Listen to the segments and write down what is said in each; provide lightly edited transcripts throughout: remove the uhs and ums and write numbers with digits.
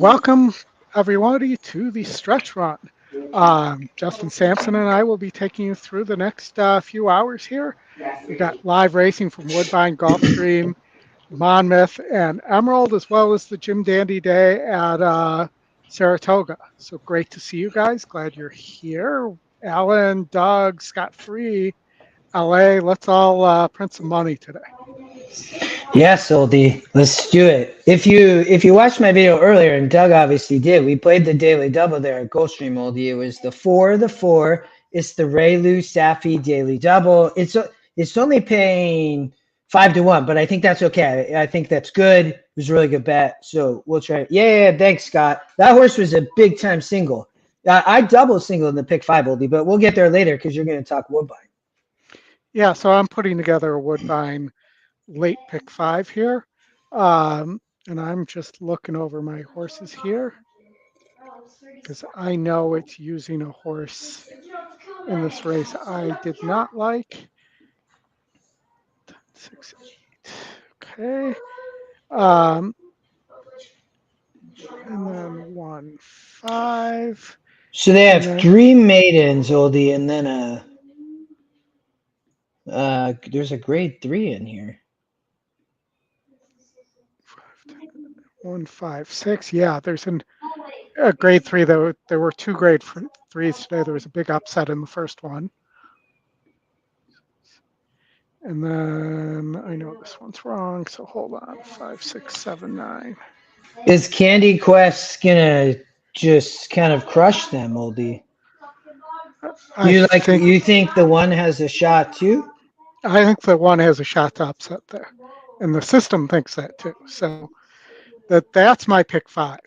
Welcome, everybody, to the stretch run. Justin Sampson and I will be taking you through the next few hours here. We've got live racing from Woodbine, Gulfstream, Monmouth, and Emerald, as well as the Jim Dandy Day at Saratoga. So great to see you guys. Glad you're here. Alan, Doug, Scott Free, LA, let's all print some money today. Yes, Oldy, let's do it. If you watched my video earlier, and Doug obviously did, we played the daily double there at Gulfstream, Oldy. It was the 4. It's the Ray Lou Safi daily double. It's only paying 5-1, but I think that's okay. I think that's good. It was a really good bet, so we'll try it. Yeah, thanks, Scott. That horse was a big time single. I double single in the pick 5, Oldy, but we'll get there later because you're going to talk Woodbine. Yeah, so I'm putting together a Woodbine late pick 5 here. And I'm just looking over my horses here because I know it's using a horse in this race I did not like. 6, 8. Okay. And then 1, 5. So they have 3 maidens, Oldie, and then there's a grade 3 in here. 1, 5, 6. Yeah, there's a grade 3. There were 2 grade 3s today. There was a big upset in the first one. And then I know this one's wrong, so hold on. 5, 6, 7, 9. Is Candy Quest gonna just kind of crush them, Oldie? You think the one has a shot too? I think the one has a shot to upset there, and the system thinks that too. So that's my pick 5,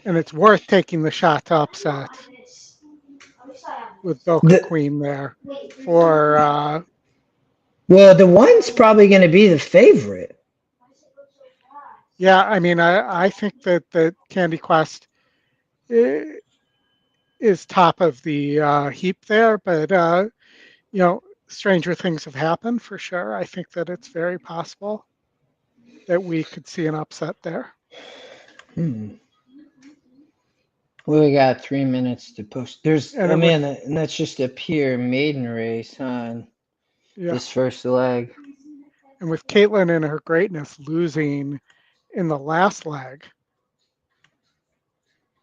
and it's worth taking the shot to upset with Boca Queen there for. Well, the one's probably going to be the favorite. Yeah, I mean, I think that the Candy Quest is top of the heap there, but stranger things have happened for sure. I think that it's very possible that we could see an upset there. Well, we got 3 minutes to post. And that's just a pure maiden race, huh? Yeah. This first leg. And with Caitlin and her greatness losing in the last leg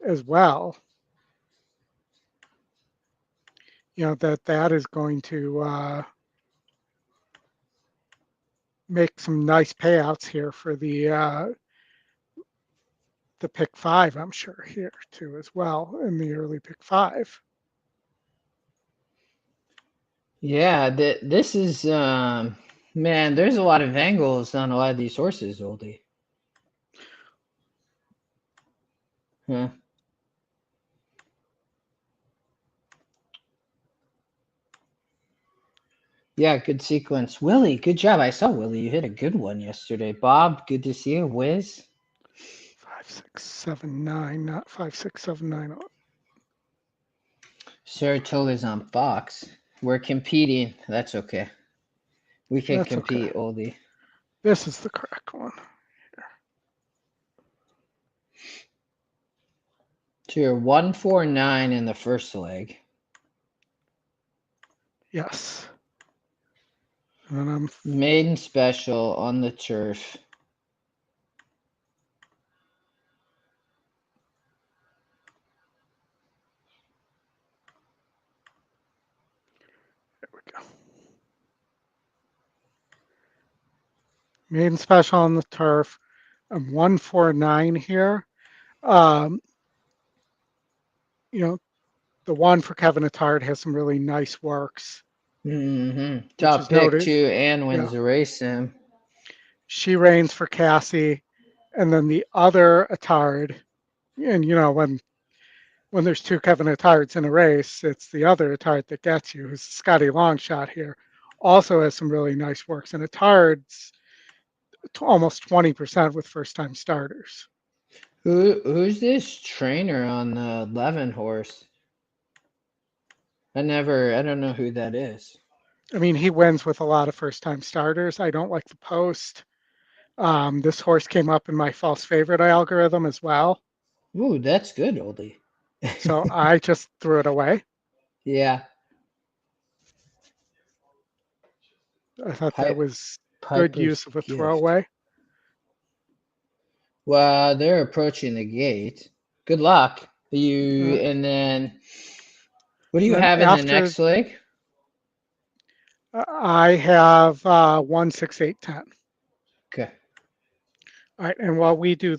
as well, that is going to make some nice payouts here for the pick 5, I'm sure, here too as well in the early pick 5. Yeah, this is man, there's a lot of angles on a lot of these horses, Oldie. Huh. Yeah, good sequence. Willie, good job. I saw Willie. You hit a good one yesterday. Bob, good to see you. Wiz. 5, 6, 7, 9, not 5, 6, 7, 9. Saratoga's on Fox. We're competing. That's okay. We can compete, okay. Oldie. This is the correct one. Here. So you're 149 in the first leg. Yes. And then I'm maiden special on the turf. There we go. Maiden special on the turf. I'm 149 here. The one for Kevin Attard has some really nice works. Top pick too, and wins the race. She reigns for Cassie, and then the other Attard, and when there's 2 Kevin Attards in a race, it's the other Attard that gets you, who's Scotty Longshot here. Also has some really nice works, and Attard's almost 20% with first-time starters. Who's this trainer on the 11 horse? I don't know who that is. I mean, he wins with a lot of first-time starters. I don't like the post. This horse came up in my false favorite algorithm as well. Ooh, that's good, Oldie. So I just threw it away. Yeah. I thought that was good Piper's use of a gift. throwaway. Well, they're approaching the gate. Good luck. And then what do you have in the next leg? I have 1, 6, 8, 10. Okay. All right, and while we do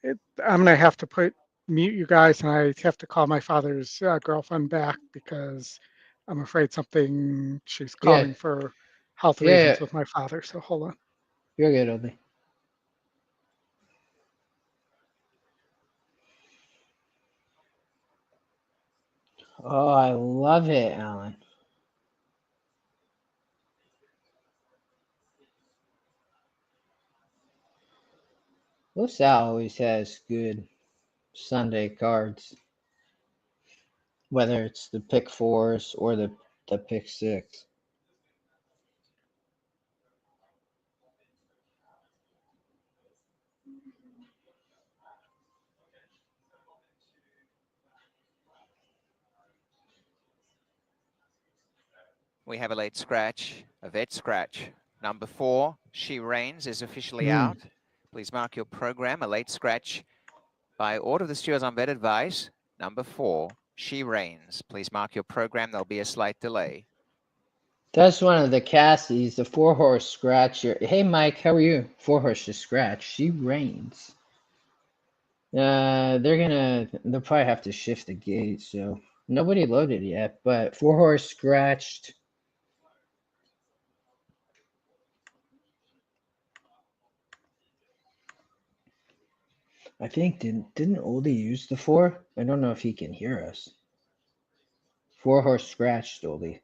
it, I'm gonna have to mute you guys, and I have to call my father's girlfriend back because I'm afraid she's calling for health reasons with my father. So hold on. You're good, Oldie. Oh, I love it, Alan. LaSalle always has good Sunday cards, whether it's the pick fours or the pick six. We have a late scratch, a vet scratch. Number 4, She Reigns, is officially out. Please mark your program. A late scratch by order of the stewards on vet advice. Number 4, She Reigns. Please mark your program. There'll be a slight delay. That's one of the Cassies, the 4-horse scratcher. Hey, Mike, how are you? 4-horse scratch. She Reigns. They'll probably have to shift the gate, so nobody loaded yet, but 4-horse scratched. I think didn't Oldie use the 4? I don't know if he can hear us. 4-horse scratched, Oldie.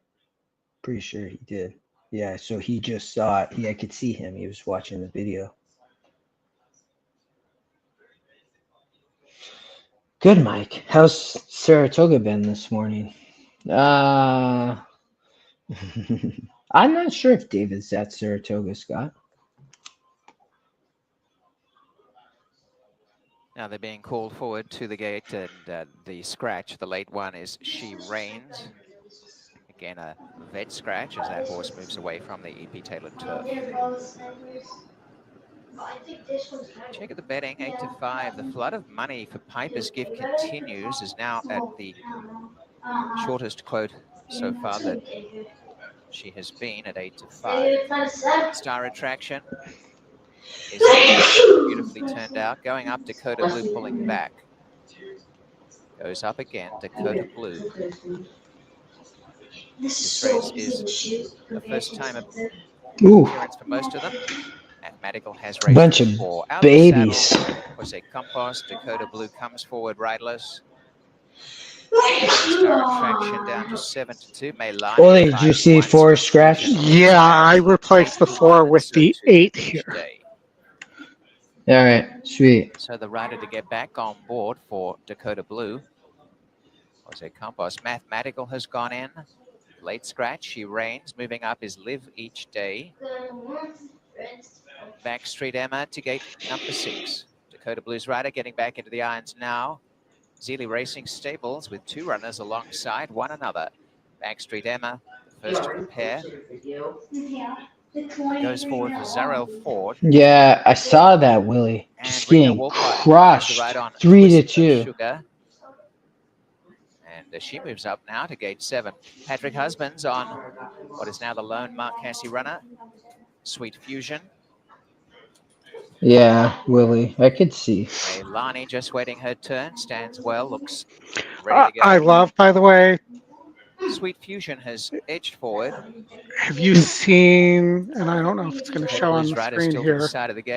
Pretty sure he did. Yeah, so he just saw it. I could see him. He was watching the video. Good, Mike. How's Saratoga been this morning? I'm not sure if David's at Saratoga, Scott. Now they're being called forward to the gate, and the scratch, the late one, is She Reigns. Again, a vet scratch as that horse moves away from the EP tailored turf. Check at the betting, 8 to 5. The flood of money for Piper's Gift continues, is now at the shortest quote so far that she has been at 8 to 5. Star Attraction is beautifully turned out. Going up, Dakota Blue pulling back. Goes up again, Dakota Blue. This race is the first time appearance for most of them. Mathematical has raced bunch of before. Out babies. Saddle, Jose Campos, Dakota Blue comes forward riderless. Star Attraction down to 7 to 2. Melania. Ollie, did you see 4 scratch? Yeah, I replaced the 4 with the 8 here. All right, sweet. So the rider to get back on board for Dakota Blue. Jose Campos. Mathematical has gone in. Late scratch. She Reigns. Moving up is Live Each Day. Backstreet Emma to gate number 6. Dakota Blue's rider getting back into the irons now. Zealy Racing Stables with 2 runners alongside one another. Backstreet Emma, the first of the pair. Goes forward for Zarel Ford. Yeah, I saw that, Willie. Just getting crushed. 3 to 2. Sugar. And she moves up now to gate 7. Patrick Husbands on what is now the lone Mark Cassie runner. Sweet Fusion. Yeah, Willie, I could see. Leilani just waiting her turn. Stands well, looks ready to go. I love, by the way. Sweet Fusion has edged forward. Have you seen, and I don't know if it's going to show on the screen here.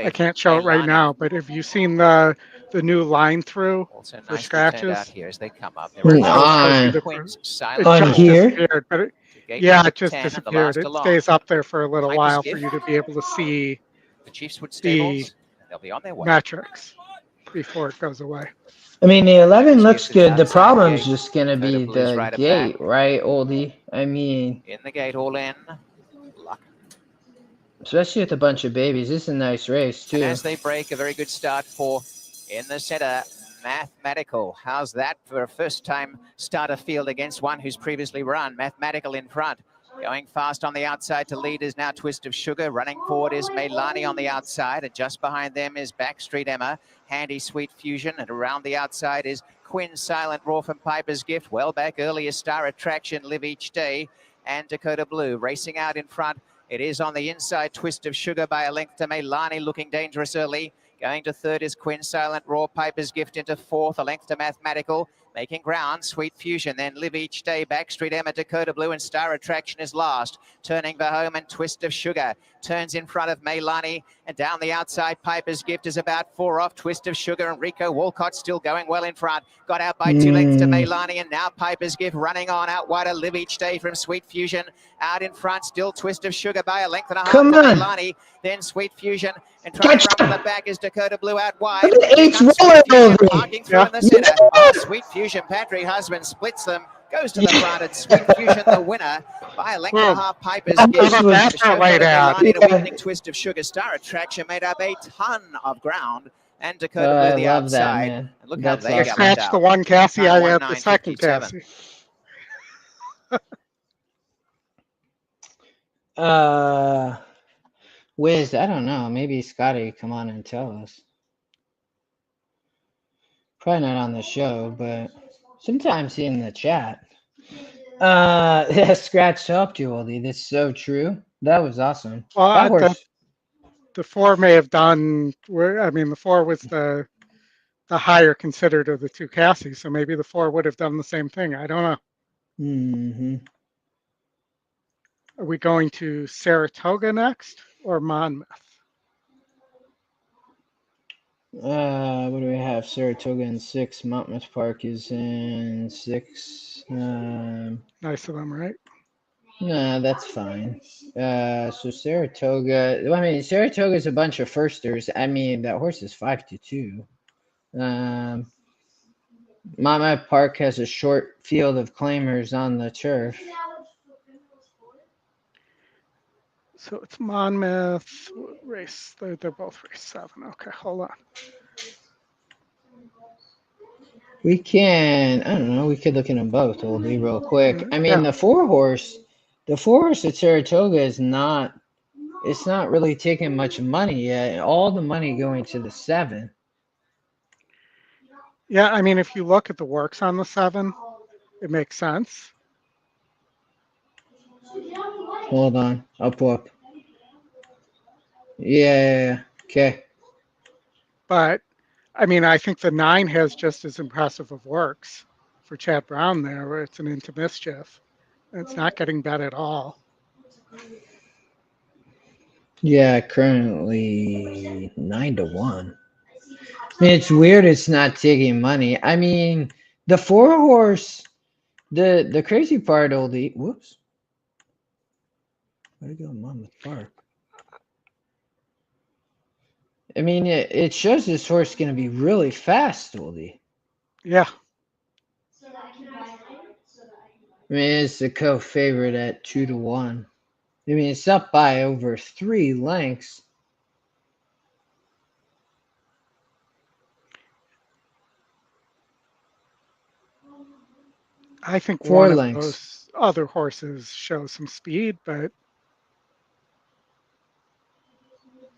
I can't show it right now, but have you seen the new line through for scratches? Out here as they come up. On here? But it just disappeared. It stays up there for a little while for you to be able to see the Chiefswood Stables. They'll be on their way. Metrics before it goes away. I mean, the 11 looks good. The problem's just going to be the gate, right, Oldie? I mean... In the gate, all in. Luck. especially with a bunch of babies. This is a nice race too. And as they break, a very good start for in the center. Mathematical. How's that for a first-time starter field against one who's previously run? Mathematical in front. Going fast on the outside to lead is now Twist of Sugar. Running forward is Meilani on the outside. And just behind them is Backstreet Emma. Handy Sweet Fusion. And around the outside is Quinn Silent Raw from Piper's Gift. Well back earlier Star Attraction, Live Each Day. And Dakota Blue racing out in front. It is on the inside, Twist of Sugar by a length to Meilani, looking dangerous early. Going to third is Quinn Silent Raw, Piper's Gift into fourth, a length to Mathematical. Making ground, Sweet Fusion, then Live Each Day, Backstreet Emma, Dakota Blue, and Star Attraction is last. Turning for home and Twist of Sugar. Turns in front of Meilani, and down the outside, Piper's Gift is about 4 off. Twist of Sugar and Rico Walcott still going well in front. Got out by 2 lengths to Meilani, and now Piper's Gift running on out wider. Live Each Day from Sweet Fusion. Out in front, still Twist of Sugar by a length and a half to Meilani. Then Sweet Fusion, and trying to run from the back is Dakota Blue out wide. Parking through in the center. Oh, Sweet Fusion, Patrick Husband splits them. Goes to the front, and Sweet Fusion the winner by a length and a half. Piper's Gift. The weakening Twist of Sugar. Star Attraction made up a ton of ground, and Dakota Blue the outside. And look how they got scratched the one Cassie. I had the second Cassie. Wiz, I don't know. Maybe Scotty come on and tell us. Probably not on the show, but sometimes in the chat. Yeah, Scratch helped you, Oldy. That's so true. That was awesome. Well, the 4 may have done. I mean, the 4 was the higher considered of the 2 Cassies, so maybe the 4 would have done the same thing. I don't know. Mm-hmm. Are we going to Saratoga next or Monmouth? What do we have? Saratoga in 6. Monmouth Park is in 6. Nice of them, right? No, that's fine. So Saratoga. I mean, Saratoga is a bunch of firsters. I mean, that horse is 5-2. Monmouth Park has a short field of claimers on the turf. So it's Monmouth race. They're both race 7. Okay, hold on. We can, I don't know, we could look at them both, Oldie, real quick. I mean, the 4 horse at Saratoga is not, it's not really taking much money yet. All the money going to the 7. Yeah, I mean, if you look at the works on the 7, it makes sense. Hold on, I'll pull up. Yeah, okay. But, I mean, I think the 9 has just as impressive of works for Chad Brown there, where it's an Into Mischief. It's not getting bet at all. Yeah, currently 9-1. I mean, it's weird it's not taking money. I mean, the 4 horse, the crazy part, Oldie, whoops. Where'd it go, Monmouth Park? I mean, it shows this horse going to be really fast, Oldie. Yeah. I mean, it's the co-favorite at 2-1. I mean, it's up by over 3 lengths. I think 4 one lengths. of those other horses shows some speed, but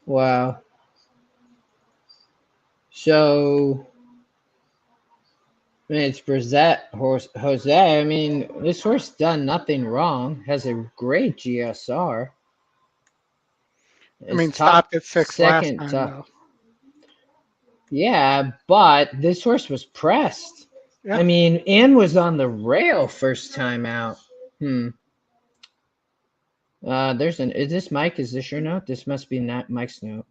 Wow. So, I mean, it's Brizette Jose. I mean, this horse done nothing wrong. Has a great GSR. I mean, stopped at 6 last time, though. Yeah, but this horse was pressed. Yeah. I mean, Ann was on the rail first time out. Is this Mike? Is this your note? This must be not Mike's note.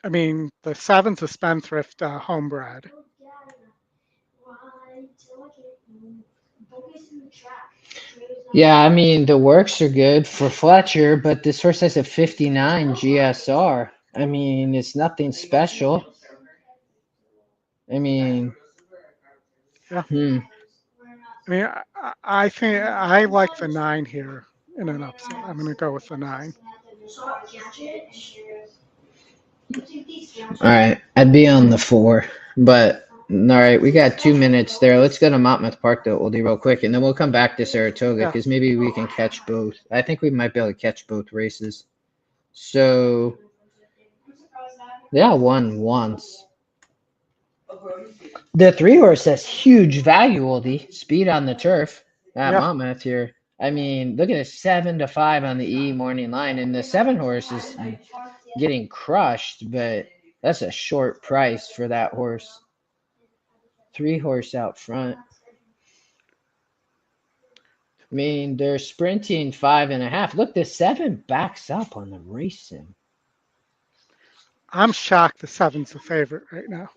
I mean, the 7's a Spendthrift homebred. Yeah, I mean, the works are good for Fletcher, but this horse has a 59 GSR. I mean, it's nothing special. I mean, yeah. I mean, I think I like the 9 here in an upset. I'm going to go with the 9. All right, I'd be on the 4, but all right, we got 2 minutes there. Let's go to Monmouth Park though, Oldie, real quick, and then we'll come back to Saratoga Yeah. because maybe we can catch both. I think we might be able to catch both races. So, yeah, won once. The 3-horse has huge value, Oldie. Speed on the turf at Yeah. Monmouth here. I mean, look at it, 7-5 on the E morning line, and the 7-horse is getting crushed, but that's a short price for that horse. 3-horse out front. I mean, they're sprinting 5.5. Look, the 7 backs up on the racing. I'm shocked the 7's the favorite right now.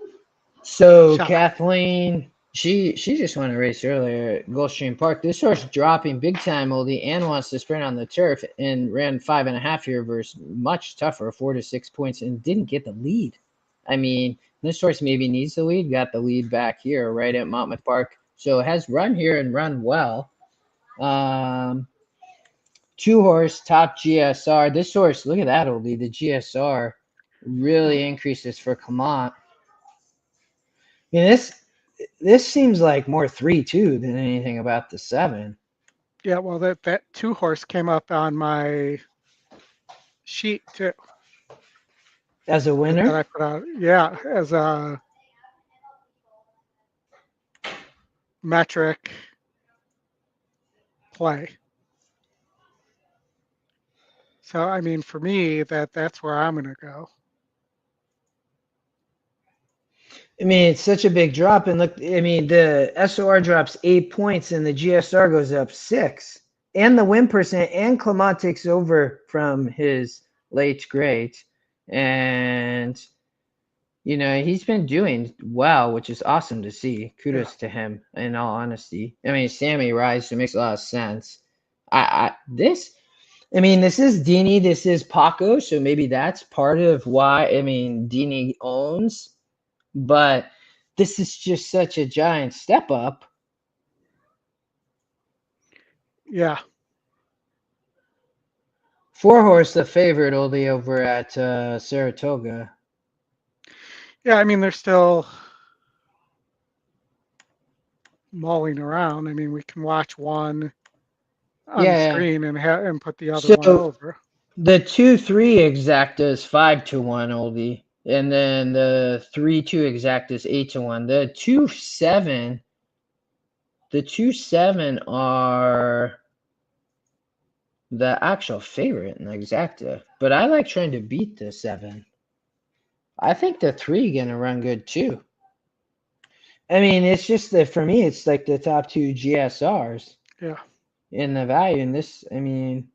So Shocked. Kathleen, she just won a race earlier at Gulfstream Park. This horse dropping big time, Oldie, and wants to sprint on the turf and ran 5.5 here versus much tougher, 4 to 6 points, and didn't get the lead. I mean, this horse maybe needs the lead. Got the lead back here, right at Monmouth Park. So it has run here and run well. 2-horse top GSR. This horse, look at that, Oldie. The GSR really increases for Clement. I mean, this seems like more 3-2 than anything about the 7. Yeah, well, that 2-horse came up on my sheet too. As a That winner? I put out. Yeah, as a metric play. So, I mean, for me, that's where I'm going to go. I mean, it's such a big drop. And look, I mean, the SOR drops 8 points and the GSR goes up 6. And the win percent, and Clement takes over from his late great. And, you know, he's been doing well, which is awesome to see. Kudos to him, in all honesty. I mean, Sammy Rice, it makes a lot of sense. This is Dini, this is Paco, so maybe that's part of why, I mean, Dini owns. But this is just such a giant step up. Yeah. 4-horse, the favorite, Oldie, over at Saratoga. Yeah, I mean, they're still mulling around. I mean, we can watch one on the screen and put the other one over. The 2-3 exacta is 5-1, Oldie. And then the 3-2 exacta is 8-1. The 2-7 are the actual favorite in the exacta. But I like trying to beat the 7. I think the 3 gonna run good too. I mean, it's just that for me, it's like the top 2 GSRs. Yeah. In the value. And this, I mean,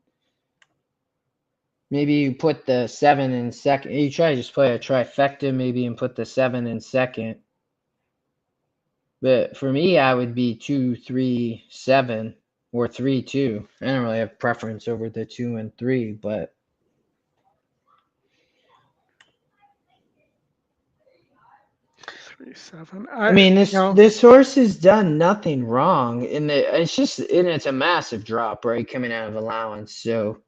maybe you put the 7 in second. You try to just play a trifecta maybe and put the 7 in second. But for me, I would be 2-3-7 or 3-2. I don't really have preference over the 2 and 3, but 3-7. I mean, this horse has done nothing wrong, it's a massive drop, right, coming out of allowance. So,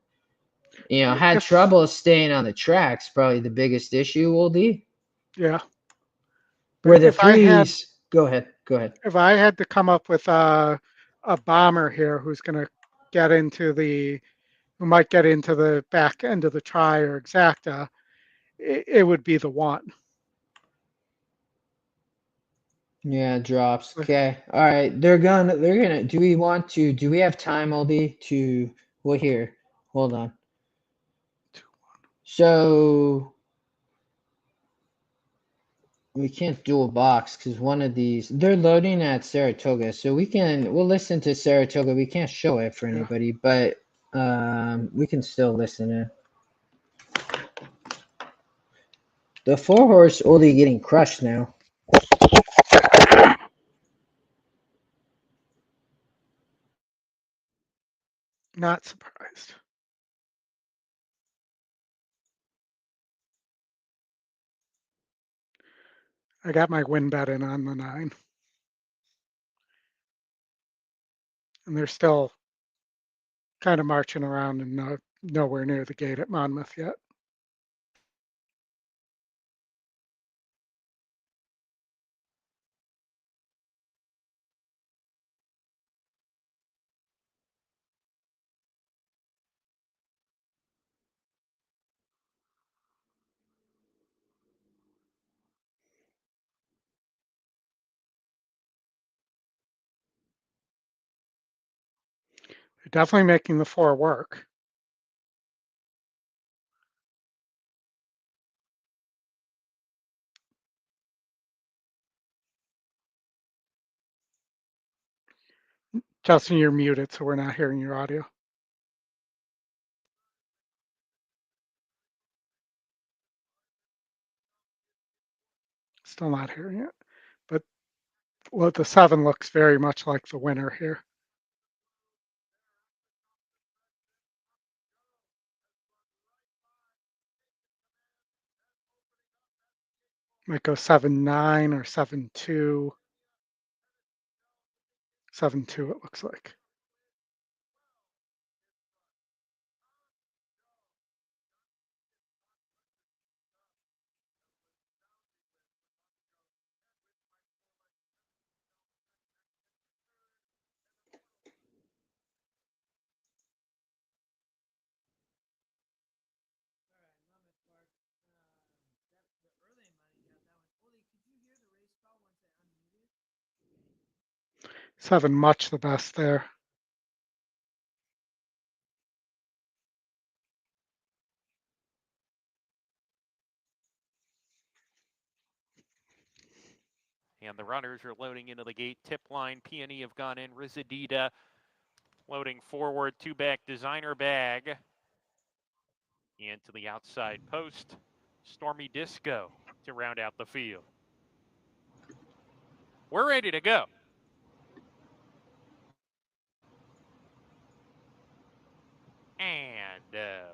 you know, had trouble staying on the tracks, probably the biggest issue, Oldie. Yeah. Where the 3s, go ahead. If I had to come up with a bomber here who's going to get into who might get into the back end of the try or exacta, it would be the 1. Yeah, drops. Okay. All right. They're gonna, do we have time, Oldie, here, hold on. So we can't dual box because one of these, they're loading at Saratoga. So we'll listen to Saratoga. We can't show it for anybody, but we can still listen in. The 4-horse Oldie getting crushed now. Not surprised. I got my win bet in on the 9. And they're still kind of marching around in nowhere near the gate at Monmouth yet. They're definitely making the 4 work. Justin, you're muted, so we're not hearing your audio. Still not hearing it. But well, the 7 looks very much like the winner here. Might go 7-9 or 7-2. 7-2 it looks like. Seven much the best there. And the runners are loading into the gate. Tip line, Peony have gone in. Rizadita loading forward, 2-back designer bag. Into the outside post. Stormy Disco to round out the field. We're ready to go. And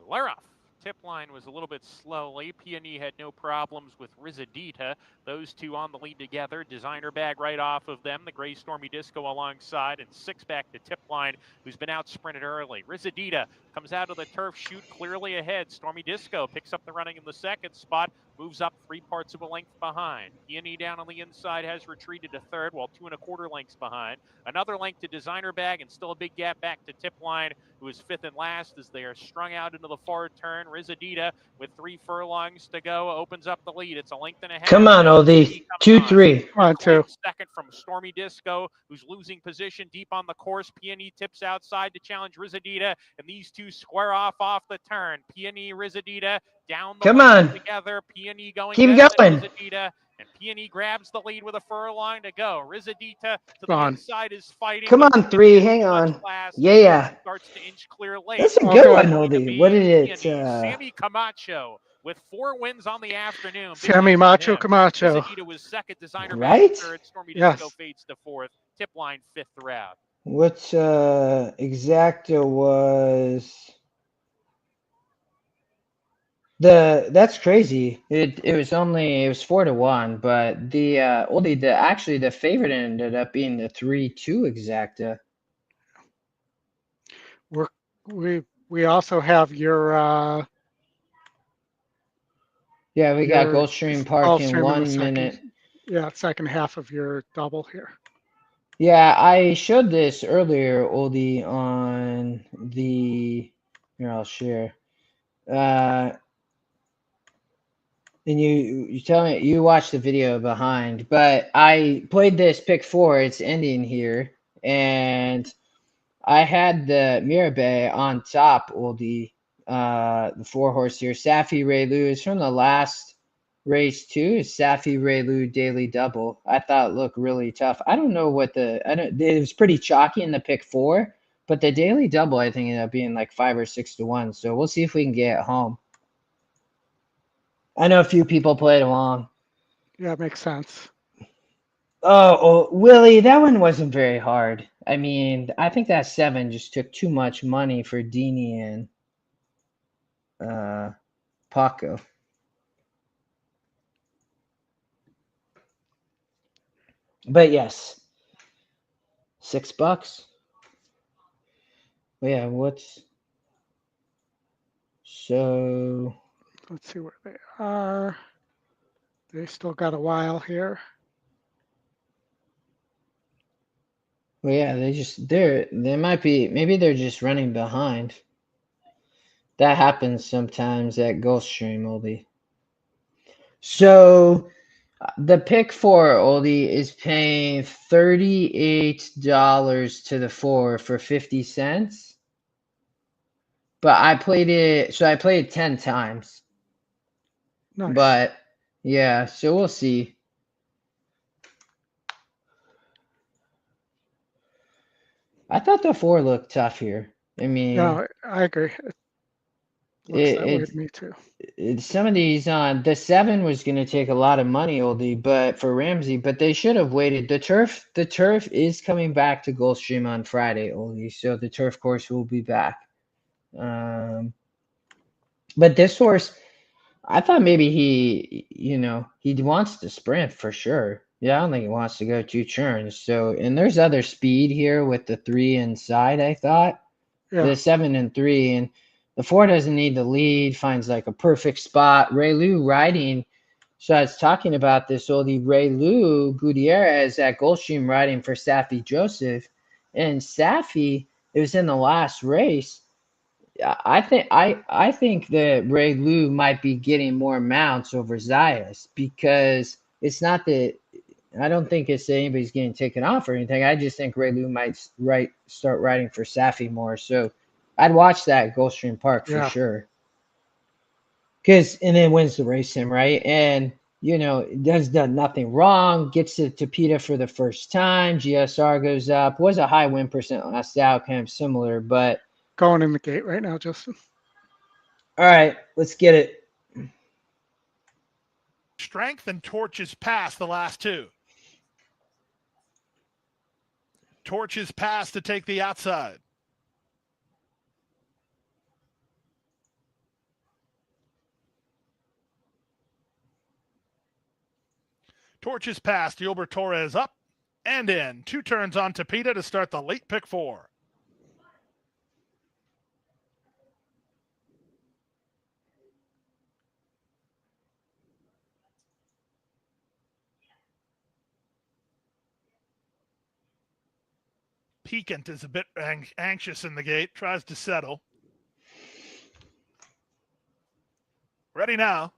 Laurel. Tip line was a little bit slowly. Peony had no problems with Rizadita. Those two on the lead together. Designer bag right off of them. The gray Stormy Disco alongside. And 6-back to Tip line, who's been out sprinted early. Rizadita comes out of the turf chute clearly ahead. Stormy Disco picks up the running in the second spot. Moves up 3 parts of a length behind. Peony down on the inside has retreated to third, while 2 1/4 lengths behind. Another length to Designer Bag, and still a big gap back to Tip line, who is 5th and last as they are strung out into the far turn. Rizadita with 3 furlongs to go opens up the lead. It's a length and a half. Come on, Oldy. 2-3. Come on, 2. Second from Stormy Disco, who's losing position deep on the course. Peony tips outside to challenge Rizadita, and these two square off the turn. Peony, Rizadita down the lane together. Peony going better than Rizadita, and Peony grabs the lead with a furlong to go. Rizadita to the inside is fighting. Come on, 3. Hang on. Yeah. Starts to inch clear late. That's a good one, Oldy. What did it? Sammy Camacho with 4 wins on the afternoon. Sammy Macho Camacho. Rizadita was second. Designer right? Bag third. Stormy Disco fades to 4th. Tip line 5th route. What's exacta was that's crazy. It was 4-1, but the Oldy actually the favorite ended up being the 3-2 exacta. We also have your we got Gulfstream Park in 1 minute. Second half of your double here. Yeah, I showed this earlier, Oldy, on the here. I'll share. And you tell me you watched the video behind, but I played this pick 4. It's ending here, and I had the Mirabai on top. Oldy, the 4-horse here, Safi Raylu is from the last race too. Safi Raylu Daily Double. I thought it looked really tough. I don't know what it was pretty chalky in the pick 4, but the Daily Double I think ended up being like 5 or 6 to 1. So we'll see if we can get it home. I know a few people played along. Yeah, it makes sense. Oh, Willie, that one wasn't very hard. I mean, I think that 7 just took too much money for Dini and Paco. But yes, $6. Yeah, So Let's see where they are. They still got a while here. well, yeah, they might be, maybe they're just running behind. That happens sometimes at Gulfstream, Oldy. So the pick four, Oldie, is paying $38 to the 4 for 50 cents. But I played it 10 times. Nice. But yeah, so we'll see. I thought the 4 looked tough here. I mean, No, I agree. It looks that way to me too. some of these on the 7 was going to take a lot of money, Oldie, but for Ramsey, but they should have waited. The turf is coming back to Gulfstream on Friday, Oldie, so the turf course will be back. But this horse, I thought maybe he wants to sprint for sure. Yeah, I don't think he wants to go 2 turns. So, and there's other speed here with the 3 inside, I thought. Yeah. The 7 and 3, and the 4 doesn't need the lead, finds like a perfect spot. Ray Lou riding. So I was talking about this oldie Ray Lou Gutierrez at Gulfstream riding for Safi Joseph. And Safi, it was in the last race. I think that Ray Lou might be getting more mounts over Zayas because it's not that I don't think it's that anybody's getting taken off or anything. I just think Ray Lou might start riding for Safi more. So I'd watch that at Gulfstream Park for sure. And then wins the race him, right? And has done nothing wrong, gets to Tapeta for the first time. GSR goes up, was a high win percent last out, kind of similar, but going in the gate right now, Justin. All right, let's get it. Strength and Torches Pass the last 2. Torches Pass to take the outside. Torches Pass, Gilbert Torres up and in. 2 turns on Tapeta to start the late pick 4. Piquant is a bit anxious in the gate, tries to settle. Ready now.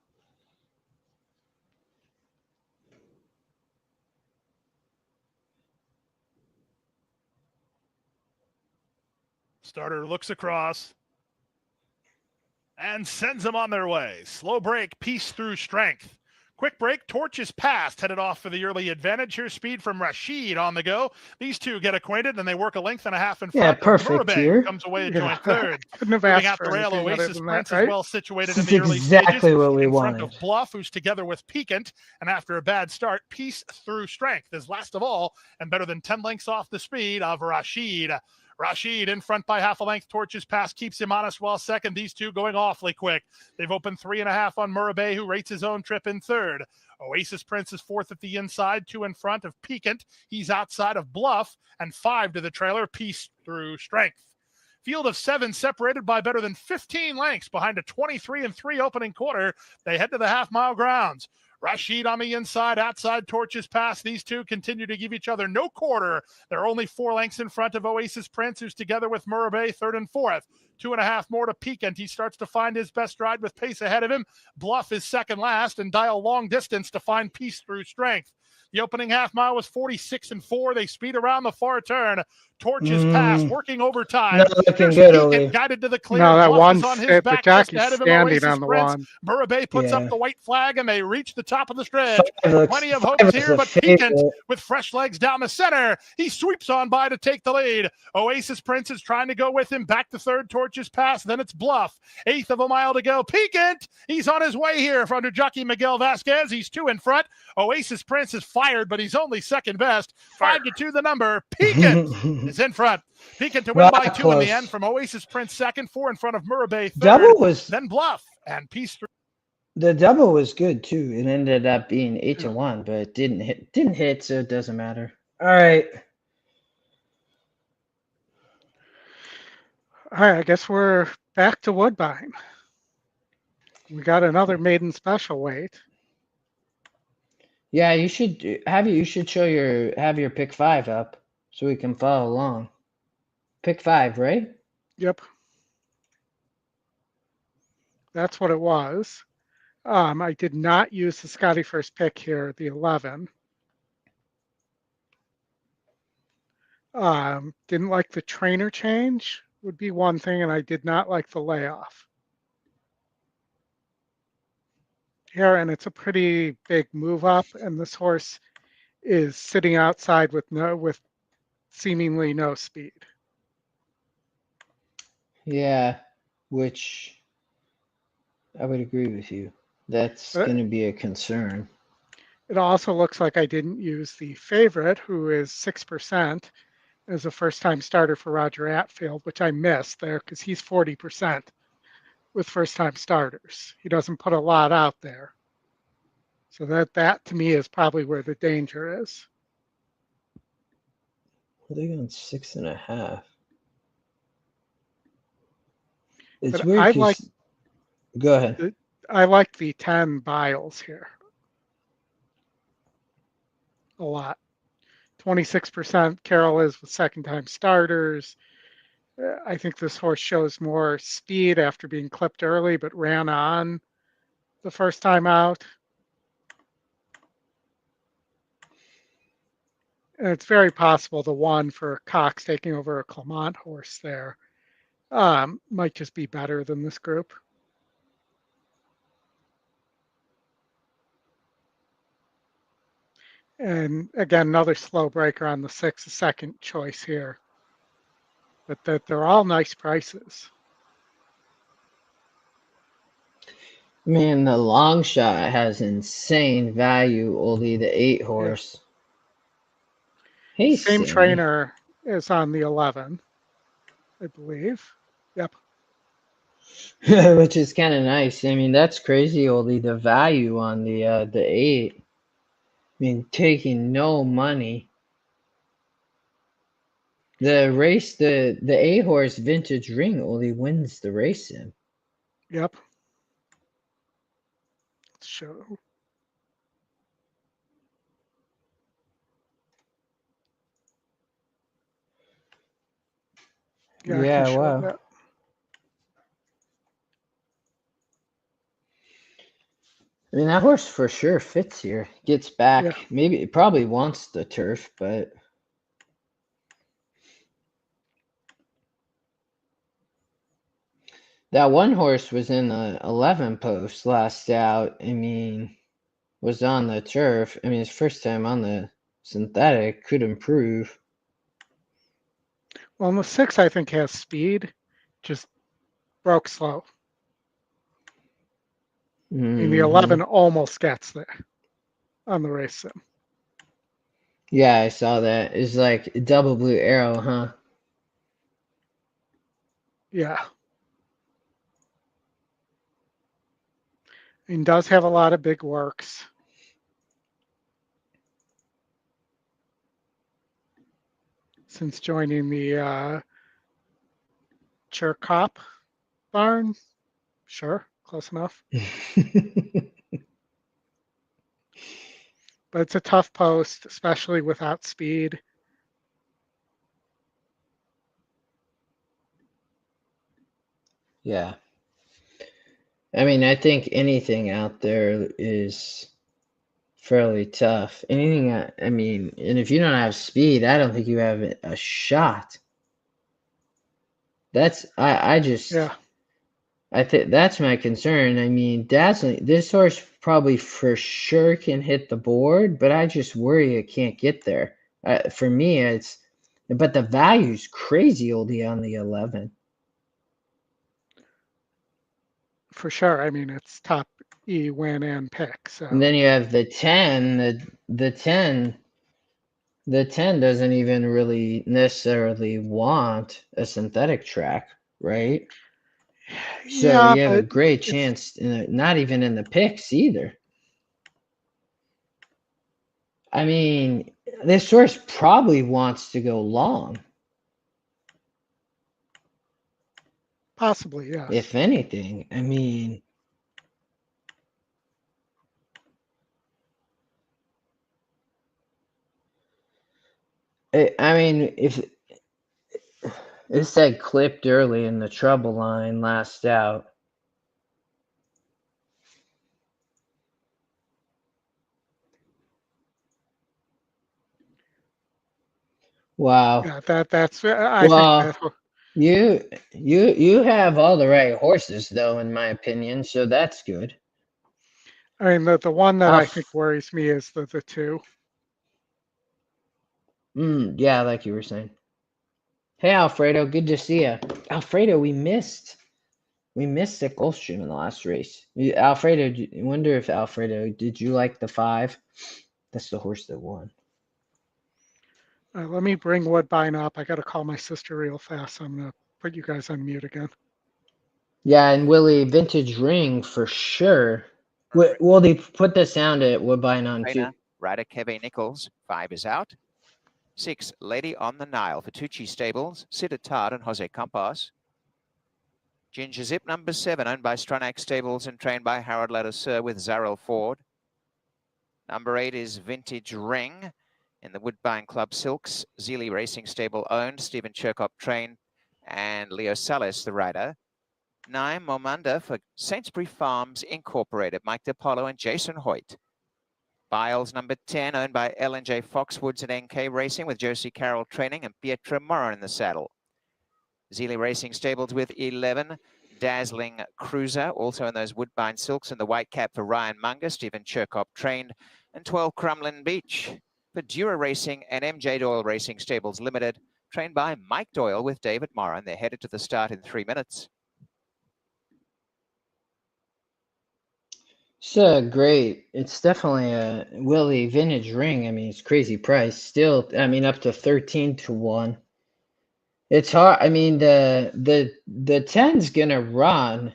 Starter looks across and sends them on their way. Slow break, Peace through Strength. Quick break, Torches Past, headed off for the early advantage. Here's speed from Rashid on the go. These two get acquainted, and they work a length and a half in front. Yeah, perfect here. Comes away a joint third. Couldn't have Moving asked out for the rail, anything other Oasis than Prince that, right? is well situated This in the is early exactly stages. what we in wanted. front of Bluff, who's together with Piquant, and after a bad start, Peace through Strength is last of all, and better than 10 lengths off the speed of Rashid. Rashid in front by half a length. Torches Pass keeps him honest while second. These two going awfully quick. They've opened 3.5 on Murabay, who rates his own trip in third. Oasis Prince is fourth at the inside, 2 in front of Piquant. He's outside of Bluff, and 5 to the trailer. Peace through Strength. Field of 7 separated by better than 15 lengths behind a 23-3 opening quarter. They head to the half-mile grounds. Rashid on the inside, outside Torches Pass. These two continue to give each other no quarter. They're only 4 lengths in front of Oasis Prince, who's together with Murabay, third and fourth. 2.5 more to Piquant. He starts to find his best ride with pace ahead of him. Bluff is second last, and Dial long distance to find Peace through Strength. The opening half mile was 46-4. They speed around the far turn. Torches Pass working overtime. Not looking good, Oli. Guided to the clear. No, that Bluff one is on his the back, just jockey's ahead of him. standing Oasis on the Prince. one. Murabay puts Yeah. up the white flag, and they reach the top of the stretch. Plenty of hopes Five here, is but a Piquant favorite. with fresh legs down the center. He sweeps on by to take the lead. Oasis Prince is trying to go with him. Back to third, Torches Pass. Then it's Bluff. 1/8 of a mile to go. Piquant, he's on his way here under jockey Miguel Vasquez. He's 2 in front. Oasis Prince is fired, but he's only second best. 5-2 the number. Piquant is in front. Piquant to win by 2 in the end from Oasis Prince second, 4 in front of Murabay third. Double was Then Bluff and Peace through. the double was good too. It ended up being 8-1, but it didn't hit, so it doesn't matter. All right. All right, I guess we're back to Woodbine. We got another maiden special weight. Yeah, you should have your pick 5 up so we can follow along. Pick 5, right? Yep. That's what it was. I did not use the Scotty first pick here, the 11. Didn't like the trainer change would be one thing, and I did not like the layoff. Here, and it's a pretty big move up, and this horse is sitting outside with seemingly no speed. Yeah, which I would agree with you. That's going to be a concern. It also looks like I didn't use the favorite, who is 6%, as a first-time starter for Roger Attfield, which I missed there because he's 40% with first-time starters. He doesn't put a lot out there. So that to me is probably where the danger is. Well, they're going 6.5. It's But weird I because. Go ahead. I like the 10 Biles here a lot. 26% Carol is with second-time starters. I think this horse shows more speed after being clipped early, but ran on the first time out. And it's very possible the one for Cox taking over a Clement horse there might just be better than this group. And again, another slow breaker on the 6, a second choice here. But they're all nice prices. Man, the long shot has insane value, Oldie, the 8 horse. Yeah. Hey, same Sammy. trainer is on the 11, I believe. Yep. Which is kind of nice. I mean, that's crazy, Oldie, the value on the 8. I mean, taking no money. The race, the 8 horse Vintage Ring only wins the race in. Yep. Let's show. Yeah, wow. That. I mean, that horse for sure fits here. Gets back. Yeah. Maybe it probably wants the turf, but that one horse was in the 11 post last out. I mean, was on the turf. I mean, his first time on the synthetic, could improve. Well, and the 6, I think, has speed, just broke slow. Mm-hmm. I mean, the 11 almost gets there on the race sim. Yeah, I saw that. It's like a double blue arrow, huh? Yeah. And does have a lot of big works. Since joining the Churchill barn. Sure, close enough. But it's a tough post, especially without speed. Yeah. I mean, I think anything out there is fairly tough. Anything, I mean, and if you don't have speed, I don't think you have a shot. I think that's my concern. I mean, dazzling. This horse probably for sure can hit the board, but I just worry it can't get there. For me, but the value's crazy, Oldie, on the 11. For sure. I mean, it's top E, win, and pick. So. And then you have the 10. The 10 doesn't even really necessarily want a synthetic track, right? So yeah, you have a great chance, not even in the picks either. I mean, this horse probably wants to go long. Possibly, yes. If anything, I mean, I mean, if it said clipped early in the trouble line, last out. Wow. Yeah, that's I think Well, that you have all the right horses though, in my opinion, so that's good. I mean the one that I Alf, think worries me is the two. yeah, like you were saying. Hey, Alfredo, good to see you. Alfredo, we missed at Gulfstream in the last race. Alfredo, I wonder if Alfredo, did you like the 5? That's the horse that won. Let me bring Woodbine up. I got to call my sister real fast. I'm gonna put you guys on mute again. Yeah, and Willie, vintage ring for sure. Will they put the sound at Woodbine on too? Trainer, rider Kevin Nichols, 5 is out. 6, Lady on the Nile for Tucci Stables, Siddharth and Jose Campos. Ginger Zip, number 7, owned by Stronach Stables and trained by Harold Ladouceur with Zarrell Ford. Number 8 is Vintage Ring in the Woodbine Club Silks, Zealy Racing Stable owned, Stephen Chirkop trained, and Leo Salas, the rider. 9, Momanda for Sainsbury Farms Incorporated, Mike DiPaolo and Jason Hoyt. Biles, number 10, owned by L&J Foxwoods and NK Racing with Josie Carroll training and Pietro Mora in the saddle. Zealy Racing Stables with 11, Dazzling Cruiser, also in those Woodbine Silks, and the white cap for Ryan Munger, Stephen Chirkop trained, and 12, Crumlin Beach for Dura Racing and MJ Doyle Racing Stables Limited, trained by Mike Doyle with David Mora, and they're headed to the start in 3 minutes. So great. It's definitely a Willie vintage ring. I mean, it's crazy price. Still, I mean, up to 13-1. It's hard. I mean, the 10's gonna run.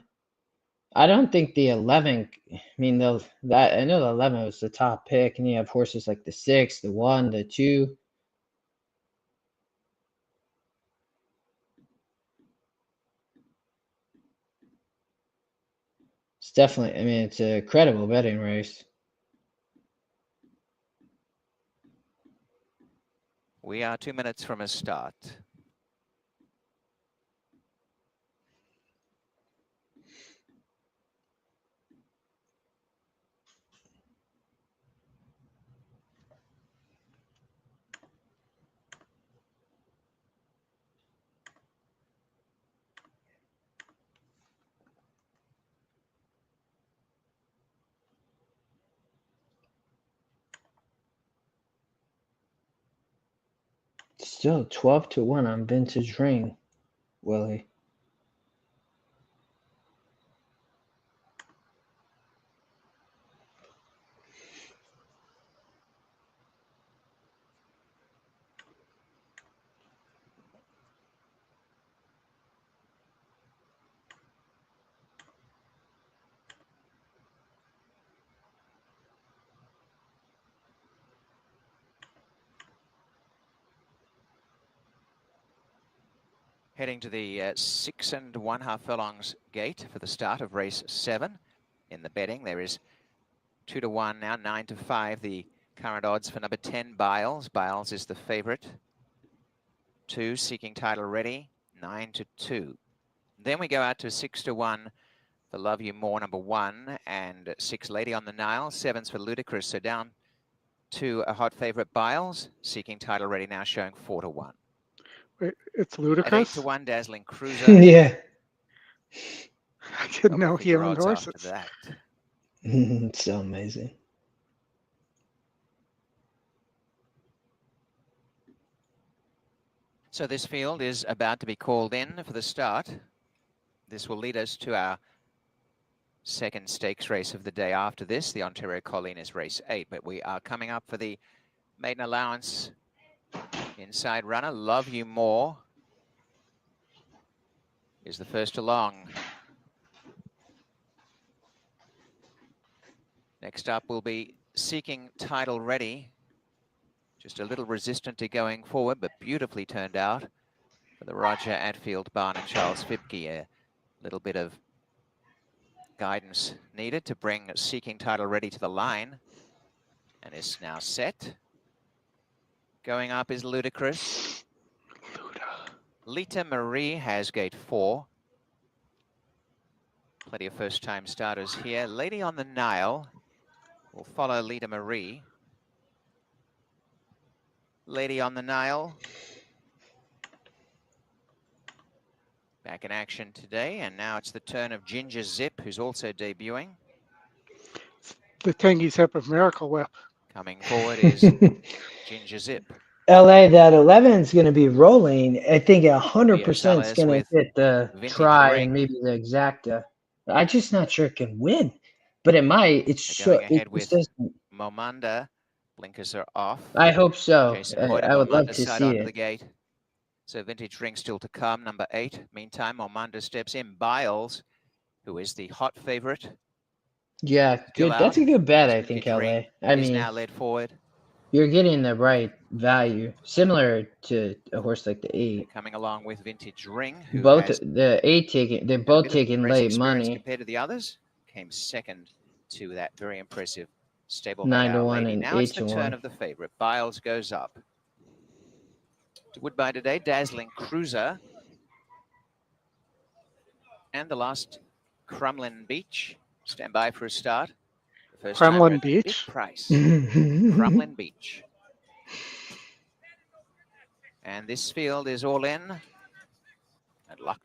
I don't think the 11. I mean, that I know the 11 was the top pick, and you have horses like the 6, the 1, the 2. It's definitely. I mean, it's a credible betting race. We are 2 minutes from a start. Still 12-1 on vintage ring, Willie. Heading to the 6 1/2 furlongs gate for the start of race 7. In the betting, there is 2-1 now, 9-5. The current odds for number 10, Biles. Biles is the favorite. 2, Seeking Title Ready, 9-2. Then we go out to 6-1 for Love You More, number 1, and 6, Lady on the Nile. 7's for Ludicrous, so down to a hot favorite, Biles. Seeking Title Ready now showing 4-1. It's At ludicrous. 8-1, Dazzling Cruiser. Yeah. I didn't know he owned horses. That. It's so amazing. So this field is about to be called in for the start. This will lead us to our second stakes race of the day after this. The Ontario Colleen is race 8, but we are coming up for the maiden allowance inside runner. Love You More is the first along. Next up will be Seeking Title Ready. Just a little resistant to going forward, but beautifully turned out for the Roger Atfield barn and Charles Fipke. A little bit of guidance needed to bring Seeking Title Ready to the line, and is now set. Going up is Ludicrous. Lita Marie has gate 4. Plenty of first-time starters here. Lady on the Nile will follow Lita Marie. Lady on the Nile. Back in action today, and now it's the turn of Ginger Zip, who's also debuting. The Tangy Zip of Miracle Whip. Coming forward is Ginger Zip. LA, that 11 is going to be rolling. I think 100% is Salas going to with hit the Vintage try Ring. and maybe the exacta. I'm just not sure it can win, but it might. It's They're going so ahead with consistent. Momanda. Blinkers are off. I hope so. Jason Hoyt I on would love Momanda's to side see onto it. the gate. So Vintage Ring still to come, number 8. Meantime, Momanda steps in. Biles, who is the hot favorite. Yeah, Still good. That's a out. good bet, I Vintage think, LA. Ring I is mean, now led forward. you're getting the right value, similar to a horse like the 8. Coming along with Vintage Ring, who Both has the 8 taking, they're had a both bit of taking race late experience money, compared to the others. Came second to that very impressive stablemate 9 to Our 1 Lady. and Now 8 it's the to turn 1. of the favorite. Biles goes up. To Woodbine today, Dazzling Cruiser. And the last, Crumlin Beach. Stand by for a start. The first time Kremlin at big Beach. price. Crumlin Beach. And this field is all in. Good luck.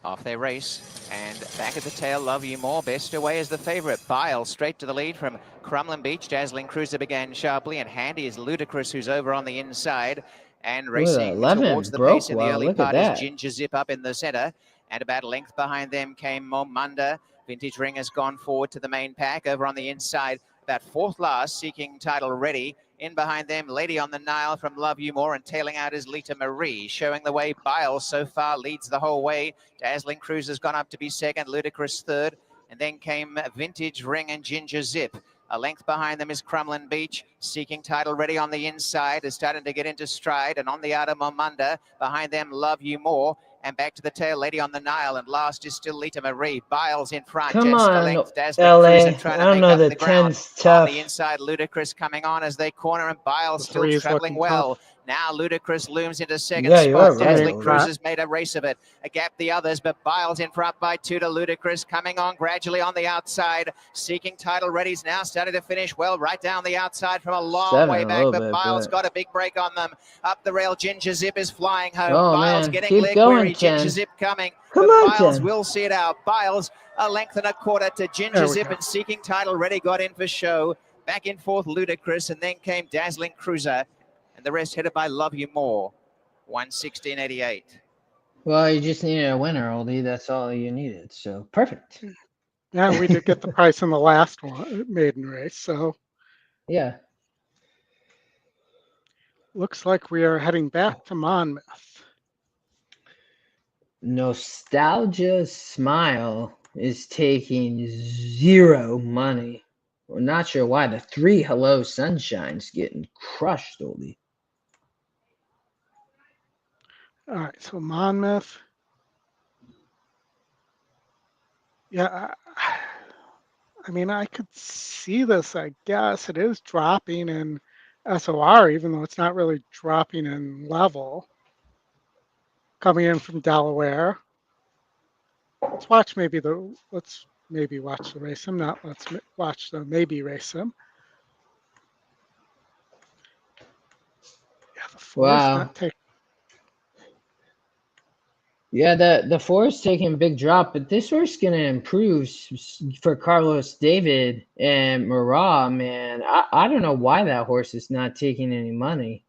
Off their race, and back at the tail, Love You More. Best Away is the favorite. Bile straight to the lead from Crumlin Beach. Dazzling Cruiser began sharply, and Handy is Ludicrous, who's over on the inside. And racing 11 towards the broke pace in the well. early Look at part is that. Ginger Zip up in the center. And about a length behind them came Momanda. Vintage Ring has gone forward to the main pack. Over on the inside, about 4th last, seeking title ready. In behind them, Lady on the Nile from Love You More, and tailing out is Lita Marie. Showing the way, Biles so far leads the whole way. Dazzling Cruiser's gone up to be second, Ludicrous third. And then came Vintage Ring and Ginger Zip. A length behind them is Crumlin Beach, seeking title ready on the inside, is starting to get into stride. And on the outer, Momanda. Behind them, Love You More. And back to the tail, Lady on the Nile. And last is still Lita Marie. Biles in front, Come just a on, length. Dazzling LA. Cruiser I trying to don't make know, up the the ground. 10's On tough. the inside, Ludicrous coming on as they corner, and Biles The still 3 is traveling looking well. tough. Now Ludicrous looms into second Yeah, you are spot. right, Dazzling Ollie. Cruiser's made a race of it. A gap the others, but Biles in front by 2 to Ludicrous. Coming on gradually on the outside. Seeking title ready's now starting to finish well right down the outside from a long 7 way a back. little But bit, Biles but... got a big break on them. Up the rail, Ginger Zip is flying home. Oh, Biles man. getting Keep leg going, weary. Ginger 10. Zip coming. Come But on, Biles 10. will see it out. Biles a length and a quarter to Ginger There we Zip, go. and Seeking Title ready got in for show. Back in fourth, Ludicrous, and then came Dazzling Cruiser, and the rest headed by Love You More. 1:16.88. Well, you just needed a winner, Oldie. That's all you needed. So perfect. Yeah, we did get the price in the last one, maiden race. So Yeah. looks like we are heading back to Monmouth. Nostalgia Smile is taking 0 money. We're not sure why. The 3 Hello Sunshine's getting crushed, Oldie. All right, so Monmouth. Yeah, I mean, I could see this, I guess. It is dropping in SOR, even though it's not really dropping in level. Coming in from Delaware. Let's maybe watch the race sim. Let's watch the maybe race sim. Yeah, the 4 is not taking. Yeah, the 4 is taking a big drop, but this horse is going to improve for Carlos David and Marat, man. I don't know why that horse is not taking any money.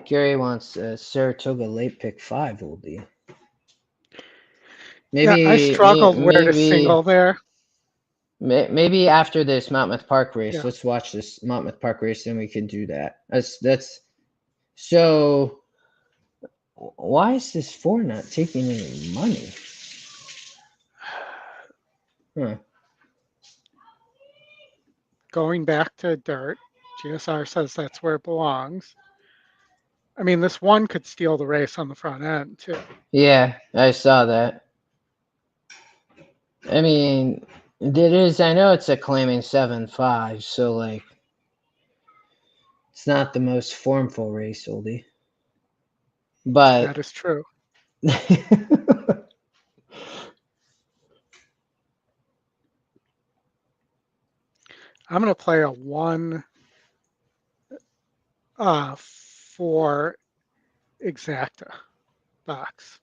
Gary wants Saratoga late pick 5, Oldie. Maybe Yeah, I struggled where to single there. Maybe after this Monmouth Park race, Yeah. let's watch this Monmouth Park race, and we can do that. That's so. Why is this 4 not taking any money? Going back to dirt, GSR says that's where it belongs. I mean, this one could steal the race on the front end too. Yeah, I saw that. I mean, it is. I know it's a claiming 7-5, so like, it's not the most formful race, Oldie. But That is true. I'm going to play a 1 for exacta box.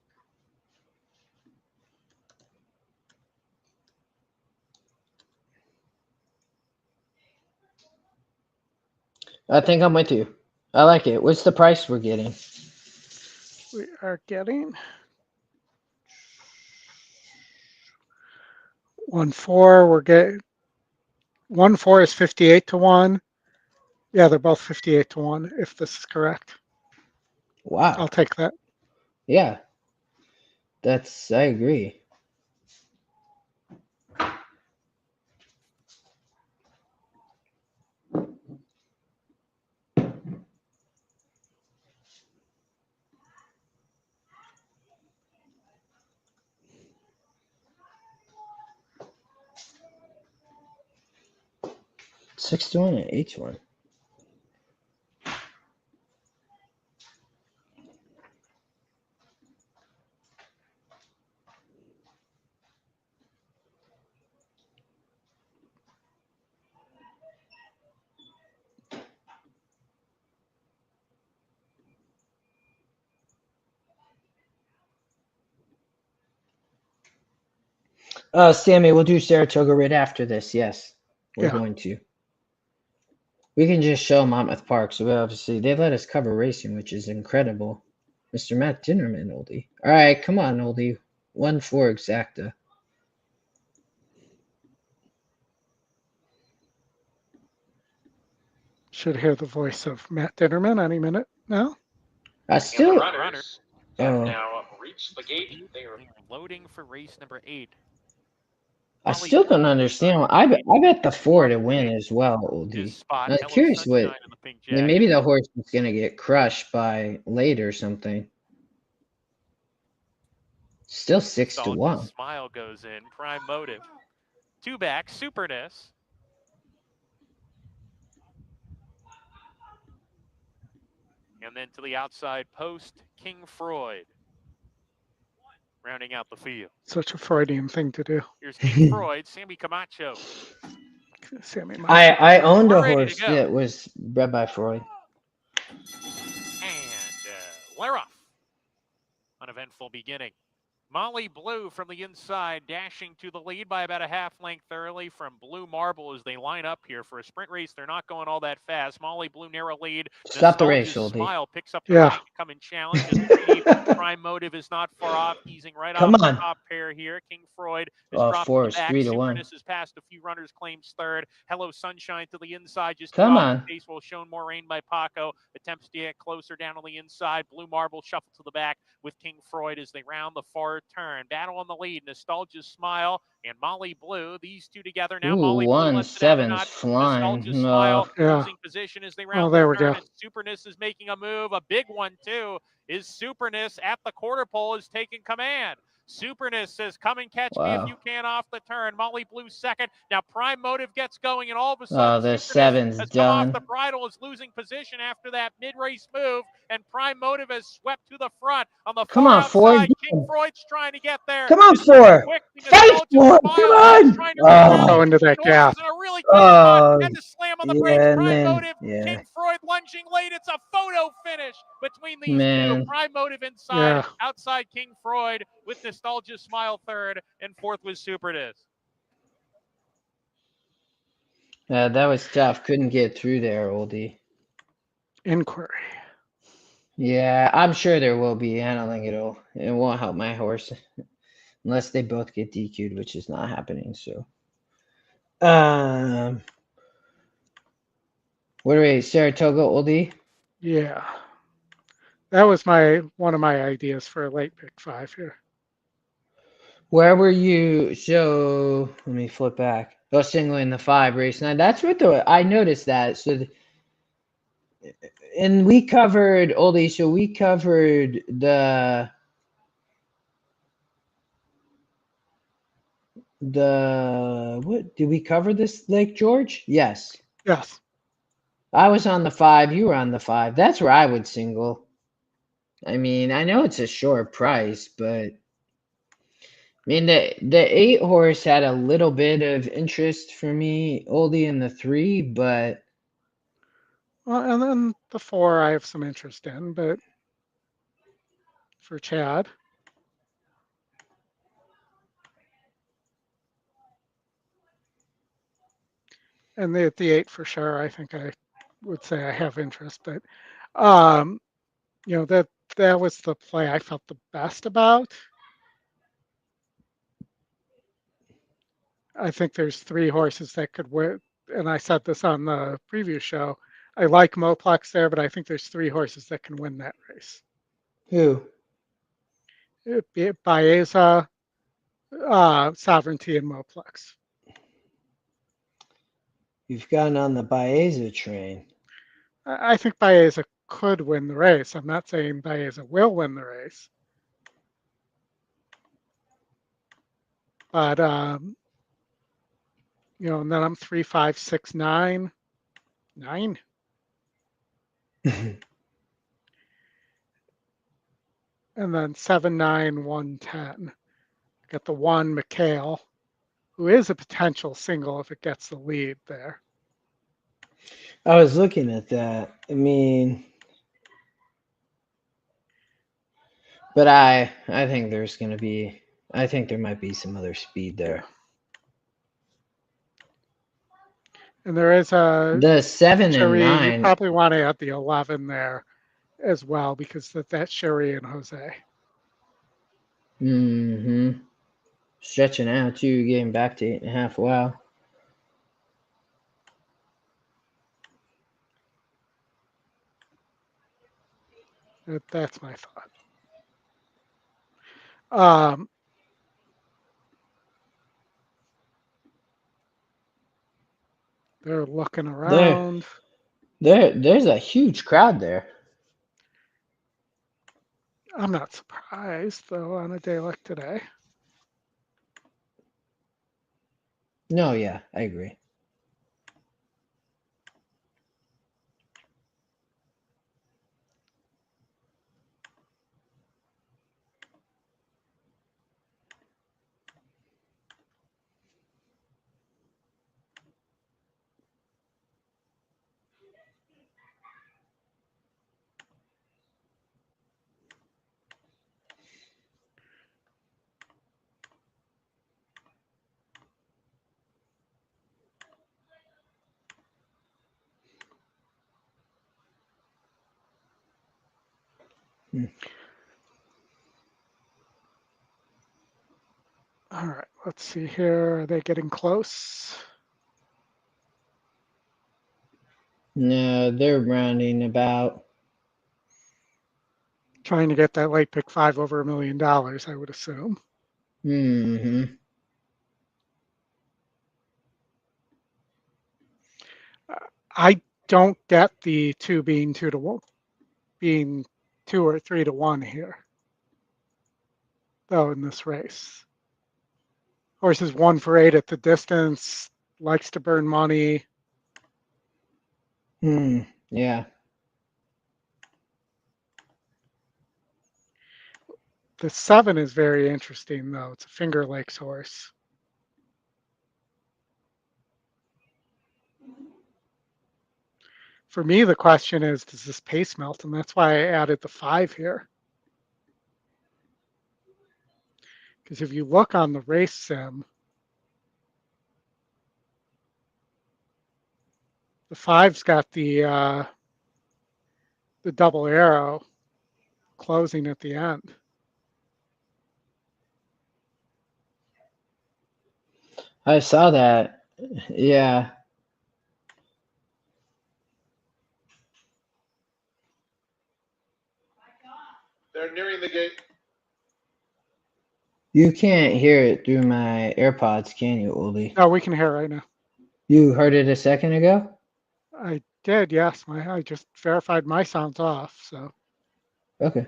I think I'm with you. I like it. What's the price we're getting? We are getting 1-4. We're getting 1-4 is 58 to 1. Yeah, they're both 58 to 1. If this is correct, Wow. I'll take that. Yeah, I agree. Six to 1 and 8 to 1. Sammy, we'll do Saratoga right after this. Yes, we're going to. We can just show Monmouth Park. So obviously they let us cover racing, which is incredible. Mr. Matt Dinnerman, Oldie. All right, come on, Oldie. 1-4 exacta. Should hear the voice of Matt Dinnerman any minute now. I still. Runners have now reached the gate. They are loading for race number 8. I still don't understand. I bet the 4 to win as well, Oldie. I'm curious what. I mean, maybe the horse is gonna get crushed by late or something. Still 6 to 1. Smile goes in. Prime Motive. 2 back. Superness. And then to the outside post, King Freud. Rounding out the field. Such a Freudian thing to do. Here's King Freud, Sammy Camacho. I owned a horse that was bred by Freud. And Laurel. Uneventful beginning. Molly Blue from the inside, dashing to the lead by about a half length early from Blue Marble as they line up here for a sprint race. They're not going all that fast. Molly Blue narrow lead. Stop the race, Oldie. Smile picks up the race to come and challenge. Prime Motive is not far off, easing right off the top pair here. King Freud is dropped the back. 3 to 1. Superness has passed a few runners, claims third. Hello Sunshine to the inside, just come on. Pace will shown more rain by Paco. Attempts to get closer down on the inside. Blue Marble shuffle to the back with King Freud as they round the far turn. Battle on the lead. Nostalgia Smile and Molly Blue. These two together now. Ooh, Molly 1-7's flying. Nostalgia Smile losing position as they round the turn. Superness is making a move. A big one too. Is Superness at the quarter pole is taking command. Superness says, come and catch me if you can off the turn. Molly Blue second. Now Prime Motive gets going, and all of a sudden, the 7's has done. Come off the bridle, is losing position after that mid-race move, and Prime Motive has swept to the front on the come on, Ford. King Freud's trying to get there. Come on, Ford. Fight, Ford. Come on. Oh, into that gap. Really had to slam on the brakes. Prime man. Motive, King Freud lunging late. It's a photo finish between these two. Prime Motive inside, outside King Freud with Nostalgia Smile third, and fourth was Superness. Yeah, that was tough. Couldn't get through there, Oldie. Inquiry. Yeah, I'm sure there will be. I don't think it won't help my horse unless they both get DQ'd, which is not happening. So, what are we? Saratoga, Oldie? Yeah, that was one of my ideas for a late pick 5 here. Where were you? So let me flip back. Single in the 5 race 9. That's what I noticed that. So and we covered Oldie, so we covered the what did we cover this Lake George? Yes. Yes. I was on the 5, you were on the 5. That's where I would single. I mean, I know it's a short price, but I mean the 8 horse had a little bit of interest for me, Oldie in the 3, but Well, and then the 4 I have some interest in, but for Chad. And the 8 for sure, I think I would say I have interest, but you know, that was the play I felt the best about. I think there's 3 horses that could win, and I said this on the preview show. I like Moplex there, but I think there's 3 horses that can win that race. who? Baeza, Sovereignty, and Moplex. You've gotten on the Baeza train. I think Baeza could win the race. I'm not saying Baeza will win the race. But, you know, and then I'm 3, 5, 6, 9. 9. And then 7, 9, 1, 10. Got the 1, McHale, who is a potential single if it gets the lead there. I was looking at that. I mean, but I think there's going to be, I think there might be some other speed there. And there is a The 7 Cherie, and you 9. probably want to add the 11 there as well because that's Cherie and Jose. Mm-hmm. Stretching out too, getting back to 8.5. Wow. That's my thought. They're looking around. There's a huge crowd there. I'm not surprised though on a day like today. No, yeah, I agree. All right, let's see here. Are they getting close? No, they're rounding about. Trying to get that late pick 5 over $1 million, I would assume. Mm-hmm. I don't get the 2 being 2 to 1, being 2 or 3 to 1 here, though, in this race. Horses 1 for 8 at the distance, likes to burn money. Yeah. The 7 is very interesting, though. It's a Finger Lakes horse. For me, the question is, does this pace melt? And that's why I added the 5 here. Because if you look on the race sim, the 5's got the double arrow closing at the end. I saw that. Yeah. They're nearing the gate. You can't hear it through my AirPods, can you, Oldie? No, we can hear right now. You heard it a second ago? I did, yes. I just verified my sound's off, so. Okay.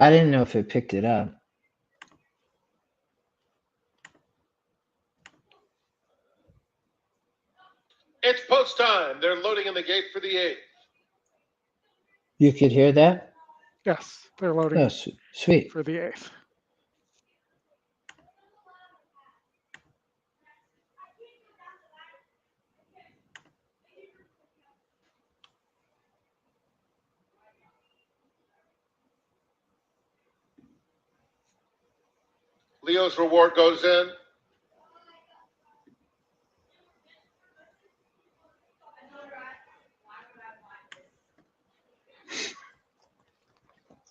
I didn't know if it picked it up. It's post time. They're loading in the gate for the 8th. You could hear that? Yes, they're loading Oh, sweet. for the 8th. Leo's reward goes in.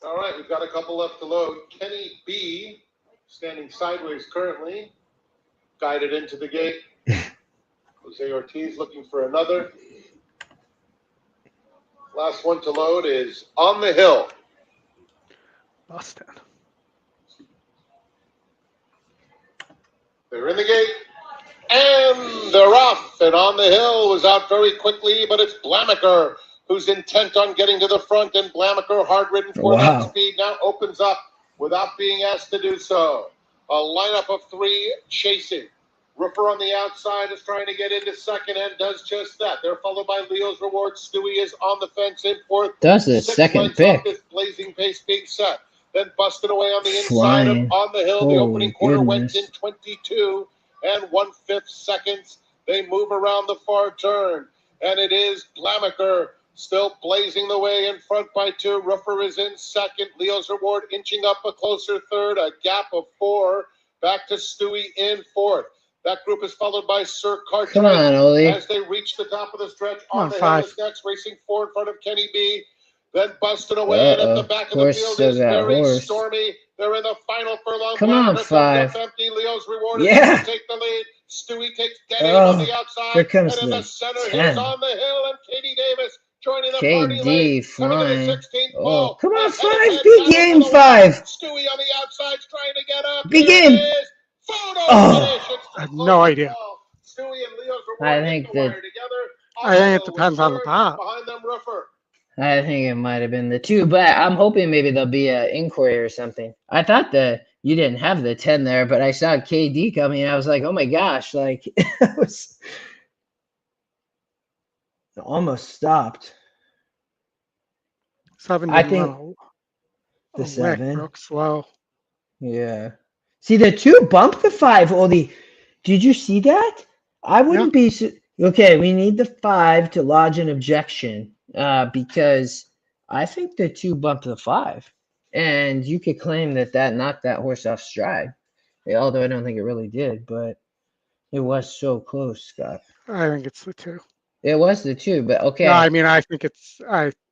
All right, we've got a couple left to load. Kenny B, standing sideways currently, guided into the gate. Jose Ortiz looking for another. Last one to load is On the Hill. Busted. They're in the gate, and they're off. And On the Hill was out very quickly, but it's Blamaker who's intent on getting to the front, and Blamaker, hard-ridden for that speed, now opens up without being asked to do so. A lineup of 3 chasing. Roofer on the outside is trying to get into second and does just that. They're followed by Leo's Reward. Stewie is on the fence in fourth. That's the second pick. This blazing pace being set. Then busted away on the inside of On the Hill. The opening quarter went in 22 and 1/5 seconds. They move around the far turn, and it is Blamaker still blazing the way in front by 2. Roofer is in second. Leo's Reward inching up a closer third, a gap of 4. Back to Stewie in fourth. That group is followed by Sir Cartwright. Come on, Ollie. As they reach the top of the stretch, On the Hill 5. is next, racing 4 in front of Kenny B. Then busted away, and at the back of the field is very stormy. They're in the final furlong. Come on, 5. Empty. Leo's Reward is Yeah. going to take the lead. Stewie takes dead aim on the outside. Here comes and in the the center, 10. here's On the Hill and Katie Davis joining the party KD lane. flying. Oh, come on, Ahead 5. Big game, 5. Stewie on the outside trying to get up. Big Here game. it is. Photo Oh, finish. It's I have too no close to idea. call. Stewie and Leo's Reward I hit think the that- wire together. I think it On the depends on the third, pop. Behind them, Roofer. I think it might have been the 2, but I'm hoping maybe there'll be an inquiry or something. I thought that you didn't have the 10 there, but I saw KD coming, and I was like, oh my gosh, like it was it almost stopped. 7 I didn't think run the a lick, 7. broke slow. Yeah. See, the 2 bumped the 5, Oldie. Did you see that? I wouldn't be okay. We need the 5 to lodge an objection because I think the 2 bumped the 5, and you could claim that knocked that horse off stride. Yeah, although I don't think it really did, but it was so close, Scott. I think it's the 2. It was the 2, but okay. No, I mean, I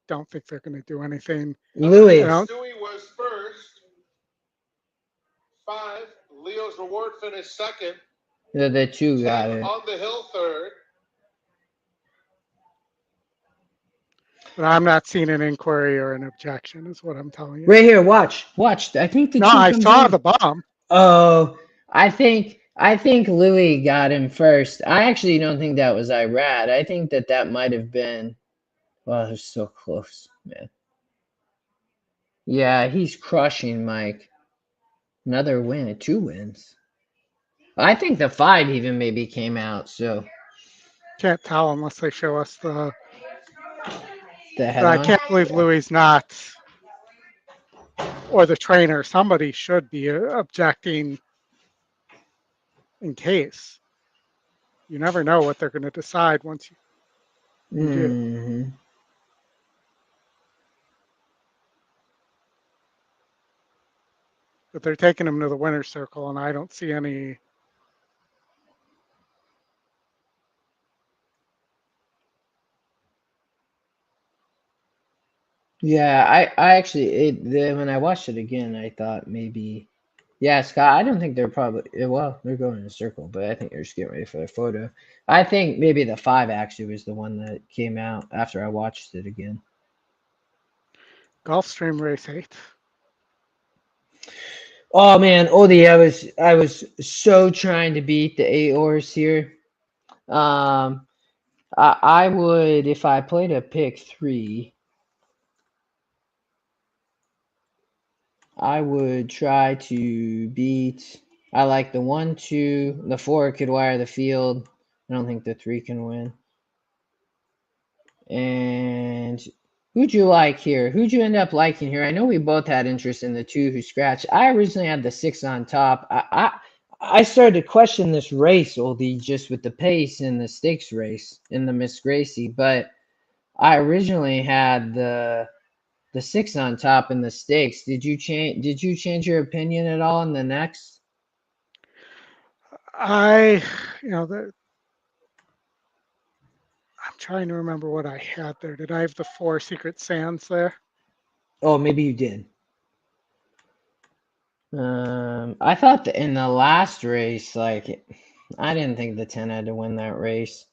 don't think they're going to do anything. Louis. Stewie was first. 5. Leo's Reward finished second. The 2 got 10 it. On the Hill third. But I'm not seeing an inquiry or an objection, is what I'm telling you. Right here, watch. I think the 2 No, I comes saw in. the bomb. Oh, I think Louis got him first. I actually don't think that was Irad. I think that might have been. Well, they're so close, man. Yeah, he's crushing Mike. Another win, 2 wins. I think the 5 even maybe came out. So Can't tell unless they show us the. the head But I on. can't believe Louis not, or the trainer. Somebody should be objecting in case. You never know what they're going to decide once you do. Mhm. But they're taking him to the winner's circle, and I don't see any. Yeah, I actually when I watched it again, I thought maybe, yeah, Scott. I don't think they're probably they're going in a circle, but I think they're just getting ready for their photo. I think maybe the 5 actually was the one that came out after I watched it again. Gulfstream race 8. Oh man, Oldie, I was so trying to beat the 8 horse here. I I would, if I played a pick 3, I would try to beat. I like the 1, 2. The 4 could wire the field. I don't think the 3 can win. And who'd you like here? Who'd you end up liking here? I know we both had interest in the 2 who scratched. I originally had the 6 on top. I started to question this race, Oldie, just with the pace in the stakes race in the Miss Gracie, but I originally had the 6 on top in the stakes. Did you change your opinion at all in the next? I'm trying to remember what I had there. Did I have the 4 Secret Sands there? Oh, maybe you did. I thought that in the last race, like, I didn't think the 10 had to win that race.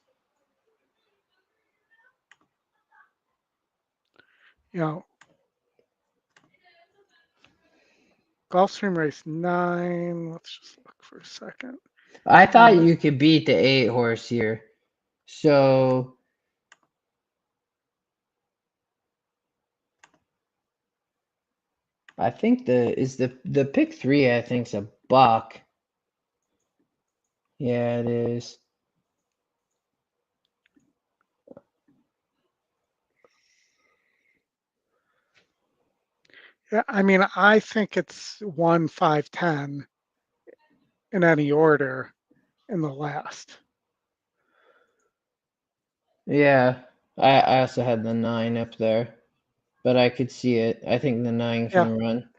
Gulfstream race 9. Let's just look for a second. I thought you could beat the 8 horse here. So I think the pick 3, I think, is a buck. Yeah, it is. Yeah, I mean, I think it's 1, 5, 10 in any order in the last. Yeah, I also had the 9 up there, but I could see it. I think the 9 can run.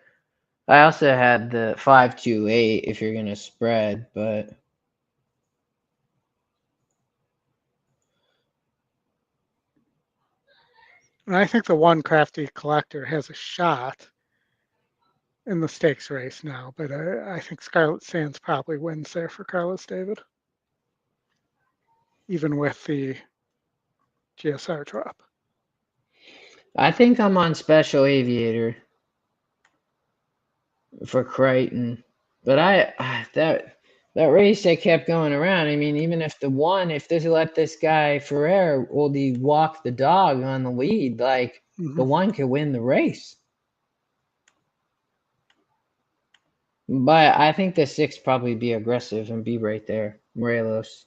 I also had the 5, 2, 8 if you're gonna spread, but And I think the 1 Crafty Collector has a shot in the stakes race now, but I think Scarlet Sands probably wins there for Carlos David, even with the GSR drop. I think I'm on Special Aviator for Crichton, but that race I kept going around. I mean, even if they let this guy Ferrer Oldie walk the dog on the lead, like the 1 could win the race. But I think the 6 probably be aggressive and be right there, Morelos.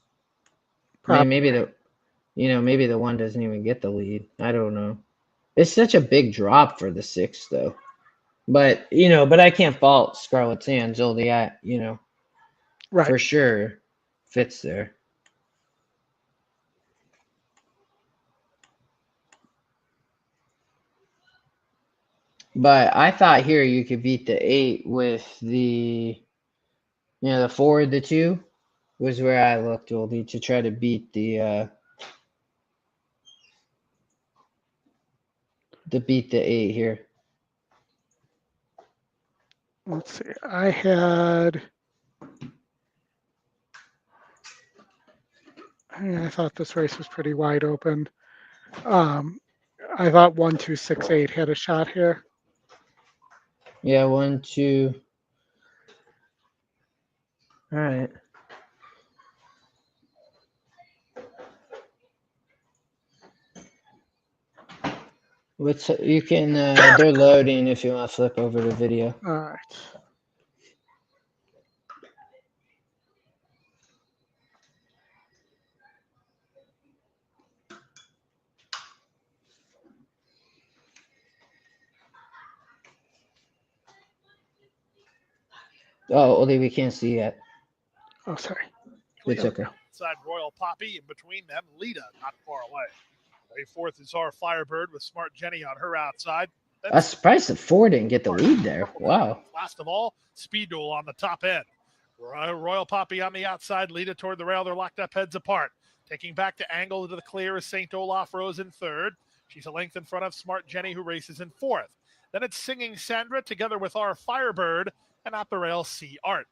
I mean, maybe the 1 doesn't even get the lead. I don't know. It's such a big drop for the 6, though. But I can't fault Scarlet Sands. Oldie, right. For sure fits there. But I thought here you could beat the 8 with the 4, the 2 was where I looked, Oldie, to try to beat the 8 here. Let's see. I thought this race was pretty wide open. I thought 1, 2, 6, 8 had a shot here. Yeah, 1, 2. All right. You can they're loading if you want to flip over to video. All right. Oh, Oldie, we can't see yet. Oh, sorry. It's okay. Inside Royal Poppy, in between them, Lita not far away. Way fourth is our Firebird with Smart Jenny on her outside. I'm surprised the 4 didn't get the lead there. Wow. Last of all, Speed Duel on the top end. Royal Poppy on the outside, Lita toward the rail. They're locked up heads apart. Taking back to angle into the clear is St. Olaf Rose in third. She's a length in front of Smart Jenny, who races in fourth. Then it's Singing Sandra together with our Firebird and at the rail, C Art.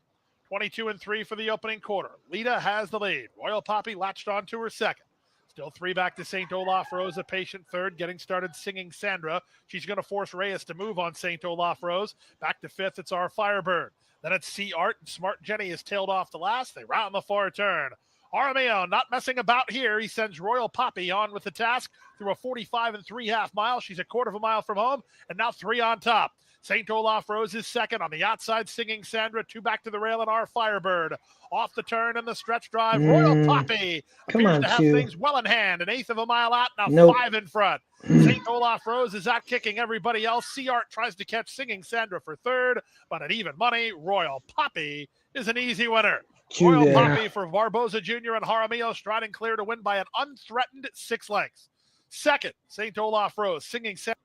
22 and 3 for the opening quarter. Lita has the lead. Royal Poppy latched on to her second. Still 3 back to St. Olaf Rose, a patient third, getting started Singing Sandra. She's going to force Reyes to move on St. Olaf Rose. Back to fifth, it's our Firebird. Then it's C Art, and Smart Jenny is tailed off the last. They round the far turn. Armeo not messing about here. He sends Royal Poppy on with the task through a 45 3/2 mile. She's a quarter of a mile from home, and now 3 on top. St. Olaf Rose is second on the outside, Singing Sandra, 2 back to the rail, and our Firebird. Off the turn and the stretch drive, Royal Poppy appears to have things well in hand. 1/8 of a mile out, now 5 in front. St. Olaf Rose is out kicking everybody else. Sea Art tries to catch Singing Sandra for third, but at even money, Royal Poppy is an easy winner. Royal Poppy for Barboza Jr. and Jaramillo striding clear to win by an unthreatened 6 lengths. Second, St. Olaf Rose, Singing Sandra.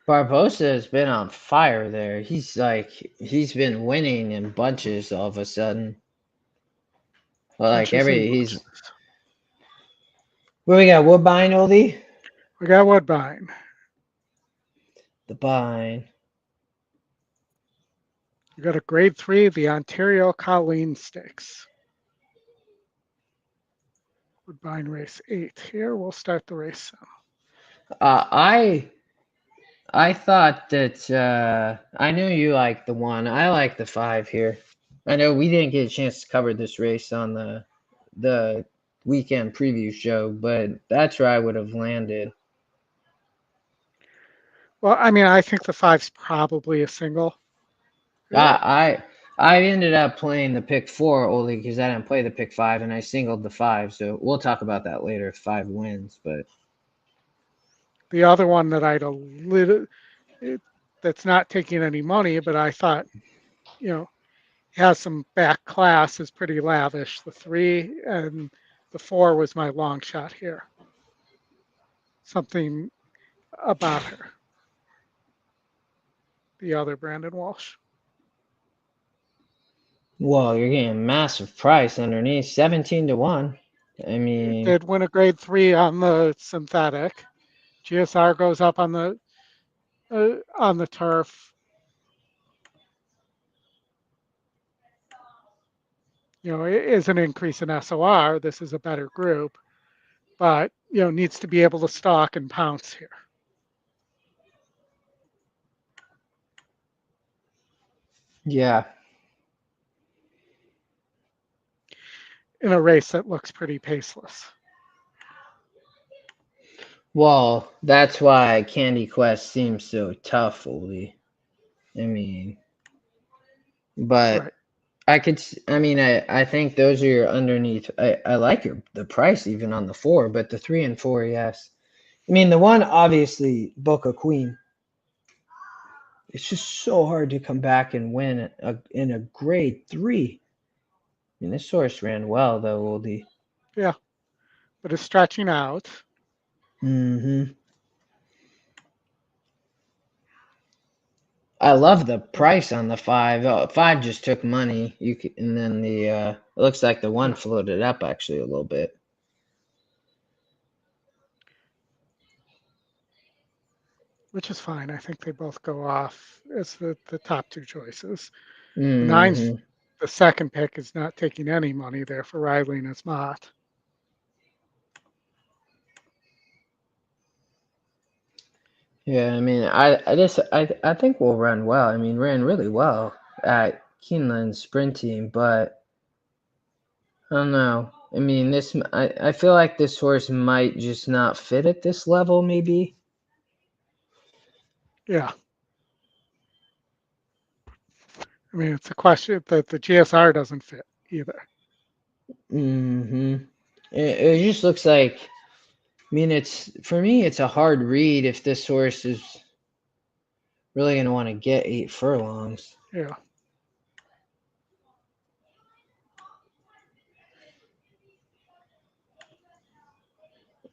Barbosa has been on fire there. He's been winning in bunches all of a sudden. Well, like Bunches and he's. bunches. Where we got Woodbine, Oldie? We got Woodbine. The Bine. We got a grade 3, the Ontario Colleen Stakes. Woodbine race 8 here. We'll start the race now. I thought that I knew you liked the 1. I like the 5 here. I know we didn't get a chance to cover this race on the weekend preview show, but that's where I would have landed. Well, I mean, I think the 5's probably a single. I ended up playing the pick 4 only because I didn't play the pick 5, and I singled the 5. So we'll talk about that later if 5 wins, but. The other one that that's not taking any money, but I thought, has some back class, is pretty lavish. The 3 and the 4 was my long shot here. Something about her. The other Brandon Walsh. Well, you're getting a massive price underneath, 17 to 1. I mean, did win a grade 3 on the synthetic. GSR goes up on the turf. It is an increase in SOR. This is a better group, but needs to be able to stalk and pounce here. Yeah. In a race that looks pretty paceless. Well, that's why Candy Quest seems so tough, Oldie. I mean, but right. I think those are your underneath. I like the price even on the 4, but the 3 and 4, yes. I mean, the 1, obviously, Book of Queen. It's just so hard to come back and win in a grade 3. I mean, this horse ran well, though, Oldie. Yeah, but it's stretching out. Mm-hmm. I love the price on the 5. 5 just took money. And then it looks like the 1 floated up actually a little bit. Which is fine. I think they both go off as the top 2 choices. Mm-hmm. 9's the second pick is not taking any money there for Riley and it's not. Yeah, I mean, I think we'll run well. I mean, ran really well at Keeneland sprint team, but I don't know. I mean, I feel like this horse might just not fit at this level, maybe. Yeah. I mean, it's a question that the GSR doesn't fit either. Mm-hmm. It just looks like. I mean, for me, it's a hard read if this horse is really going to want to get 8 furlongs. Yeah.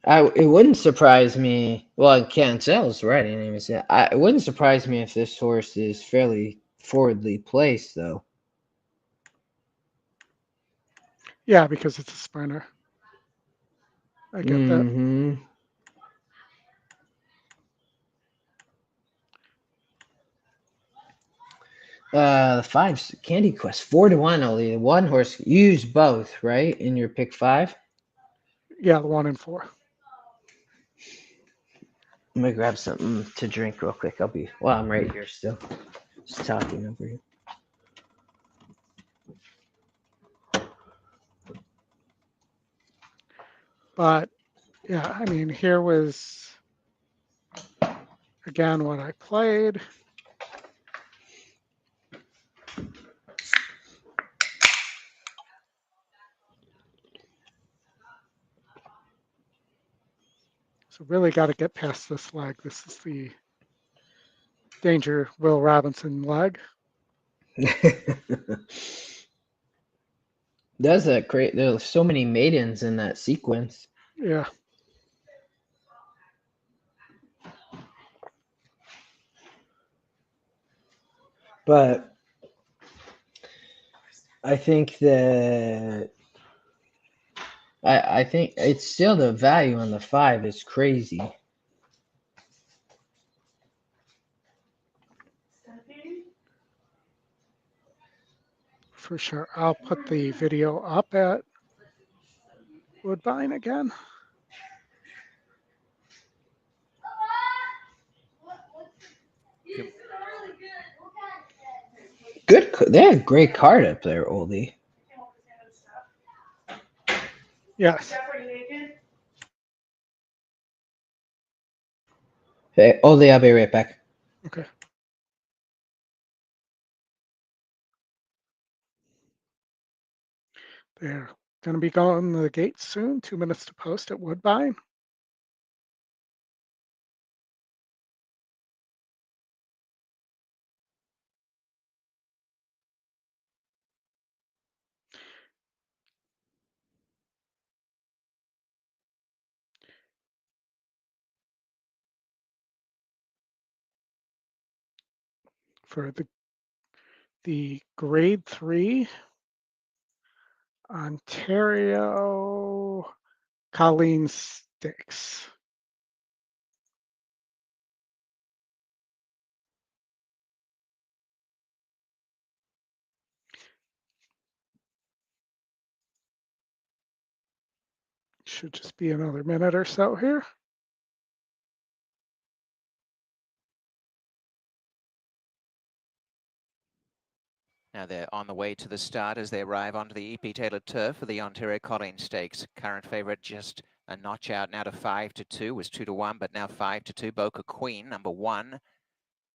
It wouldn't surprise me. Well, Cancel's right. It wouldn't surprise me if this horse is fairly forwardly placed, though. Yeah, because it's a sprinter. I get that. The 5's Candy Quest 4 to 1 only. The 1 horse, you use both, right? In your pick 5? Yeah, the 1 and 4. Let me grab something to drink real quick. I'm right here still. Just talking over here. But yeah, I mean, here was again what I played. So really got to get past this leg. This is the danger Will Robinson leg. Does that great? There's so many maidens in that sequence. Yeah. But I think that I think it's still the value on the 5 is crazy. For sure. I'll put the video up at Woodbine again. Good. They had a great card up there, Oldie. Yes. Hey, Oldie, I'll be right back. Okay. They're going to be going to the gate soon. 2 minutes to post at Woodbine. For the grade 3 Ontario Colleen Stakes. Should just be another minute or so here. Now they're on the way to the start as they arrive onto the EP Taylor turf for the Ontario Colleen Stakes. Current favourite just a notch out now to 5-2, was 2-1, but now 5-2. Boca Queen, number 1.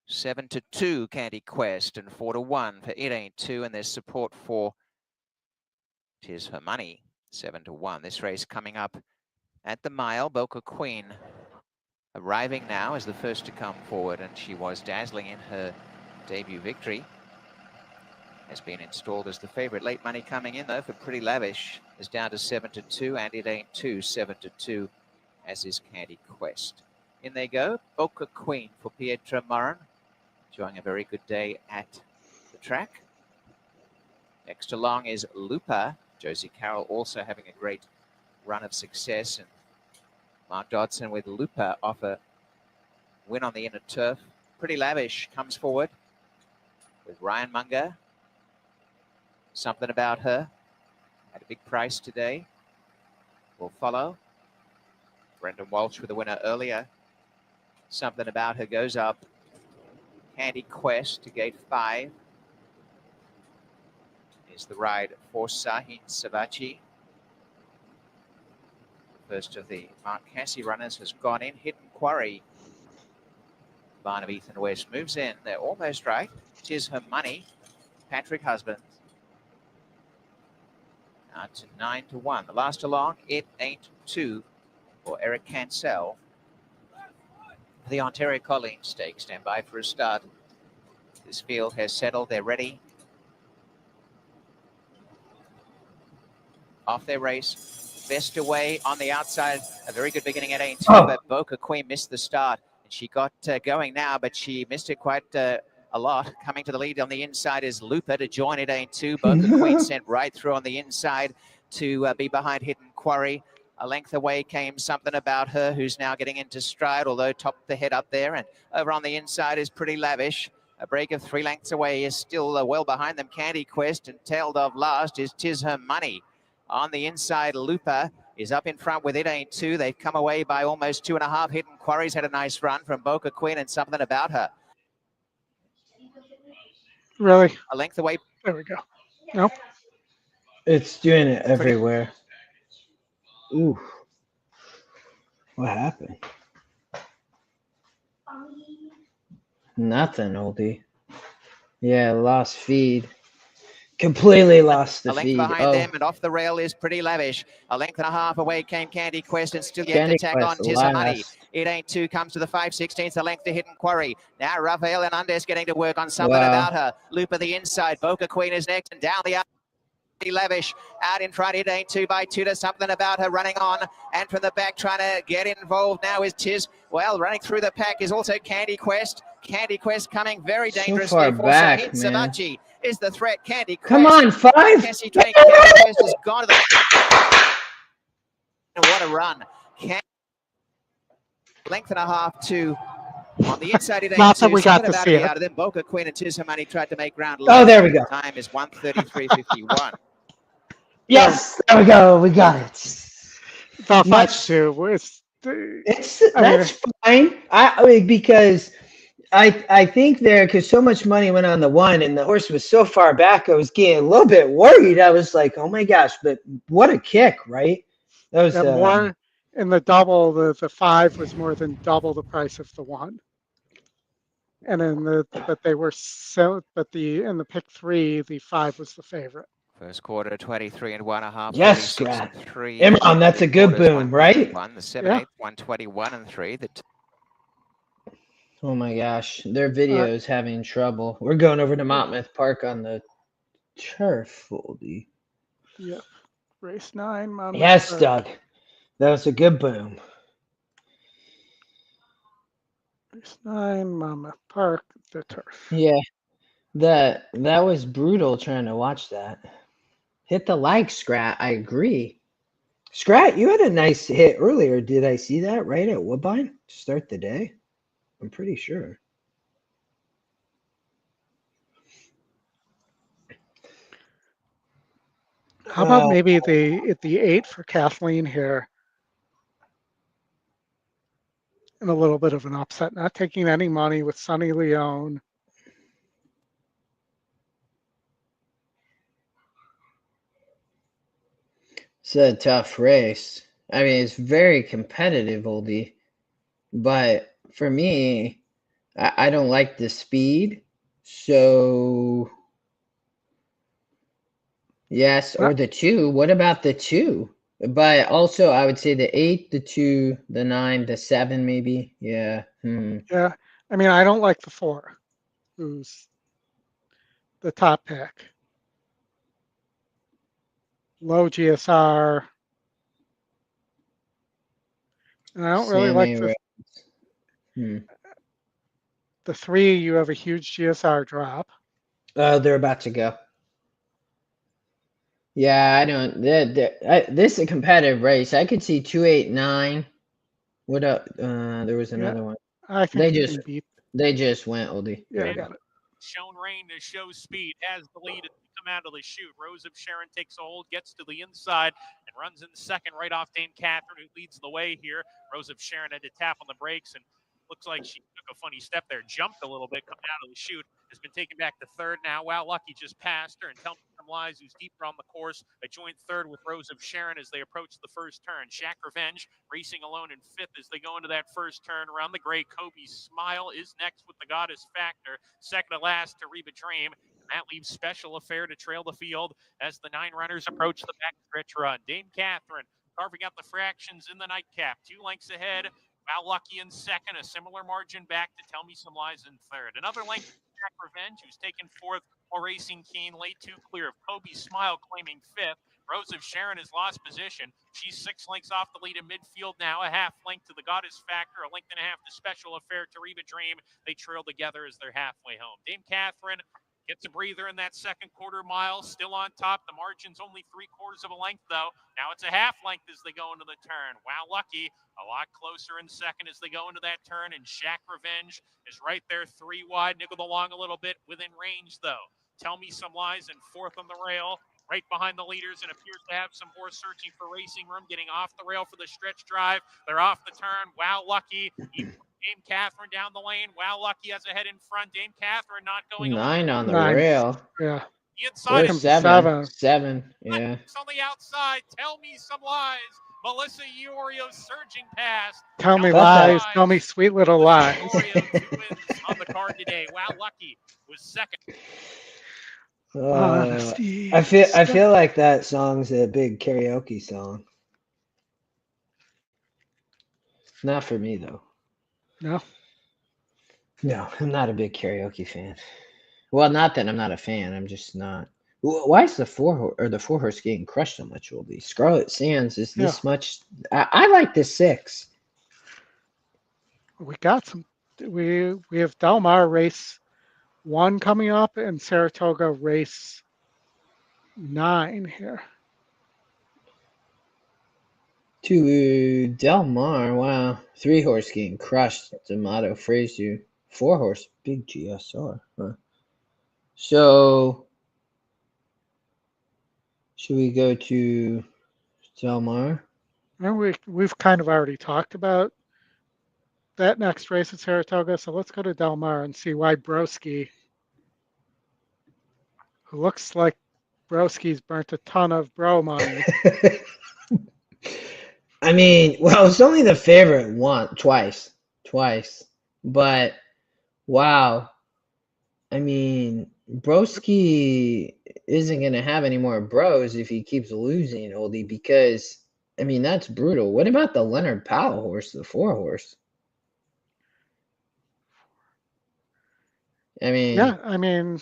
7-2, Candy Quest, and 4-1 for It Ain't 2, and there's support for Tis Her Money, 7-1. This race coming up at the mile. Boca Queen arriving now as the first to come forward, and she was dazzling in her debut victory. Has been installed as the favourite. Late money coming in though for Pretty Lavish is down to 7-2, and It Ain't 2, 7-2, as is Candy Quest. In they go, Boca Queen for Pietra Morin, enjoying a very good day at the track. Next along is Lupa. Josie Carroll also having a great run of success, and Mark Dodson with Lupa off a win on the inner turf. Pretty Lavish comes forward with Ryan Munger. Something About Her at a big price today will follow. Brendan Walsh with the winner earlier. Something About Her goes up. Candy Quest to gate 5 is the ride for Sahin Savachi. The first of the Mark Cassie runners has gone in. Hidden Quarry. Line of Ethan West moves in. They're almost right. Tis Her Money. Patrick Husbands. To 9-1. The last along, It Ain't 2 for Eric Cancel. The Ontario Colleen Stakes stand by for a start. This field has settled. They're ready. Off their race. Best away on the outside. A very good beginning at 8-2, but Boca Queen missed the start. And she got going now, but she missed it quite a lot. Coming to the lead on the inside is Lupa to join It Ain't 2. Boca Queen sent right through on the inside to be behind Hidden Quarry. A length away came Something About Her, who's now getting into stride, although topped the head up there. And over on the inside is Pretty Lavish. A break of 3 lengths away is still well behind them, Candy Quest, and tailed off last is Tis Her Money. On the inside, Lupa is up in front with It Ain't 2. They've come away by almost 2.5. Hidden Quarry's had a nice run from Boca Queen and Something About Her. Really? A length away. There we go. Nope. It's doing it everywhere. Ooh. What happened? Nothing, Oldie. Yeah, lost feed. Completely lost the a length feed. behind them, and off the rail is Pretty Lavish. A length and a half away came Candy Quest, and still yet to tag on Tis a Money. It Ain't Two comes to the 5/16, a length to Hidden Quarry. Now Raphael and Undes getting to work on something about her. Loop of the inside. Boca Queen is next, and down the outside. Lavish out in front. It Ain't Two by Two to something about her running on, and from the back trying to get involved now is Tis. Well, running through the pack is also Candy Quest. Candy Quest coming very dangerously. So far back, man. Savachi is the threat. Candy Quest. Come on, 5. Cassie Drake. Candy Quest has gone to the. And what a run! Length and a half to. On the inside, it ain't Not that two. we got Something to about see it it. out of them. Boca Queen and Tis Money tried to make ground. Oh, there we go. Time is 1:33.51. Yes, there we go. We got it. About Much- 5-2. That's fine. I mean, because I think there, because so much money went on the 1 and the horse was so far back, I was getting a little bit worried. I was like, oh my gosh, but what a kick, right? That was more in the double. The 5 was more than double the price of the 1. And in the in the pick 3, the 5 was the favorite. First quarter, 23 and 1.5. Yes, 36 Scrat. and 3. Imran, that's a good Quarters, boom, right? 1, the 7/8, 121 and 3. Oh my gosh, their video is having trouble. We're going over to Monmouth Park on the turf, Oldie. Yep. Race 9, Mama. Yes, Doug. That was a good boom. Race 9, Mama Park, the turf. Yeah, that was brutal trying to watch that. Hit the like, Scrat. I agree. Scrat, you had a nice hit earlier. Did I see that right at Woodbine to start the day? I'm pretty sure. How about maybe the 8 for Kathleen here? And a little bit of an upset, not taking any money with Sunny Leone. It's a tough race. I mean, it's very competitive, Oldie. But for me, I don't like the speed. So, yes, or the 2. What about the 2? But also, I would say the 8, the 2, the 9, the 7, maybe. Yeah. Yeah. I mean, I don't like the 4, who's the top pick. Low GSR. And I don't really like the 3. You have a huge GSR drop. They're about to go. Yeah, I don't. This is a competitive race. I could see 2, 8, 9. What up? There was another one. I think they just went, Oldie. Yeah, I got it. Shown rain to show speed, has the lead as they come out of the chute. Rose of Sharon takes a hold, gets to the inside, and runs in second right off Dame Catherine, who leads the way here. Rose of Sharon had to tap on the brakes, and looks like she took a funny step there, jumped a little bit coming out of the chute, has been taken back to third now. Wow, Lucky just passed her, and Tell Me Some Lies, who's deeper on the course, a joint third with Rose of Sharon as they approach the first turn. Shack Revenge racing alone in fifth as they go into that first turn around the gray. Kobe Smile is next with the Goddess Factor, second to last to Reba Dream. That leaves Special Affair to trail the field as the 9 runners approach the backstretch run. Dame Catherine carving out the fractions in the nightcap, 2 lengths ahead. Wow, Lucky in second, a similar margin back to Tell Me Some Lies in third. Another length to Jack Revenge, who's taken fourth, while Racing Keen late 2 clear of Kobe Smile claiming fifth. Rose of Sharon has lost position. She's 6 lengths off the lead in midfield now, a half length to the Goddess Factor, a length and a half to Special Affair to Reba Dream. They trail together as they're halfway home. Dame Catherine gets a breather in that second quarter mile, still on top. The margin's only 3/4 of a length, though. Now it's a half length as they go into the turn. Wow, Lucky a lot closer in second as they go into that turn, and Shack Revenge is right there 3 wide, niggled along a little bit within range, though. Tell Me Some Lies in fourth on the rail, right behind the leaders, and appears to have some horse searching for racing room, getting off the rail for the stretch drive. They're off the turn. Wow, Lucky. Dame Catherine down the lane. Wow, Lucky has a head in front. Dame Catherine not going 9 on the rail. Yeah. The inside is 7. 7. Yeah. On the outside. Tell Me Some Lies Melissa Iorio surging past. Tell me That's lies. Tell me sweet little lies. Iorio, 2 wins on the card today. Wow, Lucky was second. Honesty. I feel like that song's a big karaoke song. Not for me though. No. No, I'm not a big karaoke fan. Well, not that I'm not a fan. I'm just not. Why is the four horse getting crushed so much? Oldie Scarlet Sands is this much. I like the 6. We got some. We have Delmar race 1 coming up and Saratoga race 9 here. To Delmar, wow. 3 horse getting crushed. D'Amato phrased you. 4 horse, big GSR. Huh. So, should we go to Delmar? And we've kind of already talked about that next race at Saratoga, so let's go to Delmar and see why Broski, who looks like Broski's burnt a ton of bro money. I mean, well, it's only the favorite twice, but wow. I mean, Broski isn't going to have any more bros if he keeps losing, Oldie, because, I mean, that's brutal. What about the Leonard Powell horse, the 4 horse? I mean, yeah, I mean,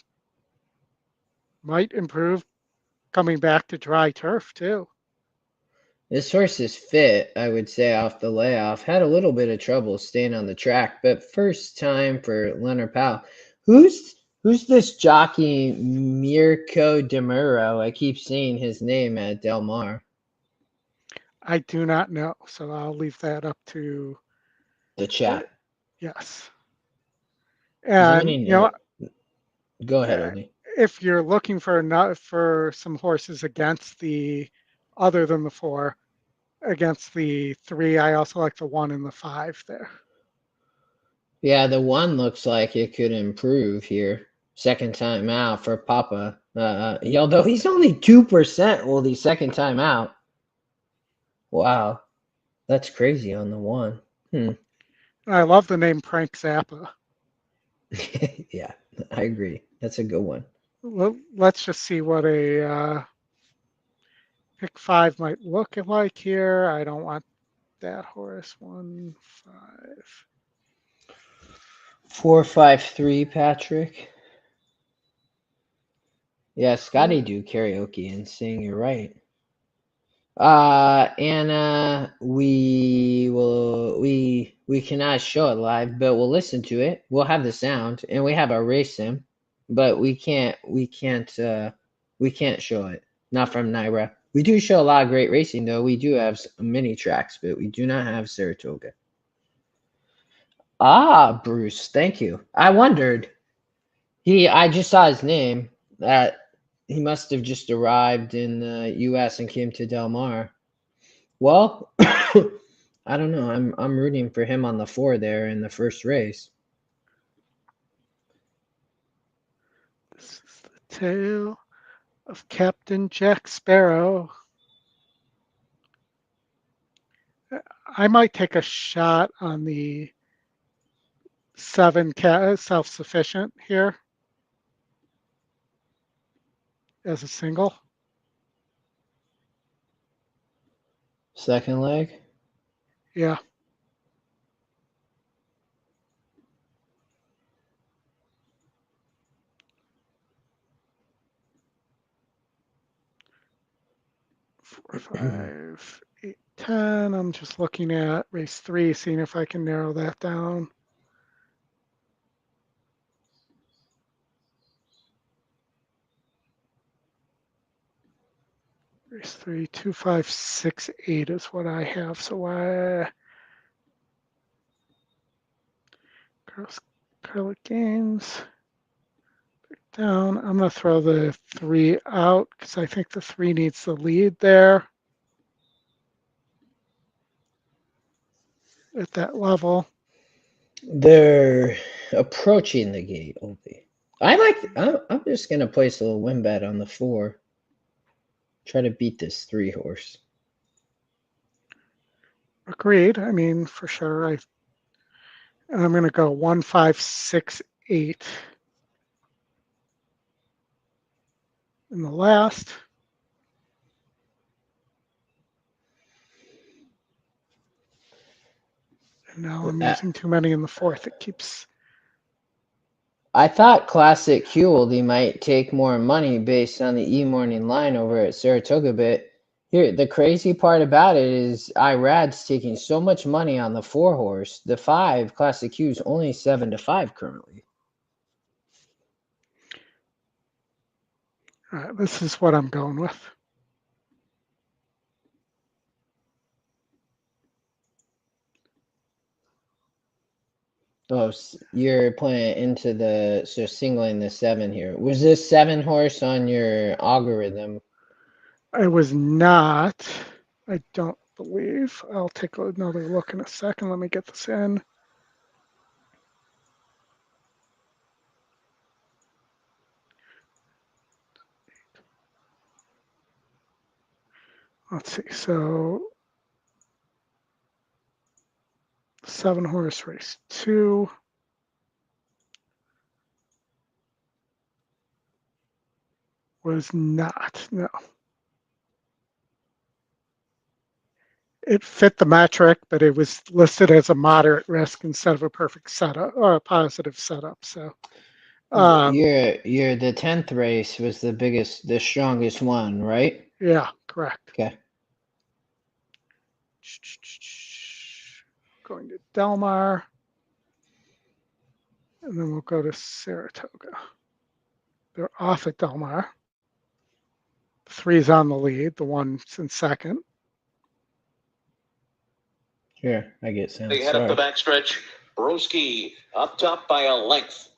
might improve coming back to dry turf too. this horse is fit, I would say, off the layoff. Had a little bit of trouble staying on the track, but first time for Leonard Powell. Who's this jockey, Mirko Demuro? I keep seeing his name at Delmar. I do not know, so I'll leave that up to the chat. Yes. And you know, go ahead, Oldie. If you're looking for some horses against the other than the 4, against the 3, I also like the 1 and the 5 there. Yeah, the 1 looks like it could improve here. Second time out for Papa. Although he's only 2%, well, the second time out. Wow. That's crazy on the 1. I love the name Prank Zappa. Yeah, I agree. That's a good one. Well, let's just see what a pick 5 might look like here. I don't want that horse. 1, 5. 4, 5, 3, Patrick. Yeah, Scotty do karaoke and sing. You're right. Anna, we cannot show it live, but we'll listen to it. We'll have the sound, and we have our race sim, but we can't show it. Not from Naira. We do show a lot of great racing, though. We do have many tracks, but we do not have Saratoga. Ah, Bruce, thank you. I wondered. I just saw his name. That he must have just arrived in the U.S. and came to Delmar. Well, I don't know. I'm rooting for him on the 4 there in the first race. This is the tale of Captain Jack Sparrow. I might take a shot on the 7 self-sufficient here as a single. Second leg? Yeah. Four, 5, 8, 10. I'm just looking at race 3, seeing if I can narrow that down. Race 3, 2, 5, 6, 8 is what I have. So Carla Games down. I'm going to throw the 3 out because I think the 3 needs the lead there at that level. They're approaching the gate, Oldie. I'm just gonna place a little win bet on the 4. Try to beat this 3 horse. Agreed. I mean, for sure. I'm going to go 1, 5, 6, 8 in the last. And now I'm using too many in the fourth. It keeps. I thought Classic Huel might take more money based on the E-morning line over at Saratoga, but here the crazy part about it is Irad's taking so much money on the 4-horse. The 5 Classic Q's only 7-5 currently. All right, this is what I'm going with. Oh, you're playing into the singling the 7 here. Was this 7-horse on your algorithm? I was not. I don't believe. I'll take another look in a second. Let me get this in. Let's see. So 7-horse race 2. Was not. No. It fit the metric, but it was listed as a moderate risk instead of a perfect setup or a positive setup. So your the 10th race was the strongest one, right? Yeah, correct. Okay. Going to Delmar, and then we'll go to Saratoga. They're off at Delmar. 3's on the lead. The 1's in second. Sure, I get sound. They head up the backstretch. Broski up top by a length.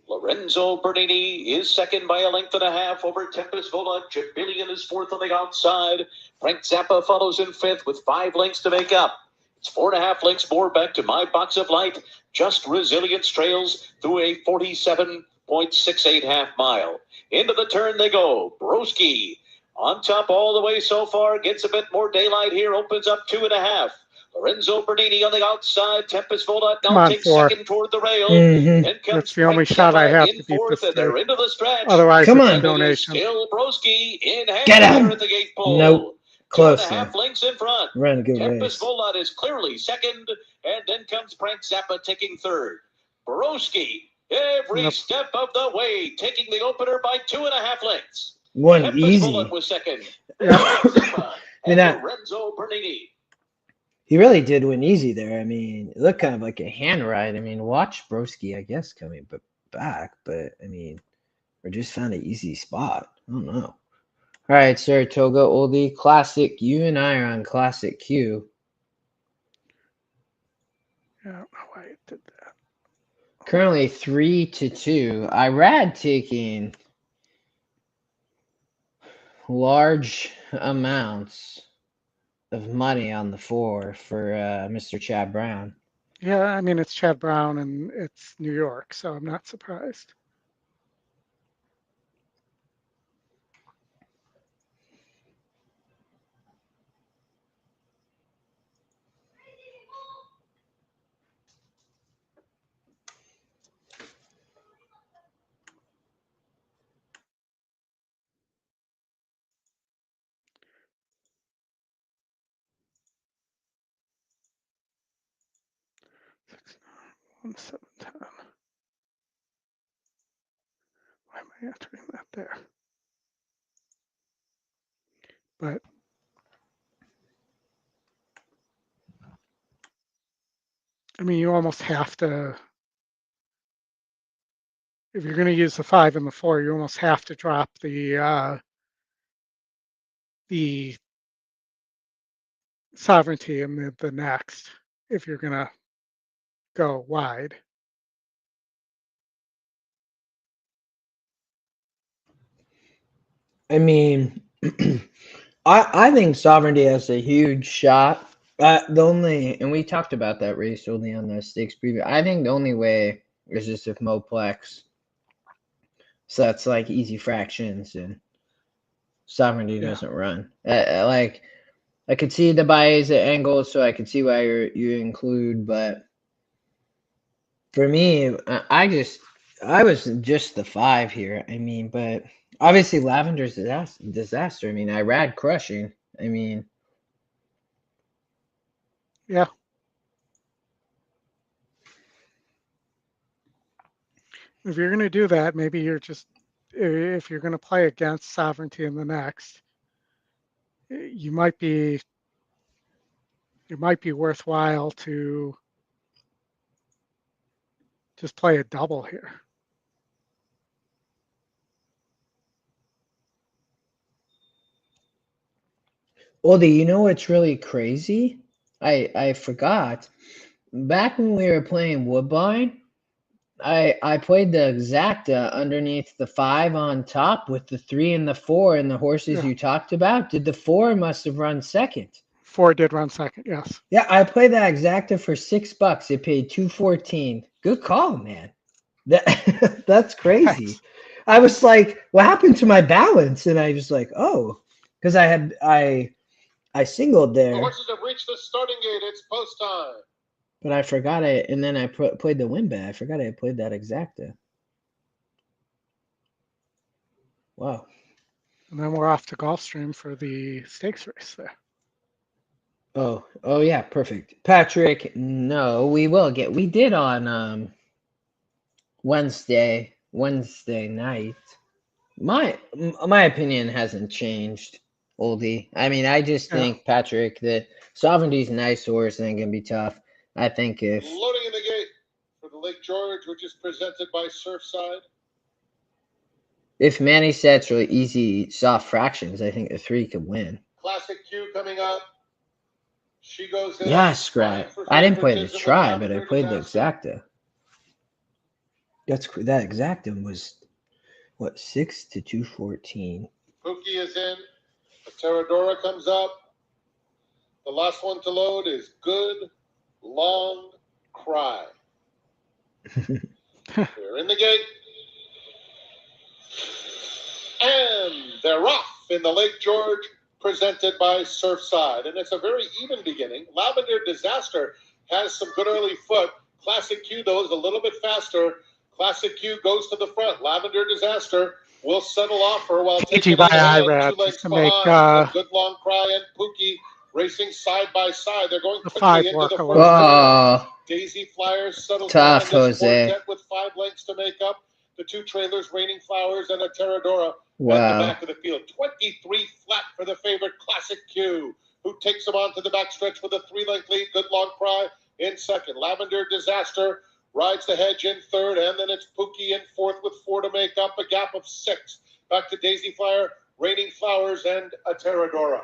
Lorenzo Bernini is second by a length and a half over Tempest Vola. Jabillion is fourth on the outside. Frank Zappa follows in fifth with 5 lengths to make up. It's 4.5 lengths more back to My Box of Light. Just Resilience trails through a 47.68 half mile. Into the turn they go. Broski on top all the way so far. Gets a bit more daylight here. Opens up 2.5. Lorenzo Bernini on the outside. Tempest Vola now takes second toward the rail. Then comes That's the only shot I have to beat this and they're into the stretch. Otherwise, Come it's on. a donation. Still Broski in hand Get him. at the gate pole. Nope. Close. 2.5 lengths in front. Run a good Tempest race. Vola is clearly second, and then comes Frank Zappa taking third. Broski every step of the way, taking the opener by 2.5 lengths. One Tempest easy. Vola was second. And that Lorenzo Bernini. he really did win easy there. I mean, it looked kind of like a hand ride. I mean, watch Broski, I guess, coming back, but I mean, or just found an easy spot. I don't know. All right, Saratoga, Oldie, Classic. You and I are on Classic Q. Yeah, I don't know why it did that. Currently 3-2. Irad taking large amounts of money on the 4 for Mr. Chad Brown. Yeah, I mean, it's Chad Brown and it's New York, so I'm not surprised. Why am I entering that there? But I mean, you almost have to, if you're going to use the 5 and the 4, you almost have to drop the sovereignty in the next if you're going to go wide. I mean, I think Sovereignty has a huge shot. And we talked about that race only on the stakes preview. I think the only way is just if Moplex. So that's like easy fractions and Sovereignty doesn't run. Like I could see the Baeza angle, so I could see why you include, but for me, I was just the 5 here. I mean, but obviously Lavender's disaster. I mean, Irad crushing. I mean, Yeah. If you're going to do that, maybe you're just, if you're going to play against Sovereignty in the next, it might be worthwhile to just play a double here. Oldy, you know what's really crazy? I forgot. Back when we were playing Woodbine, I played the exacta underneath the 5 on top with the 3 and the 4 and the horses you talked about. Did the 4 must have run second? 4 did run second, yes. Yeah, I played that exacta for $6. It paid $214. Good call, man. That's crazy. Thanks. I was like, what happened to my balance? And I was like, oh, because I singled The there, horses have reached the starting gate. It's post time. but I forgot it. And then I played the win bet. I forgot I played that exacta. Wow. And then we're off to Gulfstream for the stakes race there. Oh yeah, perfect. Patrick, no, we did on Wednesday night. My opinion hasn't changed, Oldie. I mean, I just think, Patrick, that Sovereignty's a nice horse and it can be tough. I think if Loading in the gate for the Lake George, which is presented by Surfside. if Manny sets really easy soft fractions, I think the 3 could win. Classic Q coming up. She goes in. Yeah, Scrat. I didn't play the try, but I played the exacta. That exacta was what, 6 to 214. Pookie is in. The Terradora comes up. The last one to load is Good Long Cry. They're in the gate. And they're off in the Lake George, presented by Surfside. And it's a very even beginning. Lavender Disaster has some good early foot. Classic Q, though, is a little bit faster. Classic Q goes to the front. Lavender Disaster will settle off for a while. TG by Irad just to make Good Long Cry and Pookie racing side by side. They're going the quickly 5 into work the a first little. turn. Daisy Flyers settles Tough, down in this Jose. quartet with 5 lengths to make up. The 2 trailers, Raining Flowers and a Terradora. At the Wow. back of the field. 23 flat for the favorite Classic Q, who takes him on to the backstretch with a 3-length lead. Good Long Cry in second. Lavender Disaster rides the hedge in third, and then it's Pookie in fourth with 4 to make up, a gap of 6. Back to Daisy Flyer, Raining Flowers, and a Terradora.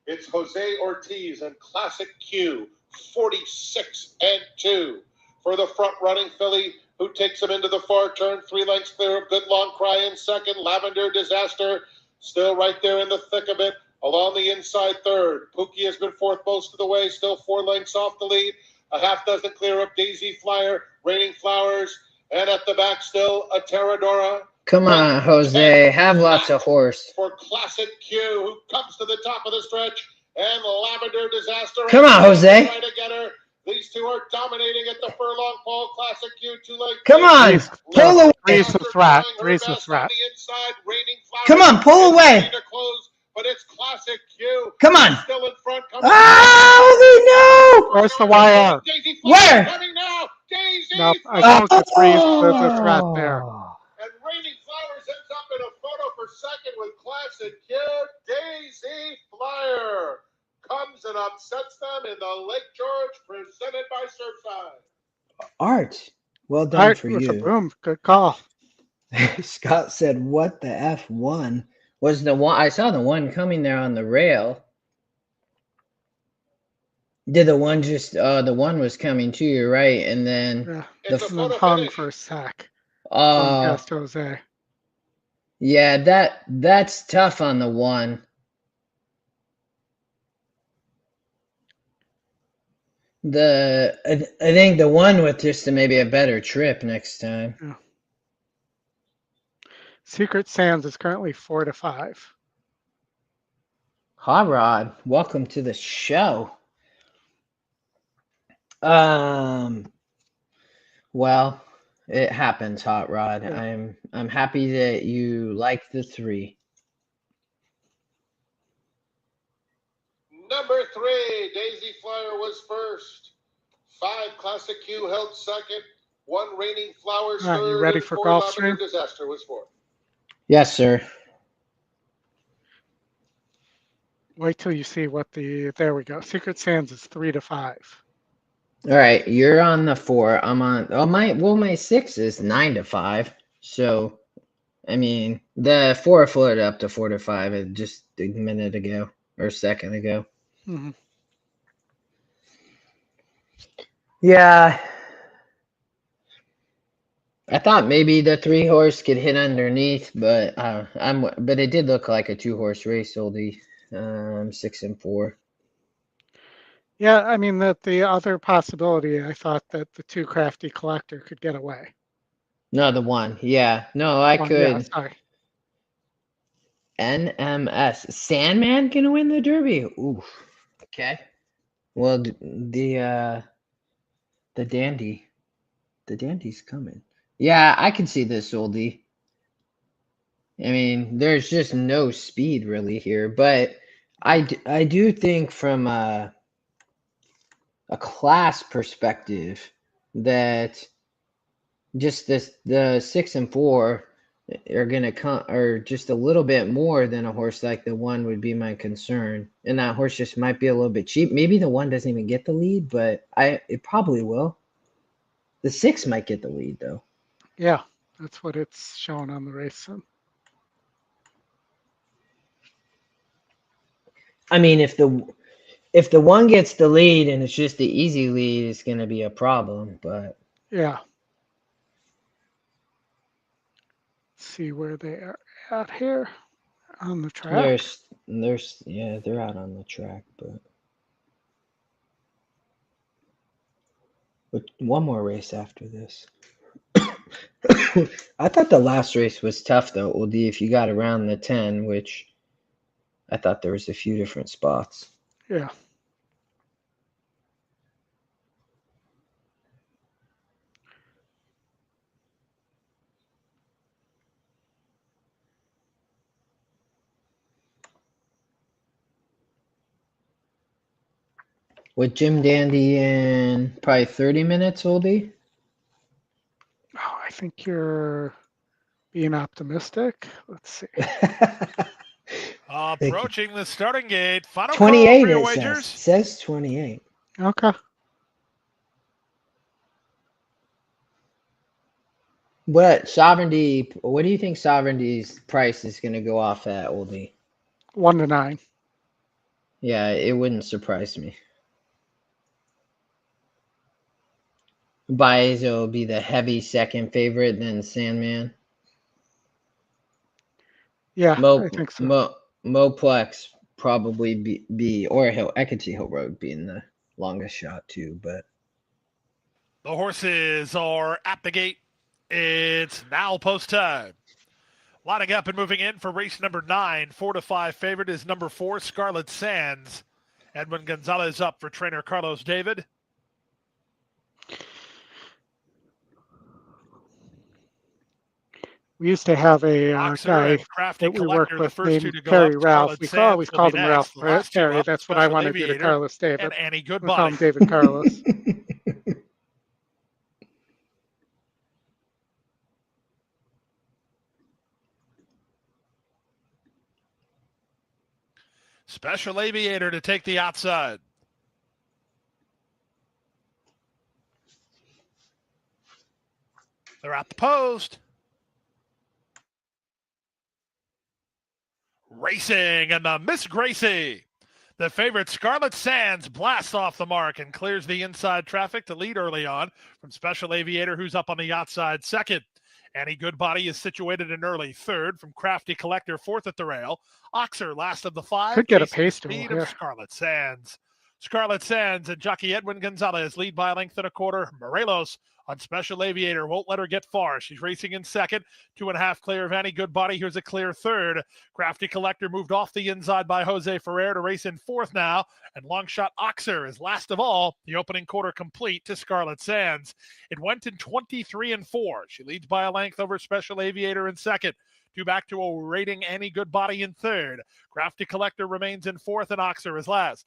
It's Jose Ortiz and Classic Q, 46-2 for the front-running filly, who takes him into the far turn. 3 lengths clear of Good Long Cry in second. Lavender Disaster still right there in the thick of it. Along the inside third. Pookie has been fourth most of the way, still 4 lengths off the lead. A half dozen clear of Daisy Flyer, Raining Flowers, and at the back still a Terradora. Come on, Jose. Have lots of horse. For Classic Q, who comes to the top of the stretch, and Lavender Disaster. Come on, Jose. Try to get her. These 2 are dominating at the furlong pole. Classic Q, 2 lengths. Come on. Pull away. Three's the threat. Three's the threat. Come on, pull away. But it's Classic Q. Come on. Still in front. Oh, no. Where's the YR? Daisy Where? coming now. Daisy No, I think the 3's the threat there. And Raining Flowers ends up in a photo for second with Classic Q. Daisy Flyer comes and upsets them in the Lake George, presented by Surfside. Art. Well done Art for with a you. boom. Good call. Scott said, what the F1? Was the one I saw the one coming there on the rail. Did the one just the one was coming to you, right? And then Yeah. the And then hung for a sack. Past Jose. yeah, that's tough on the one. I think the one with just maybe a better trip next time. Yeah. Secret Sands is currently 4-5. Hot Rod, welcome to the show. Well, it happens, Hot Rod. Yeah. I'm happy that you like the 3. Number 3, Daisy Flyer was first. 5, Classic Q held second. 1, Raining Flowers All right, third. you ready and for 4, Gulfstream? Lavender Disaster was fourth. Yes, sir. Wait till you see what there we go. Secret Sands is 3 to 5. All right, you're on the 4. I'm on. Oh my 6 is 9 to 5. So, I mean, the 4 floated up to 4 to 5 just a minute ago or a second ago. Mm-hmm. Yeah, I thought maybe the 3 horse could hit underneath, but but it did look like a 2 horse race, Oldie. 6 and 4. Yeah, I mean that the other possibility, I thought that the 2 Crafty Collector could get away. No, the 1. Yeah, no, I One, could. Yeah, sorry. NMS Sandman gonna win the Derby. Ooh, okay. Well, the Dandy's coming. Yeah, I can see this, Oldie. I mean, there's just no speed really here, but I do think from a class perspective that just the 6 and 4 are gonna come, or just a little bit more than a horse like the 1 would be my concern, and that horse just might be a little bit cheap. Maybe the 1 doesn't even get the lead, but it probably will. The 6 might get the lead though. Yeah, that's what it's showing on the race sim. I mean, if the 1 gets the lead and it's just the easy lead, it's gonna be a problem. But Yeah. Let's see where they are at here on the track. they're out on the track, but one more race after this. I thought the last race was tough though, Oldie, if you got around the 10, which I thought there was a few different spots. Yeah. With Jim Dandy in probably 30 minutes, Oldie? Oh, I think you're being optimistic. Let's see. Approaching the starting gate. Final 28 call for your it wagers. says 28. Okay. What do you think Sovereignty's price is going to go off at, Oldie? 1 to 9. Yeah, it wouldn't surprise me. Baez will be the heavy second favorite, then Sandman. Yeah, I think so. Moplex probably be or I could see Hill Road being the longest shot too, but the horses are at the gate. It's now post time. Lining up and moving in for race number 9, 4 to 5 favorite is number 4, Scarlet Sands. Edwin Gonzalez up for trainer Carlos David. We used to have a guy Crafty that we worked Collector, with the first two named to go Terry up. Ralph. We Scarlet always Sands called will him be Ralph. next. The last two Terry, up, that's what I Special want to do to Aviator Carlos David. and Annie We call Goodbody. him David Carlos. Special Aviator to take the outside. They're at the post. Racing and the Miss Gracie. The favorite Scarlet Sands blasts off the mark and clears the inside traffic to lead early on from Special Aviator, who's up on the outside second. Annie Goodbody is situated in early third from Crafty Collector, fourth at the rail. Oxer, last of the 5. Could get a pace duel speed here. of Scarlet Sands. Scarlet Sands and jockey Edwin Gonzalez lead by a length and a quarter. Morelos on Special Aviator won't let her get far. She's racing in second. 2.5 clear of Any Goodbody. Here's a clear third. Crafty Collector moved off the inside by Jose Ferrer to race in fourth now. And Longshot Oxer is last of all. The opening quarter complete to Scarlet Sands. It went in 23 and 4. She leads by a length over Special Aviator in second. 2 back to a rating Any Goodbody in third. Crafty Collector remains in fourth and Oxer is last.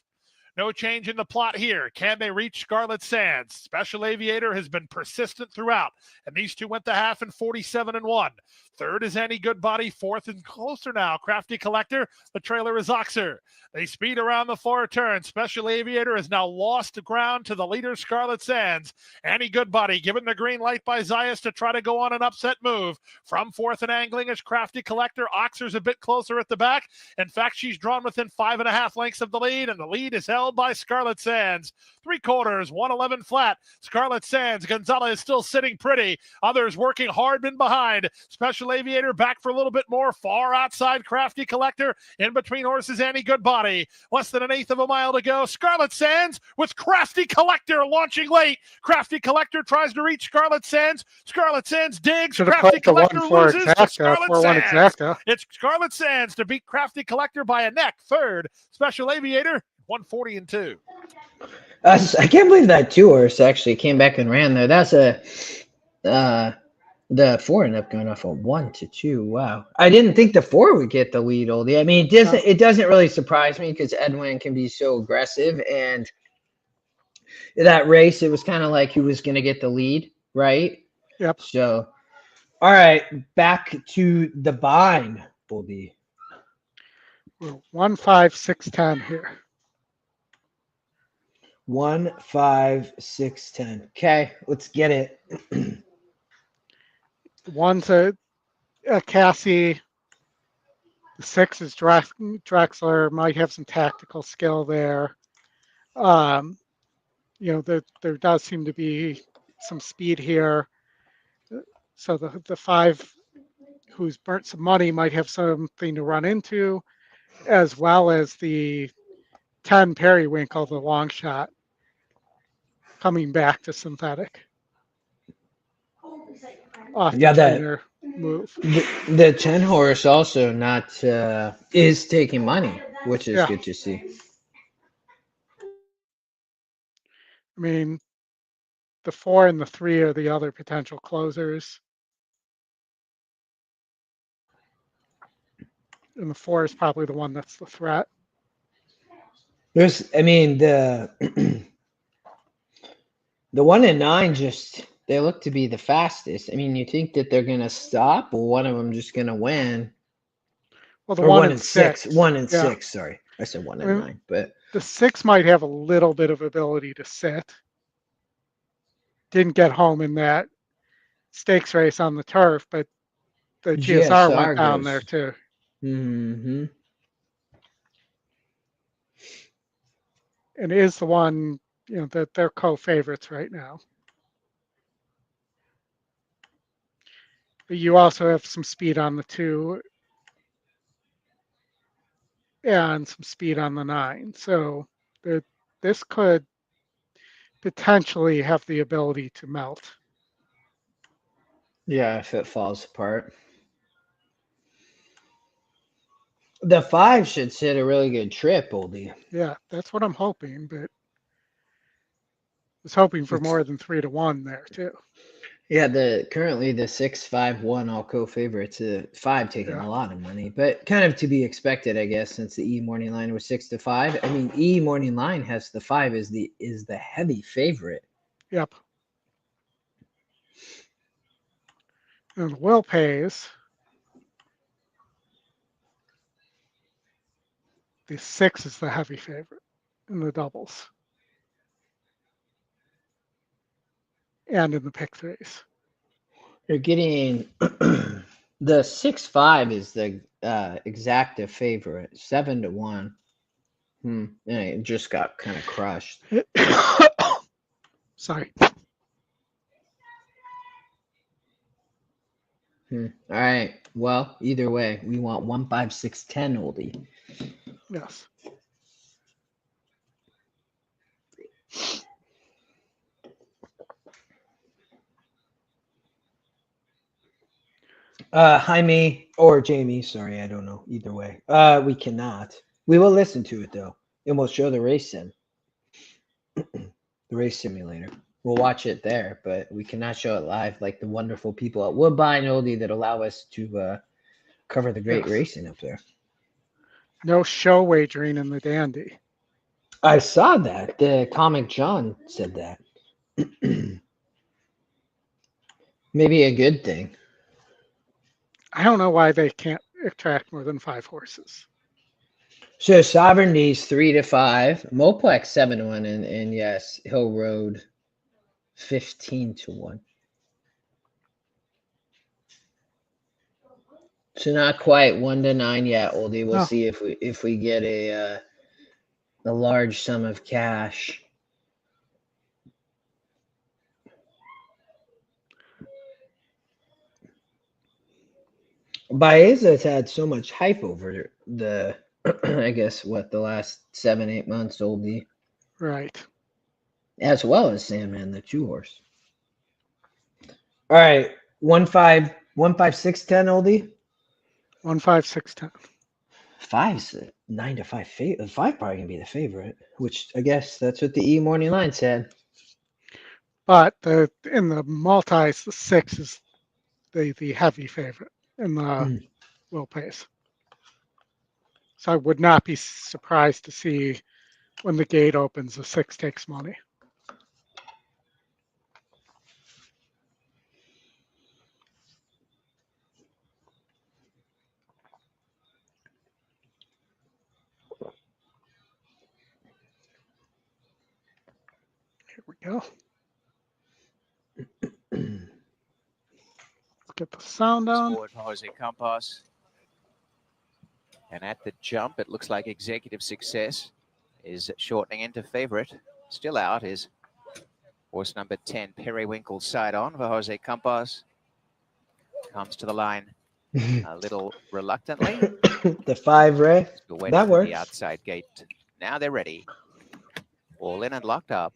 No change in the plot here. Can they reach Scarlet Sands? Special Aviator has been persistent throughout, and these two went the half in 47 and 1. Third is Any Goodbody. Fourth and closer now. Crafty Collector. The trailer is Oxer. They speed around the far turn. Special Aviator has now lost ground to the leader, Scarlet Sands. Any Goodbody given the green light by Zayas to try to go on an upset move. From fourth and angling is Crafty Collector. Oxer's a bit closer at the back. In fact, she's drawn within 5.5 lengths of the lead, and the lead is held by Scarlet Sands. 3/4, 111 flat. Scarlet Sands. Gonzalez still sitting pretty. Others working hard in behind. Special Aviator back for a little bit more. Far outside Crafty Collector. In between horses, Any Goodbody. Less than 1/8 of a mile to go. Scarlet Sands with Crafty Collector launching late. Crafty Collector tries to reach Scarlet Sands. Scarlet Sands digs. Crafty Collector loses to Scarlet Sands. It's Scarlet Sands to beat Crafty Collector by a neck. Third, Special Aviator, 140 and 2. I can't believe that 2 horse actually came back and ran there. That's the 4 ended up going off a 1 to 2. Wow. I didn't think the 4 would get the lead, Oldie. I mean, it doesn't really surprise me because Edwin can be so aggressive, and that race, it was kind of like he was going to get the lead, right? Yep. So, all right, back to the bind, Oldie. We're 1-5-6-10 here. 1-5-6-10. Okay, let's get it. One's a Cassie. The 6 is Drexler. Might have some tactical skill there. There does seem to be some speed here. So the 5, who's burnt some money, might have something to run into, as well as the 10 Periwinkle, the long shot, coming back to synthetic. That move. The 10 horse also not is taking money, which is good to see. I mean, the 4 and the 3 are the other potential closers. And the 4 is probably the one that's the threat. The 1 and 9 they look to be the fastest. I mean, you think that they're going to stop, or one of them just going to win? Well, the 1 and 6. 1 and 6, sorry. I said 1 and 9, but the 6 might have a little bit of ability to sit. Didn't get home in that stakes race on the turf, but the GSR went down there too. Mm-hmm. And is the one, that they're co-favorites right now. But you also have some speed on the 2 and some speed on the 9. So this could potentially have the ability to melt. Yeah, if it falls apart. The 5 should sit a really good trip, Oldie. Yeah, that's what I'm hoping, but I was hoping for more than 3-1 there too. Yeah, currently the 6-5-1 all co-favorites. 5 taking a lot of money, but kind of to be expected, I guess, since the E morning line was 6-5. I mean, E morning line has the 5 is the heavy favorite. Yep. And Will pays. The 6 is the heavy favorite in the doubles. And in the pick 3s. You're getting the 6-5 is the exacta favorite, 7-1. Yeah, it just got kind of crushed. Sorry. All right. Well, either way, we want 1-5-6-10, Oldie. Yes. Jaime or Jamie, sorry, I don't know. Either way. We cannot. We will listen to it though. And we'll show the race sim. The race simulator. We'll watch it there, but we cannot show it live like the wonderful people at Woodbine Oldie that allow us to cover the great racing up there. No show wagering in the Dandy. I saw that. The Comic John said that. Maybe a good thing. I don't know why they can't attract more than 5 horses. So Sovereignty's 3 to 5, Moplex 7 to 1, and yes, Hill Road 15 to 1. So not quite 1 to 9 yet, Oldie. We'll see if we get a large sum of cash. Baeza's had so much hype over the, I guess, the last 7-8 months, Oldie. Right. As well as Sandman, the 2-horse. All right, 1-5, 1-5-6-10, Oldie. 1-5-6-10. 5's 9 to 5 favorite. 5 probably gonna be the favorite, which I guess that's what the E morning line said. But in the multis, the 6 is the heavy favorite in the Will Pace. So I would not be surprised to see when the gate opens, the 6 takes money. Here we go. Let's get the sound on. Forward for Jose Campos. And at the jump, it looks like Executive Success is shortening into favorite. Still out is horse number 10, Periwinkle Side On for Jose Campos. Comes to the line a little reluctantly. The 5, Ray. That works. The outside gate. Now they're ready. All in and locked up.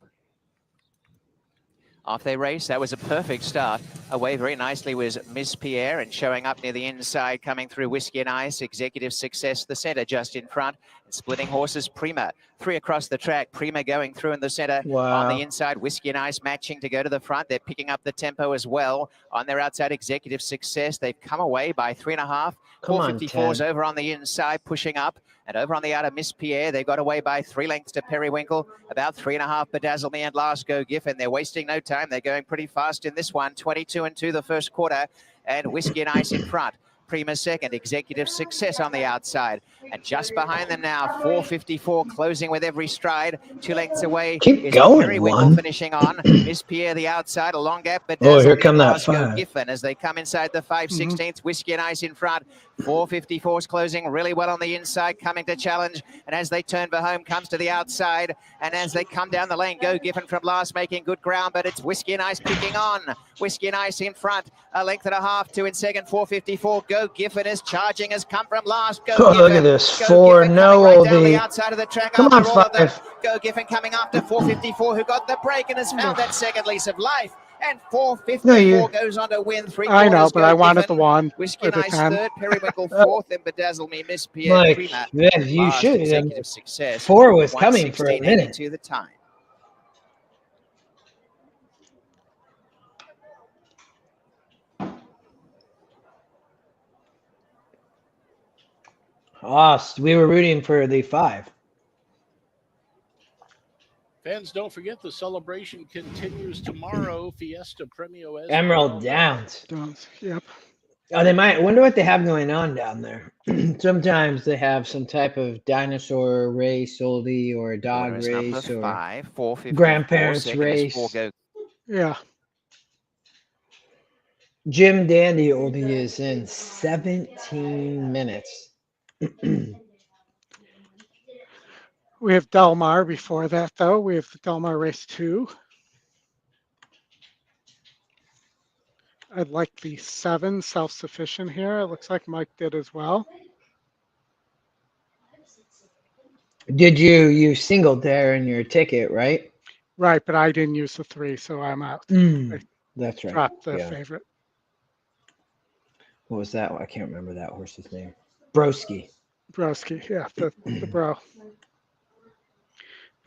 Off they race. That was a perfect start. Away very nicely was Miss Pierre, and showing up near the inside, coming through Whiskey and Ice. Executive Success, the center just in front. And splitting horses, Prima. 3 across the track. Prima going through in the center. Wow. On the inside, Whiskey and Ice matching to go to the front. They're picking up the tempo as well. On their outside, Executive Success. They've come away by 3.5. 454's over on the inside, pushing up. And over on the outer, Miss Pierre, they got away by 3 lengths to Periwinkle. About 3.5, Bedazzle Me and Last Go Giffen. They're wasting no time. They're going pretty fast in this one. 22 and 2 the first quarter. And Whiskey and Ice in front. Prima second, Executive Success on the outside. And just behind them now, 454 closing with every stride. 2 lengths away. Keep going, Periwinkle one. finishing on. Miss Pierre the outside, a long gap. But here come that 5. Giffen as they come inside the 5/16th. Whiskey and Ice in front. 454's closing really well on the inside, coming to challenge. And as they turn for home, comes to the outside. And as they come down the lane, Go Giffen from last, making good ground. But it's Whiskey and Ice kicking on. Whiskey and Ice in front, a length and a half. 2 in second, 454. Go Giffen is charging, has come from last. Go Giffen. Look at this. Go 4, Giffen no, right down the Oldie. outside of the track. Come on, after all of them. 5. Go Giffen coming after 454, who got the break and has found that second lease of life. And 454 goes on to win 3 quarters. I know, but Go I wanted Giffen. the 1 Whiskey at and the Ice 10. third, Periwinkle fourth, and Bedazzle Me, Miss Pierre, Mike, Prima. yeah, you Last, should. Executive Success. 4 was coming for a minute. 1:16.82 the time. We were rooting for the 5. Fans, don't forget the celebration continues tomorrow. Fiesta Premio Emerald Downs. Yep. Oh, they might. I wonder what they have going on down there. Sometimes they have some type of dinosaur race, Oldie, or a dog Winners race, number or 5, 454, grandparents second is race. 4 Go. Yeah. Jim Dandy, Oldie, is in 17 minutes. We have Delmar before that, though. We have the Delmar race 2. I'd like the 7 self-sufficient here. It looks like Mike did as well. Did you singled there in your ticket, right? Right, but I didn't use the 3, so I'm out. That's right. Dropped the Yeah. favorite. What was that? I can't remember that horse's name. Broski. Broski, yeah, the bro.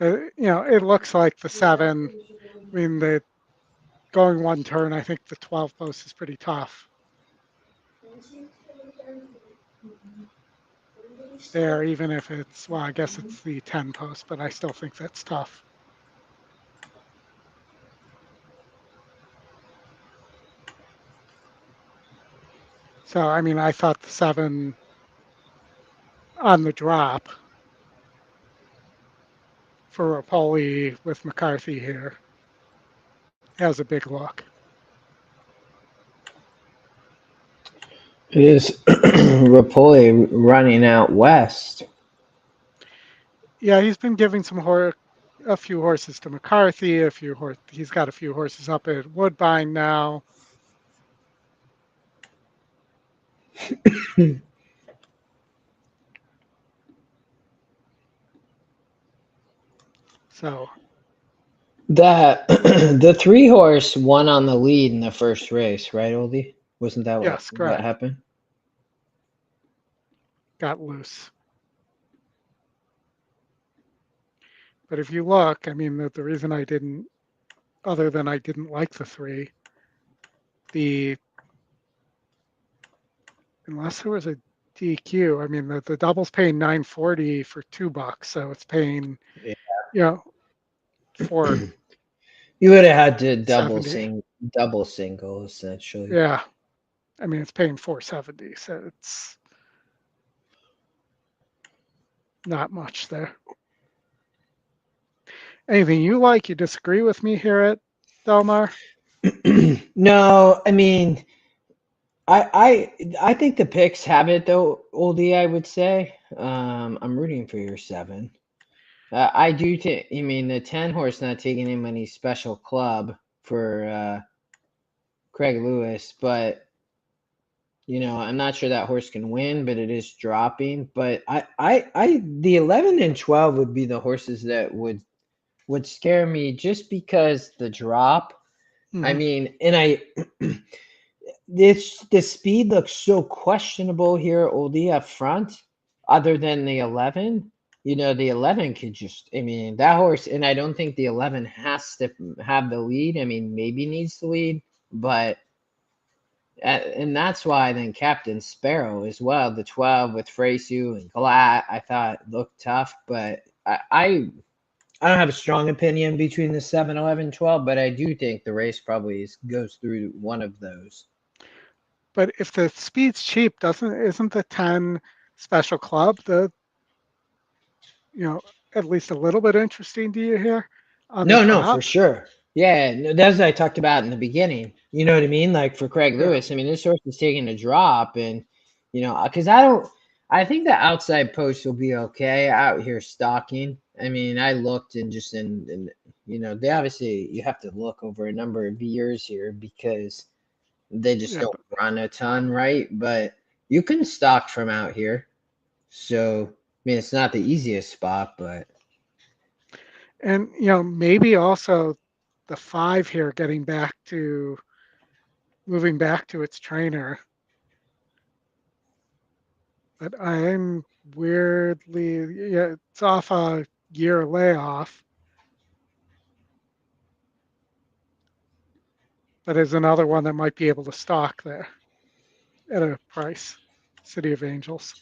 It looks like the 7. I mean, the going one turn, I think the 12 post is pretty tough. There, even if it's, well, I guess it's the 10 post, but I still think that's tough. So, I mean, I thought the 7 on the drop for Rapoli with McCarthy here has a big look. Is Rapoli running out west? Yeah, he's been giving a few horses to McCarthy, he's got a few horses up at Woodbine now. So the 3-horse won on the lead in the first race, right, Oldie? Wasn't that yes, correct. what happened? Got loose. But if you look, I mean, the reason I didn't, other than I didn't like the 3, unless there was a DQ, I mean, the double's paying $9.40 for $2, so it's paying, for you would have had to double 70. single essentially. Yeah, I mean, it's paying $4.70, so it's not much there. Anything you like? You disagree with me here at Delmar? No, I mean, I think the picks have it though, Oldie. I would say. I'm rooting for your 7. I do think. I mean, the 10 horse not taking him any special club for Craig Lewis, but I'm not sure that horse can win, but it is dropping. But the 11 and 12 would be the horses that would scare me just because the drop. Mm-hmm. I mean, and the speed looks so questionable here, Oldie, up front, other than the 11. The 11 could just, I mean, that horse, and I don't think the 11 has to have the lead. I mean, maybe needs the lead, but, and that's why then Captain Sparrow as well, the 12 with Freysu and Glatt, I thought looked tough, but I don't have a strong opinion between the 7, 11, 12, but I do think the race probably goes through one of those. But if the speed's cheap, isn't the 10 special club at least a little bit interesting to you here? No, for sure. Yeah, that's what I talked about in the beginning. You know what I mean? Like for Craig Lewis, I mean, this horse is taking a drop, and because I think the outside post will be okay out here stalking. I mean, I looked and just in they obviously you have to look over a number of years here because they just don't run a ton, right? But you can stalk from out here. So, I mean, it's not the easiest spot, but. And, maybe also the 5 here moving back to its trainer. But I'm weirdly, it's off a year layoff. But there's another one that might be able to stock there at a price, City of Angels.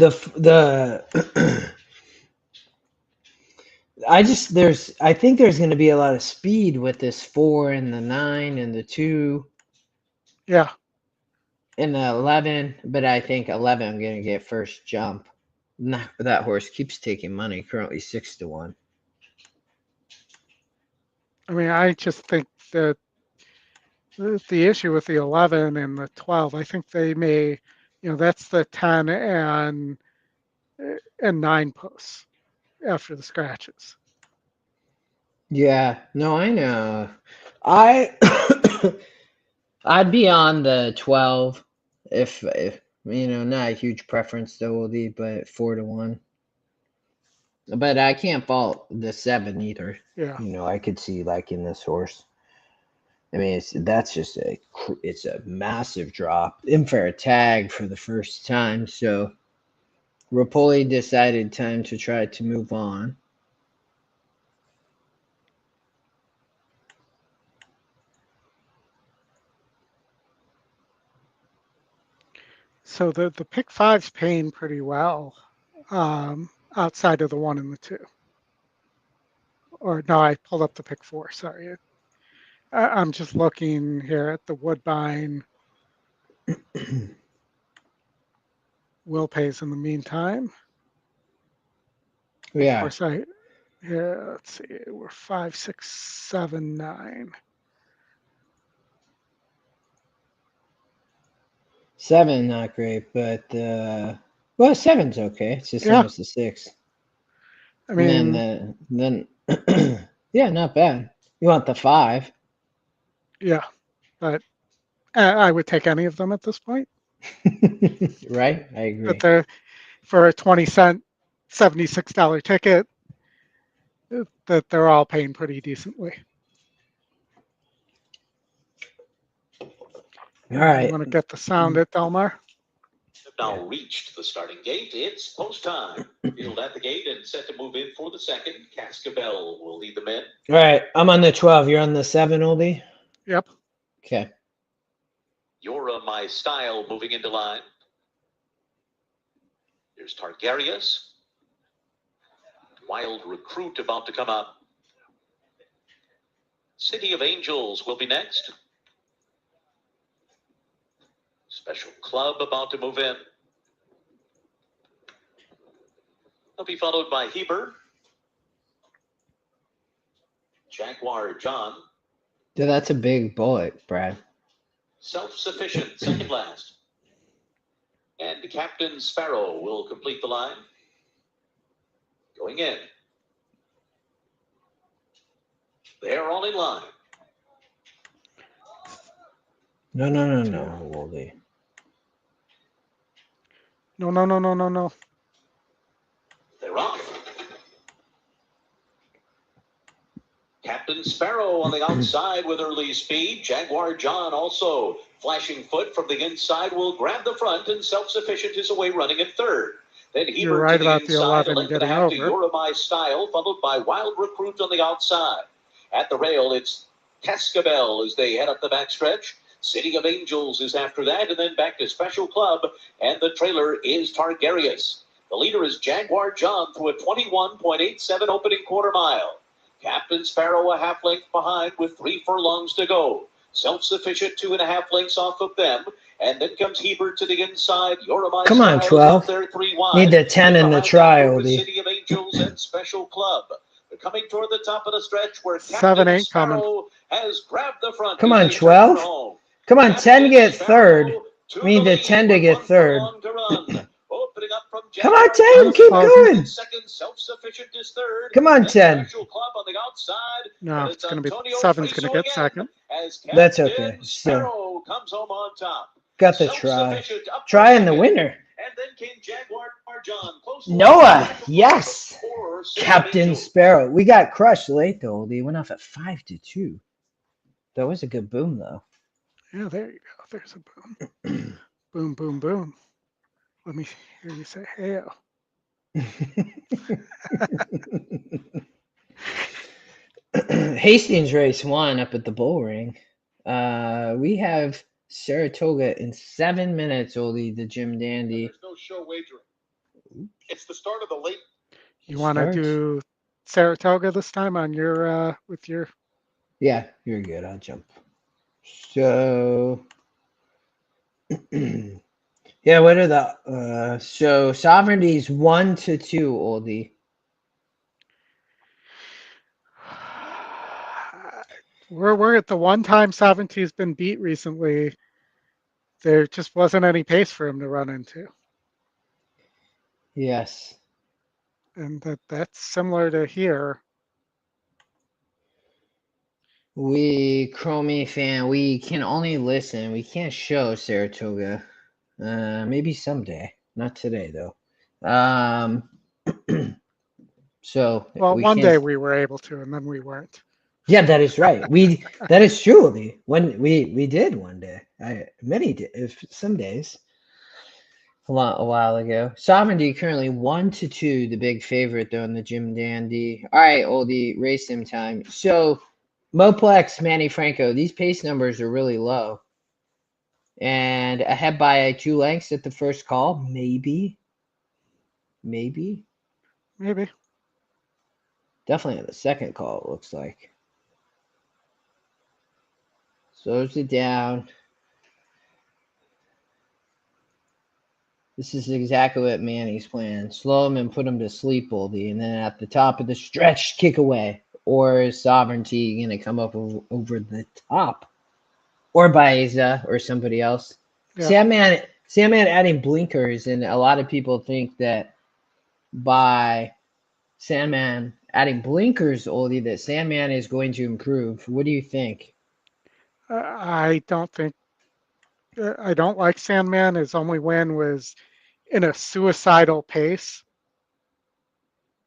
I think there's going to be a lot of speed with this 4 and the 9 and the 2. Yeah. And the 11, but I think 11 I'm going to get first jump. That horse keeps taking money, currently 6-1. I mean, I just think that the issue with the 11 and the 12, I think they may, that's the 10 and 9 posts after the scratches. Yeah, no, I know. I'd be on the 12 if not a huge preference though, Oldie, but 4-1. But I can't fault the 7 either. Yeah. You know, I could see liking this horse. I mean, that's just it's a massive drop in for a tag for the first time. So Rapoli decided time to try to move on. So the pick 5's paying pretty well, outside of the 1 and the 2. Or no, I pulled up the pick 4. Sorry, I'm just looking here at the Woodbine. Will pays in the meantime. Yeah. Of course, let's see, we're 5, 6, 7, 9. 7 not great, but well, 7's okay. It's the same as the 6. I mean, and then yeah, not bad. You want the 5? Yeah, but I would take any of them at this point. Right, I agree. But they're for a 20-cent, $76 ticket. That they're all paying pretty decently. All right. You want to get the sound at Delmar? Now reached the starting gate. It's post time. Field at the gate and set to move in for the second. Haskell will lead the men. All right, I'm on the 12. You're on the 7, Oldie? Yep. Okay. You're my style moving into line. Here's Targarius. Wild Recruit about to come up. City of Angels will be next. Special Club about to move in. They'll be followed by Heber. Jaguar John. Dude, that's a big bullet, Brad. Self-sufficient, second last. And Captain Sparrow will complete the line. Going in. They're all in line. No, Oldie. No. They're off. Captain Sparrow on the outside with early speed. Jaguar John also flashing foot from the inside will grab the front, and Self-Sufficient is away running at third. Then You're Heber right to the about the inside, 11 a length and a getting half to over. You're My Style, followed by Wild Recruit on the outside. At the rail, it's Cascabel as they head up the backstretch. City of Angels is after that, and then back to Special Club, and the trailer is Targarius. The leader is Jaguar John through a 21.87 opening quarter mile. Captain Sparrow a half length behind with 3 furlongs to go. Self-Sufficient 2.5 lengths off of them. And then comes Hebert to the inside. You're My Come on, Style 12. there 3 wide. Need the 10 in the trial, With City of Angels and Special Club. They're coming toward the top of the stretch where 7 Captain ain't coming. Sparrow has grabbed the front. Come as on, they turn 12. home. Come on, 10 get Captain third. Sparrow to We need the lead 10 to with get 1 third. furlong to run. Opening up from Come on, Jaguar 10, keep John. going. Second, Self-Sufficient is third. Come on, Then 10. Special Club on the outside. No, And it's going to be Antonio 7's going to Friso get again second. as That's Captain okay. Sparrow comes home on top. Got the try. Self-Sufficient up for Try in the second. winner. And then came Jaguar John. Close Noah, to yes. for City of Captain Angels. Sparrow. We got crushed late, though. They went off at 5-2. That was a good boom, though. Yeah, there you go. There's a boom. Boom, boom, boom. Let me hear you say hail. Hastings race 1 up at the bull ring. We have Saratoga in 7 minutes, Oldie, the Jim Dandy. There's no show wagering. It's the start of the late. You want to do Saratoga this time on your with your? Yeah, you're good. I'll jump. So, yeah, what are the so Sovereignty's 1-2, Oldie. We're at the one time Sovereignty's been beat recently. There just wasn't any pace for him to run into. Yes. And that's similar to here. We, Chromie fan, we can only listen. We can't show Saratoga. Maybe someday. Not today, though. So Well, we one can't. day we were able to, and then we weren't. Yeah, that is right. That is true. When we did one day, some days. A while ago. Sovereignty currently 1-2, the big favorite though in the Jim Dandy. All right, Oldie, race sim time. So Moplex, Manny Franco, these pace numbers are really low. And ahead by 2 lengths at the first call, maybe. Maybe. Definitely at the second call, it looks like. Slows it down. This is exactly what Manny's playing. Slow him and put him to sleep, Oldie. And then at the top of the stretch, kick away. Or is Sovereignty going to come up over the top? Or Baeza or somebody else. Yeah. Sandman adding blinkers. And a lot of people think that by Sandman adding blinkers, Oldie, that Sandman is going to improve. What do you think? I don't like Sandman. His only win was in a suicidal pace.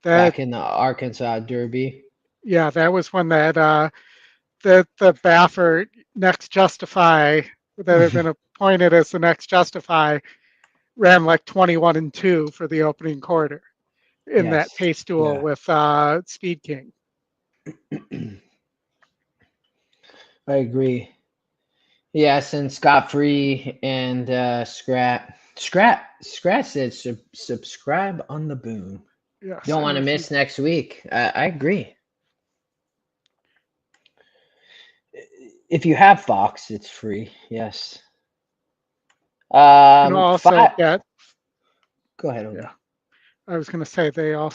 Back in the Arkansas Derby. Yeah, that was when that the Baffert next Justify that had been appointed as the next Justify ran like 21-2 for the opening quarter in that pace duel with Speed King. I agree. Yes, and Scott Free and Scrat said subscribe on the boom. Yes, don't want to miss next week. I agree. If you have Fox, it's free. Yes. You can also get. Go ahead. Yeah, I was going to say there are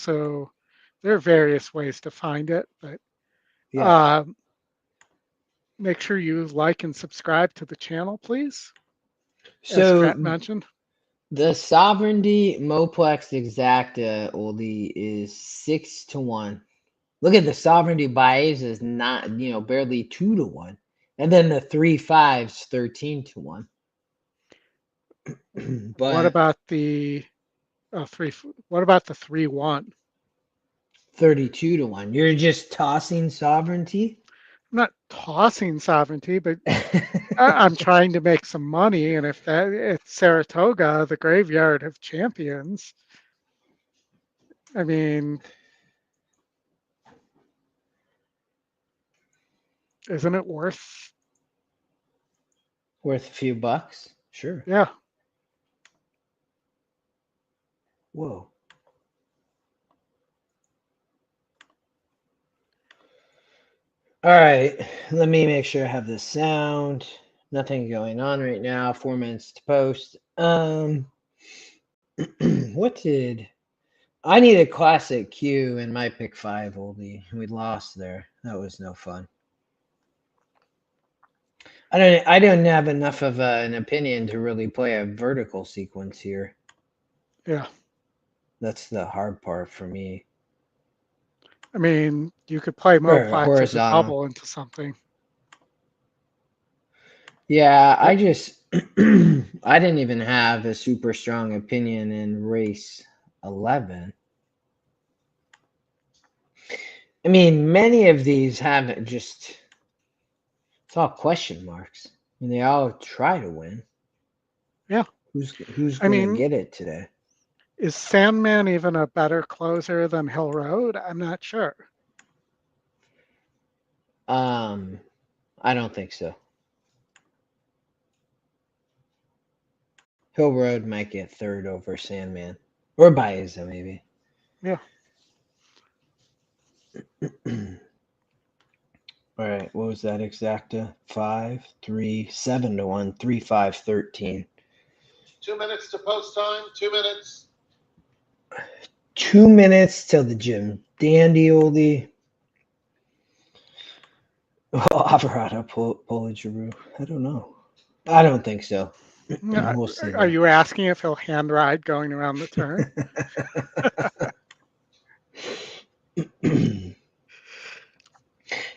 various ways to find it, but make sure you like and subscribe to the channel, please. So, as Strat mentioned, the Sovereignty Moplex Exacta, Oldie, is 6-1. Look at the Sovereignty Baez is not, barely 2-1. And then the 3-5's 13-1. But what about the 3-1? 32-1. You're just tossing Sovereignty? I'm not tossing Sovereignty, but I'm trying to make some money. And if it's Saratoga, the graveyard of champions, I mean, isn't it worth a few bucks? Sure. Yeah. Whoa. All right, let me make sure I have the sound. Nothing going on right now. 4 minutes to post. What did I need a classic Q in my pick 5, Oldie? We lost there. That was no fun. I don't have enough of an opinion to really play a vertical sequence here. Yeah. That's the hard part for me. I mean, you could play Moplex as a double into something. Yeah, I just I didn't even have a super strong opinion in race 11. I mean, many of these haven't it's all question marks. I mean, they all try to win. Yeah. Who's going to get it today? Is Sandman even a better closer than Hill Road? I'm not sure. I don't think so. Hill Road might get third over Sandman. Or Baeza, maybe. Yeah. All right, what was that exacta? 5, 3, 7-1, 3, 5, 13. 2 minutes to post time. 2 minutes. 2 minutes till the gym. Dandy, Oldie. Oh, Alvarado, Poligiru. I don't know. I don't think so. We'll see. Are you asking if he'll hand ride going around the turn?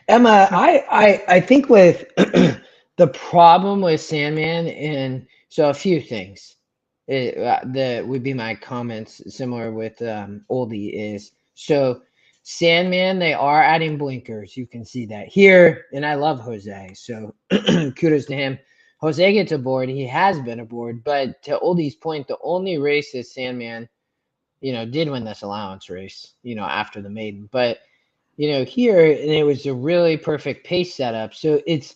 Emma, I think with the problem with Sandman, and so a few things that would be my comments similar with Oldie is, so Sandman, they are adding blinkers. You can see that here. And I love Jose. So kudos to him. Jose gets aboard. He has been aboard. But to Oldie's point, the only race that Sandman, did win this allowance race, after the maiden. But, here, and it was a really perfect pace setup. So it's,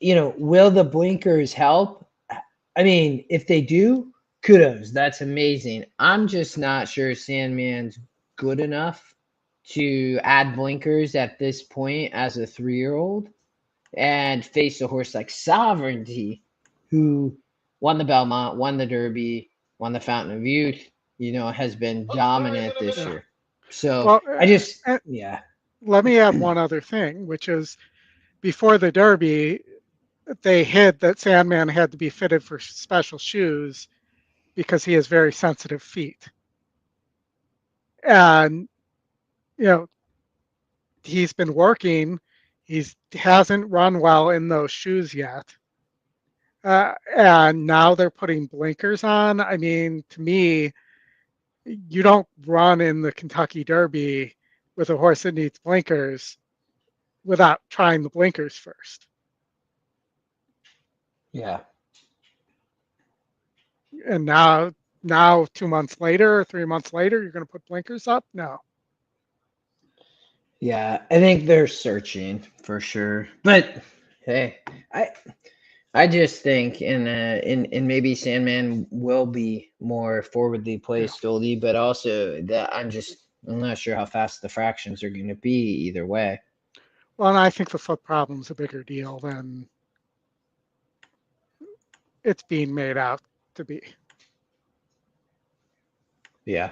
will the blinkers help? I mean, if they do, kudos. That's amazing. I'm just not sure Sandman's good enough to add blinkers at this point as a 3-year-old and face a horse like Sovereignty, who won the Belmont, won the Derby, won the Fountain of Youth, has been dominant this year. So well, let me add one other thing, which is before the Derby, they hid that Sandman had to be fitted for special shoes because he has very sensitive feet. And, he's been working. He hasn't run well in those shoes yet. And now they're putting blinkers on. I mean, to me, you don't run in the Kentucky Derby with a horse that needs blinkers without trying the blinkers first. Yeah. And now 2 months later or 3 months later, you're going to put blinkers up? No. Yeah, I think they're searching for sure. But hey, I just think in maybe Sandman will be more forwardly placed, Oldie, but also that I'm not sure how fast the fractions are going to be either way. Well, and I think the foot problem's a bigger deal than it's being made out to be. Yeah.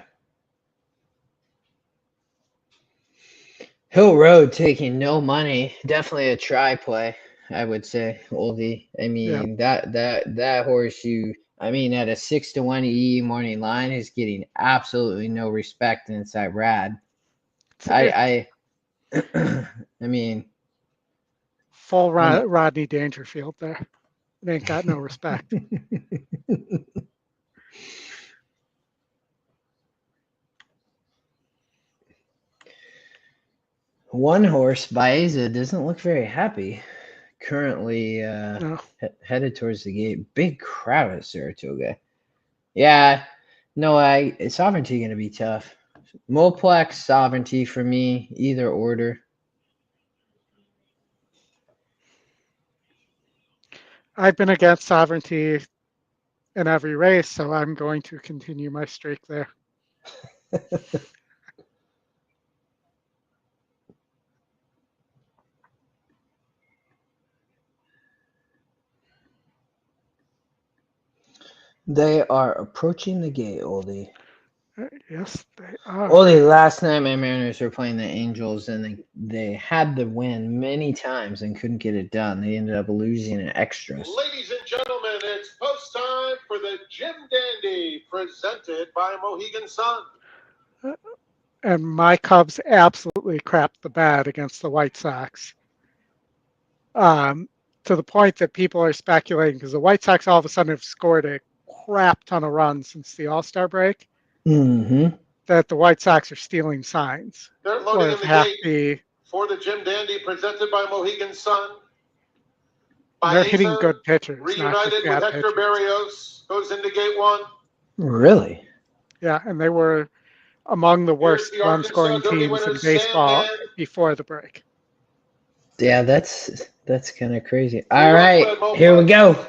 Hill Road taking no money. Definitely a try play, I would say, Oldie. I mean, that horse at a 6-1 EE morning line is getting absolutely no respect inside Rad. I mean, full Rodney Dangerfield there. It ain't got no respect. One horse, Baeza, doesn't look very happy. Currently headed towards the gate. Big crowd at Saratoga. Yeah, no, Sovereignty going to be tough. Mulplex, Sovereignty for me, either order. I've been against Sovereignty in every race, so I'm going to continue my streak there. They are approaching the gate, Oldie. Yes, they are. Oldie, last night my Mariners were playing the Angels, and they had the win many times and couldn't get it done. They ended up losing in extras. Ladies and gentlemen, it's post time for the Jim Dandy, presented by Mohegan Sun. And my Cubs absolutely crapped the bed against the White Sox. To the point that people are speculating, because the White Sox all of a sudden have scored a crap ton of runs since the All-Star break, that the White Sox are stealing signs. They're loading in the gate for the Jim Dandy, presented by Mohegan Sun. They're hitting good pitchers. Reunited with Hector Berrios, goes into gate 1. Really? Yeah, and they were among the worst run-scoring teams in baseball before the break. Yeah, that's kind of crazy. All right, here we go.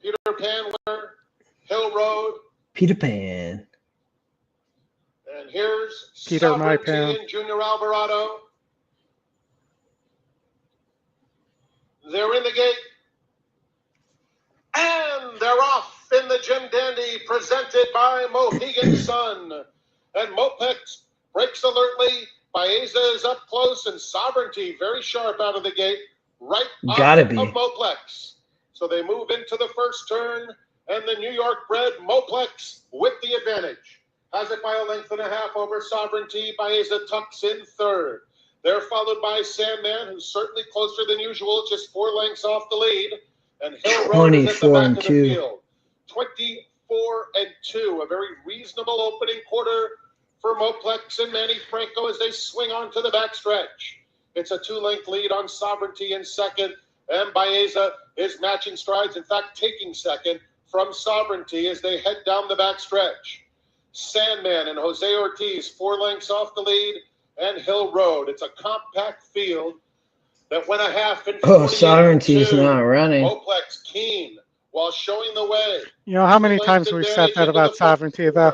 Peter Pan winner, Hill Road. Peter Pan. And here's Peter My Pan and Junior Alvarado. They're in the gate. And they're off in the Jim Dandy, presented by Mohegan Sun. And Mopex breaks alertly. Baeza is up close, and Sovereignty very sharp out of the gate, right off of Moplex. So they move into the first turn, and the New York bred Moplex with the advantage. Has it by a length and a half over Sovereignty. Baeza tucks in third. They're followed by Sandman, who's certainly closer than usual, just 4 lengths off the lead. And Hill Road is at the back of the field. 24-2, a very reasonable opening quarter for Moplex and Manny Franco as they swing onto the backstretch. It's a 2-length lead on Sovereignty in second, and Baeza is matching strides, in fact, taking second from Sovereignty as they head down the backstretch. Sandman and Jose Ortiz 4 lengths off the lead, and Hill Road. It's a compact field that went a half in 48 Sovereignty's and 2. not running. Moplex keen while showing the way. You know how many times we've said that about Sovereignty, though?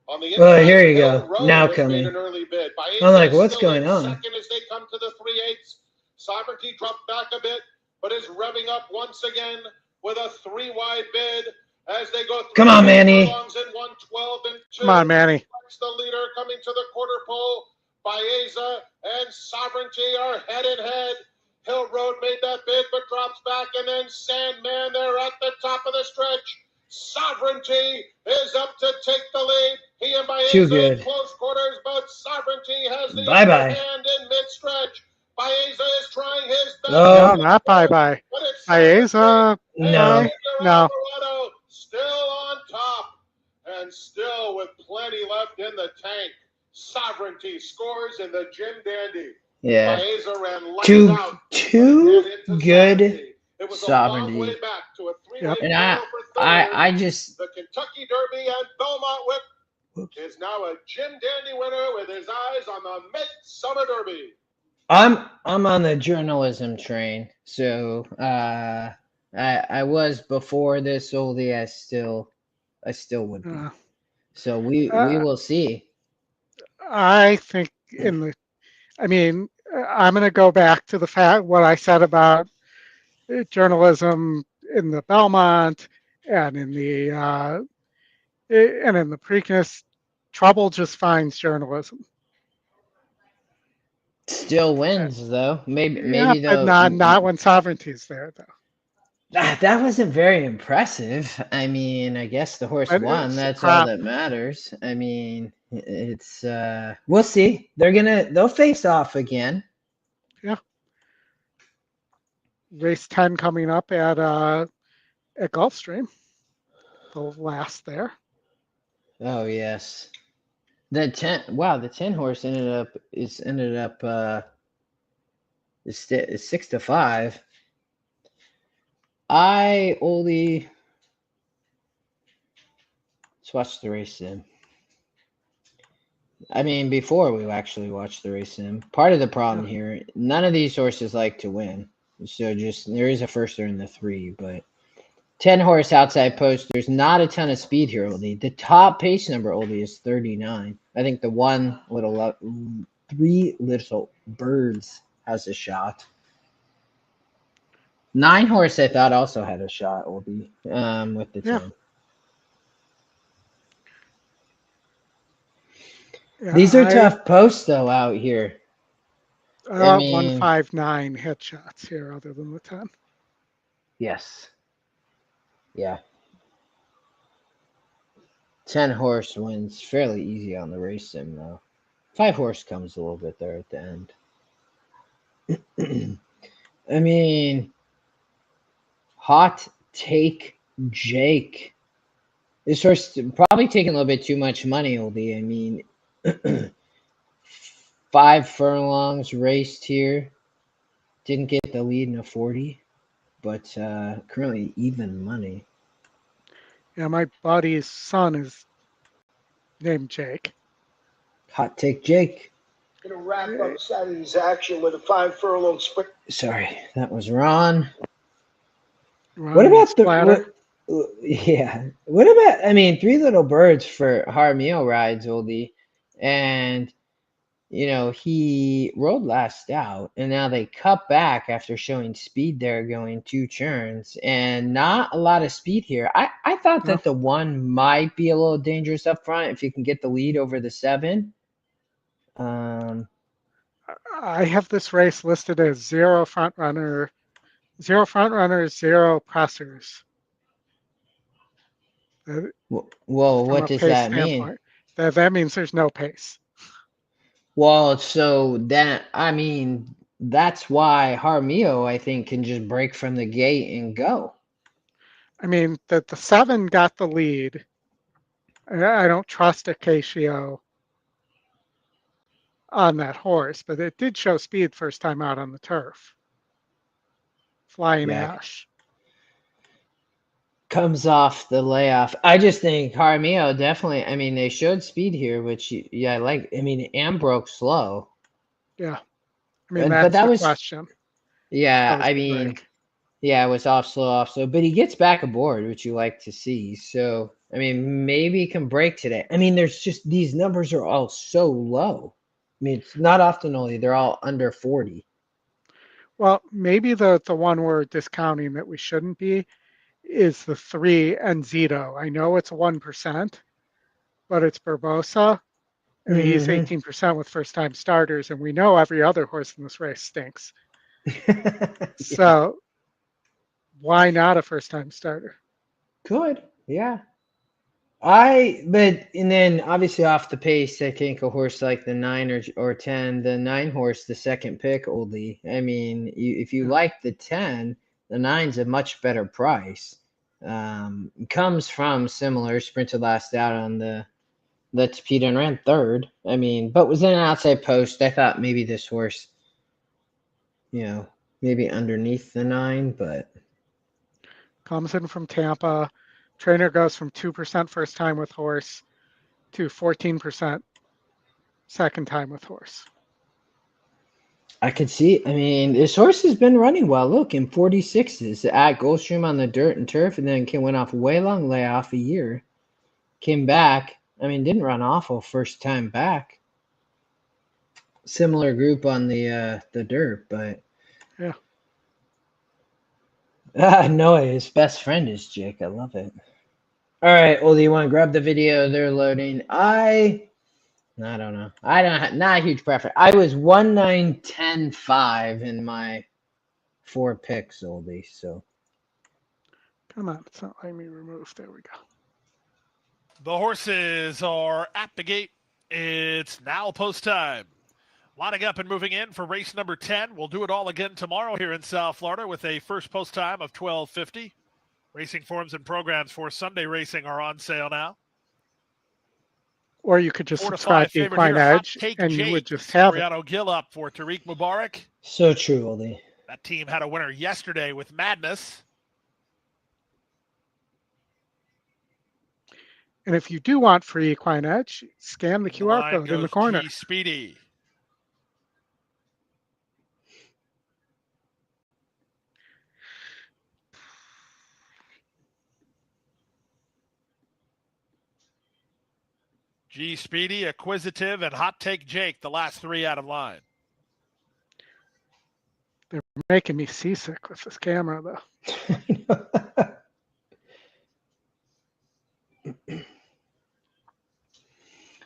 On the Oh, inside, here you Hill go. Road Now has coming. made an early bid. Baeza I'm like, is what's still going in on? second as they come to the 3/8. Sovereignty dropped back a bit, but is revving up once again with a 3-wide bid as they go. Come on, Manny. In 112 and 2. Come on, Manny. That's the leader coming to the quarter pole. Baeza and Sovereignty are head in head. Hill Road made that bid, but drops back, and then Sandman, they're at the top of the stretch. Sovereignty is up to take the lead. He and Too Baeza good. in close quarters, but Sovereignty has the Bye-bye. upper hand in mid-stretch. Baeza is trying his best. Oh. No, not bye-bye. But it's Baeza, No. no. Alvarado still on top and still with plenty left in the tank. Sovereignty scores in the Jim Dandy. Yeah. Baeza ran lights Too out. good It was Sovereignty. a long way back to a 3-way Yep. And battle for third. I just The Kentucky Derby and Belmont Whip is now a Jim Dandy winner with his eyes on the Midsummer Derby. I'm on the journalism train. So I was before this oldie. I still would be. So we will see. I think I'm going to go back to the fact what I said about journalism in the Belmont and in the Preakness. Trouble just finds journalism. Still wins though. Maybe but not when Sovereignty's there though. That wasn't very impressive. I mean, I guess the horse won. That's all that matters. I mean, it's we'll see. They'll face off again. Yeah. Race 10 coming up at Gulfstream. The last there. Oh yes. The 10 horse ended up is 6-5. Let's watch the race sim. I mean, before we actually watch the race sim, part of the problem here, none of these horses like to win. So there is a firster in the 3, but 10 horse outside post, there's not a ton of speed here, Oldie. The top pace number, Oldie, is 39. I think the 3 Little Birds has a shot. 9 horse, I thought, also had a shot, Oldie, with the 10. Yeah, these are tough posts, though, out here. 159 headshots here, other than the 10. Yes. Yeah. 10 horse wins fairly easy on the race sim, though. 5 horse comes a little bit there at the end. I mean, hot take Jake. This horse probably taking a little bit too much money, Oldie. I mean, 5 furlongs raced here. Didn't get the lead in a 40, but currently even money. Yeah, my buddy's son is named Jake. Hot take Jake. Gonna wrap up Saturday's action with a 5 furlong sprint. Sorry, that was Ron. What about yeah. What about, 3 Little Birds for Jaramillo rides, Oldie. And, he rolled last out, and now they cut back after showing speed there, going 2 turns, and not a lot of speed here. I thought that the 1 might be a little dangerous up front if you can get the lead over the 7. I have this race listed as 0 front runners, 0 pressers. Well, what does that mean? That means there's no pace. Well, so that's why Jaramillo, I think, can just break from the gate and go. I mean, the 7 got the lead. I don't trust Acacio on that horse, but it did show speed first time out on the turf. Flying Ash. Comes off the layoff. I just think Jaramillo definitely, I mean, they showed speed here, which, yeah, I like. I mean, and broke slow. Yeah. I mean, but that's the question. Yeah, I mean, yeah, it was off slow, but he gets back aboard, which you like to see. So, I mean, maybe he can break today. I mean, there's just, these numbers are all so low. I mean, it's not often only, they're all under 40. Well, maybe the one we're discounting that we shouldn't be is the 3 and Zito. I know it's 1%, but it's Barbosa, and he's 18% with first-time starters, and we know every other horse in this race stinks. So why not a first-time starter? Good, yeah. And then obviously off the pace, I think a horse like the 9 or 10, the 9 horse, the second pick, Oldy. I mean, if you like the 10, the 9's a much better price. Comes from similar, sprinted last out on the Tapeta and ran third. I mean, but was in an outside post. I thought maybe this horse, maybe underneath the 9, but. Comes in from Tampa. Trainer goes from 2% first time with horse to 14% second time with horse. I could see. I mean, this horse has been running well. Look, in 46s at Gulfstream on the dirt and turf, and then went off a way long layoff a year. Came back. I mean, didn't run awful first time back. Similar group on the dirt, but yeah. No, his best friend is Jake. I love it. All right, Oldy, you want to grab the video? They're loading. I don't know. Not a huge preference. I was 1-9-10-5 in my 4 picks, Oldy. So come on, it's not letting me remove. There we go. The horses are at the gate. It's now post time. Lining up and moving in for race number 10. We'll do it all again tomorrow here in South Florida with a first post time of 12:50. Racing forms and programs for Sunday racing are on sale now. Or you could just subscribe to EquinEdge and you would just have it. Gill up for Tariq Mubarak. So true, Oldy. That team had a winner yesterday with Madness. And if you do want free EquinEdge, scan the QR code in the corner. Speedy. G Speedy, Acquisitive, and Hot Take Jake, the last 3 out of line. They're making me seasick with this camera, though.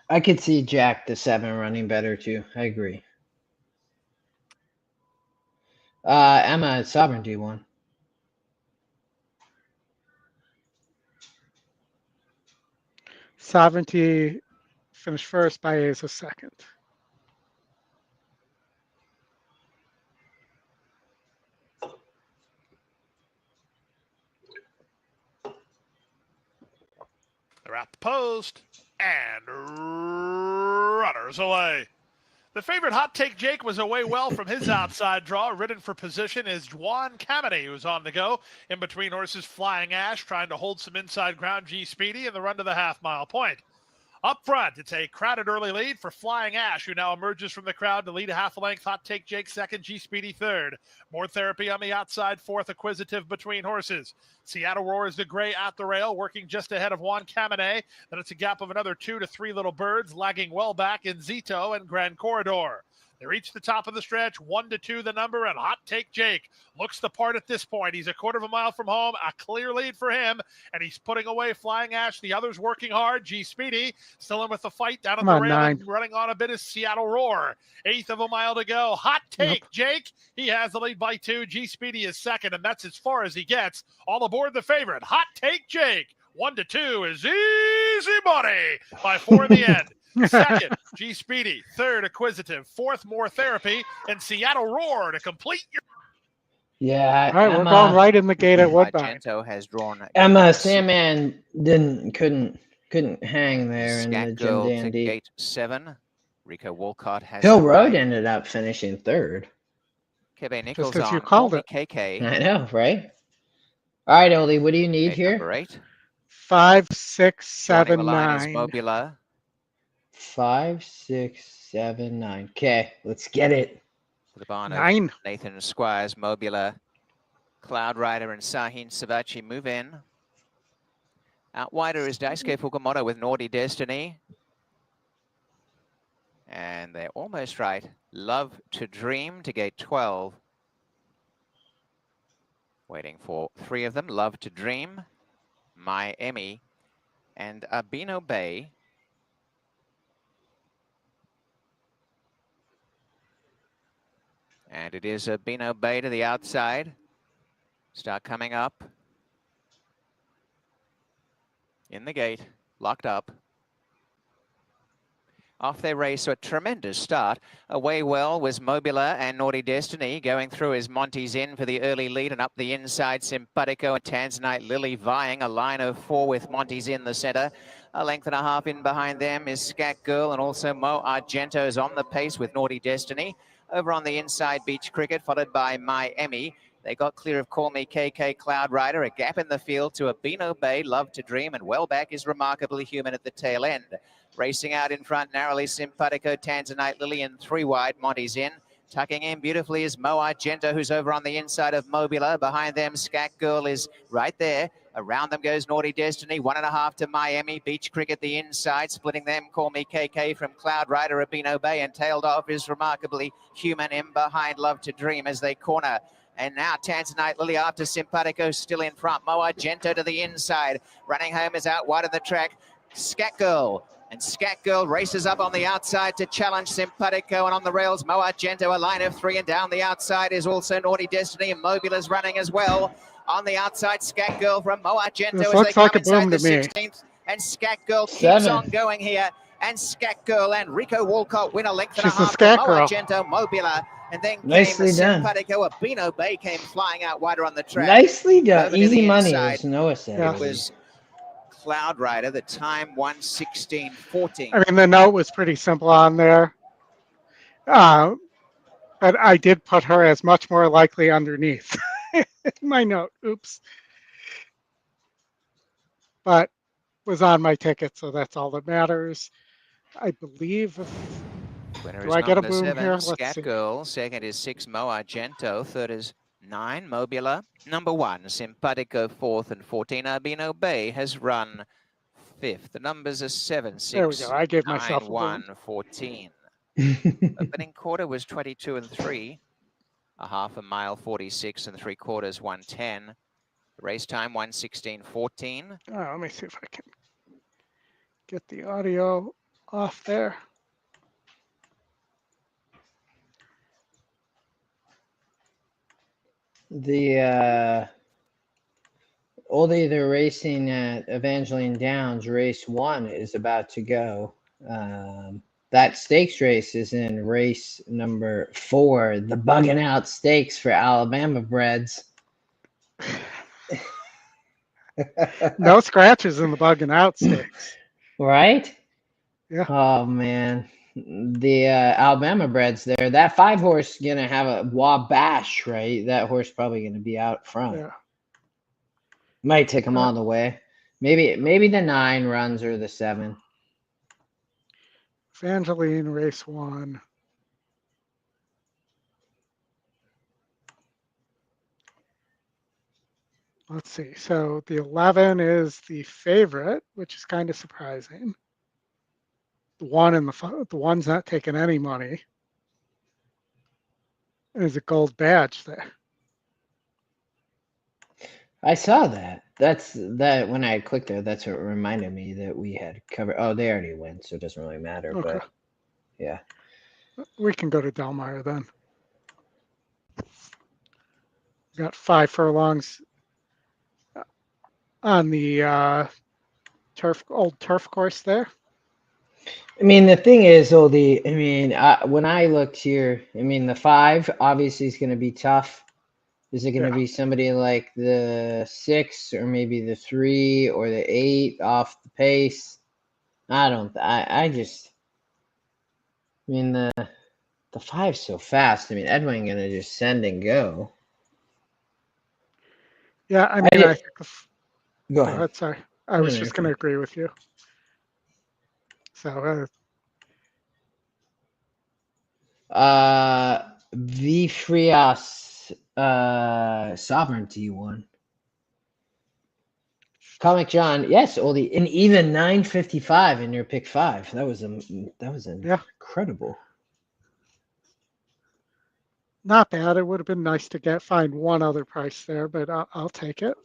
I could see Jack the 7 running better too. I agree. Emma Sovereignty won. Sovereignty finished first, Baeza second. They're at the post and runners away. The favorite Hot Take Jake was away well from his outside draw. Ridden for position is Juan Kameny, who's on the go. In between horses, Flying Ash, trying to hold some inside ground, G Speedy, and the run to the half-mile point. Up front, it's a crowded early lead for Flying Ash, who now emerges from the crowd to lead a half a length. Hot Take Jake second, G Speedy third. More Therapy on the outside, fourth. Acquisitive between horses. Seattle Roar is the gray at the rail, working just ahead of Juan Kameny. Then it's a gap of another 2 to 3 Little Birds, lagging well back in Zito and Grand Corridor. They reach the top of the stretch, 1 to 2 the number, and Hot Take Jake looks the part at this point. He's a quarter of a mile from home, a clear lead for him, and he's putting away Flying Ash. The others working hard. G Speedy still in with the fight down at the rail, and running on a bit is Seattle Roar. 1/8 of a mile to go. Hot Take Jake, he has the lead by 2. G Speedy is second, and that's as far as he gets. All aboard the favorite, Hot Take Jake. 1 to 2 is easy money by 4 in the end. Second, G Speedy. Third, Acquisitive. Fourth, More Therapy. And Seattle Roar to complete your. Yeah. All right, we're going right in the gate at Woodbine. Has drawn Emma Sandman couldn't hang there in the Jim Dandy. Gate 7. Rico Walcott has Hill the Road right. ended up finishing third. Kebe Nichols as you on. called Call me it. KK. I know, right? All right, Oldie, what do you need Gate here? number 8. 5, 6, Joining the 7, line is 9. Mobula. 5, 6, 7, 9. Okay, let's get it. To the barn of 9. Nathan Squires, Mobula, Cloud Rider, and Sahin Savachi move in. Out wider is Daisuke Fukumoto with Naughty Destiny. And they're almost right. Love to Dream to gate 12. Waiting for 3 of them. Love to Dream, My Emmy, and Abino Bay. And it is Abino Bay to the outside. Start coming up. In the gate, locked up. Off they race, so a tremendous start. Away well was Mobula and Naughty Destiny. Going through is Monty's in for the early lead, and up the inside, Simpatico and Tanzanite Lily vying. A line of 4 with Monty's in the centre. A length and a half in behind them is Scat Girl, and also Mo Argento's on the pace with Naughty Destiny. Over on the inside, Beach Cricket, followed by My Emmy. They got clear of Call Me KK, Cloud Rider. A gap in the field to Abino Bay, Love to Dream, and well back is Remarkably Human at the tail end. Racing out in front narrowly, Simpatico, Tanzanite Lily, and 3 wide, Monty's in. Tucking in beautifully is Mo Argento, who's over on the inside of Mobula. Behind them, Scat Girl is right there. Around them goes Naughty Destiny, 1.5 to Miami. Beach Cricket the inside, splitting them. Call Me KK from Cloud Rider, Abino Bay, and tailed off is Remarkably Human in behind Love to Dream as they corner. And now Tanzanite Lily after Simpatico still in front. Mo Argento to the inside. Running home is out wide of the track. Scat Girl. And Scat Girl races up on the outside to challenge Simpatico, and on the rails, Mo Argento, a line of 3, and down the outside is also Naughty Destiny, and Mobula's running as well. On the outside, Scat Girl from Mo Argento This as looks they like come a boom inside the to me. 16th, and Scat Girl keeps 7. on going here, and Scat Girl and Rico Walcott win a length and a She's the half to Scat Mo Girl. Argento, Mobula, and then Nicely came done. Simpatico. Abino Bay came flying out wider on the track. Nicely done. Over to Easy the money, inside. as Noah said. Yeah. It was Cloud Rider, the time 1:16.14. I mean, the note was pretty simple on there. But I did put her as much more likely underneath my note. Oops. But was on my ticket, so that's all that matters. I believe. Winner Do is I get a number boom 7, here? Let's Scat see. Girl. Second is 6, Mo Argento. Third is 9, Mobula. Number 1, Simpatico. 4th and 14, Abino Bay has run 5th. The numbers are 7, 6, There we go. I gave 9, myself a 1, boom. 14. Opening quarter was 22 and 3. A half a mile, 46 and 3/4, 1:10. Race time 1:16.14. Let me see if I can get the audio off there. The Oldie, they're racing at Evangeline Downs. Race 1 is about to go. That stakes race is in race number 4, the Bugging Out Stakes for Alabama breds. No scratches in the Bugging Out stakes. Right? Yeah. Oh, man. The Alabama breds there. That 5 horse going to have a Wabash, right? That horse probably going to be out front. Yeah. Might take them all the way. Maybe the 9 runs or the 7. Evangeline, race 1. Let's see. So the 11 is the favorite, which is kind of surprising. The 1 and the 1's not taking any money. There's a gold badge there. I saw that. That's that when I clicked there. That's what reminded me that we had covered. Oh, they already went, so it doesn't really matter. Okay. But yeah, We can go to Delmar then. Got 5 furlongs on the old turf course there. I mean the thing is, Oldie. I mean, when I looked here, I mean the 5 obviously is going to be tough. Is it going to be somebody like the 6 or maybe the 3 or the 8 off the pace? I just I mean, the 5's so fast. I mean, Edwin gonna just send and go. Yeah, I mean, I think. Go Go ahead. ahead. Sorry, I was just going to agree with you. So, Vifrias Sovereignty one. Comic John, yes, Oldie, and even 955 in your pick 5. That was incredible. Not bad. It would have been nice to find one other price there, but I'll take it.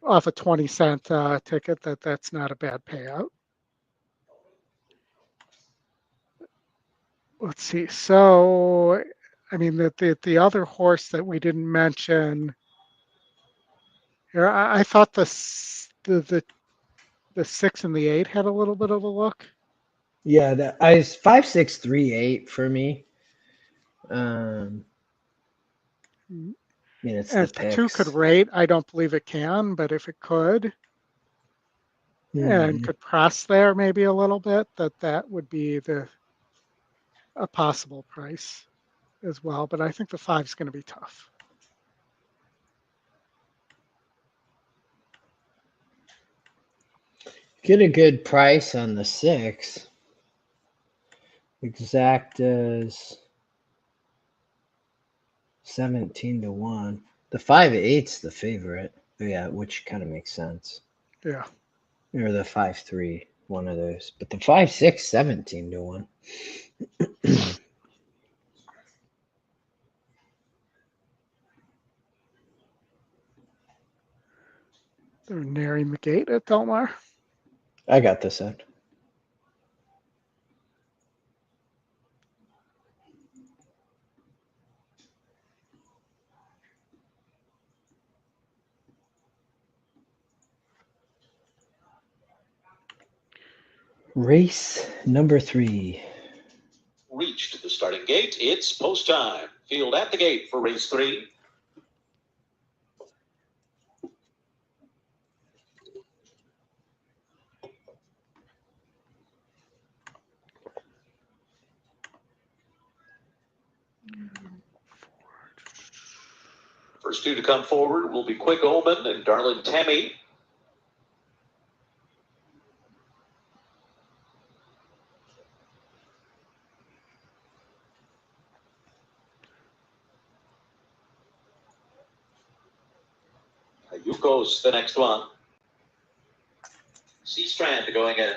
Off a 20-cent ticket, that's not a bad payout. Let's see. So, I mean, the other horse that we didn't mention here, I thought the 6 and the 8 had a little bit of a look. Yeah, that is 5, 6, 3, 8 for me. I mean, it's and if the 2 could rate, I don't believe it can, but if it could, and could press there maybe a little bit, that would be a possible price as well. But I think the 5 is going to be tough. Get a good price on the 6. Exact as 17 to 1. The 5-8's the favorite. Yeah, which kind of makes sense. Yeah. Or the 5-3, one of those. But the 5-6, 17 to 1. They're nearing the gate at Delmar. I got this end. Race number 3. Reached the starting gate. It's post time. Field at the gate for race 3. First 2 to come forward will be Quick Omen and Darlin Tammy. Yuko's the next one. C Strand going in.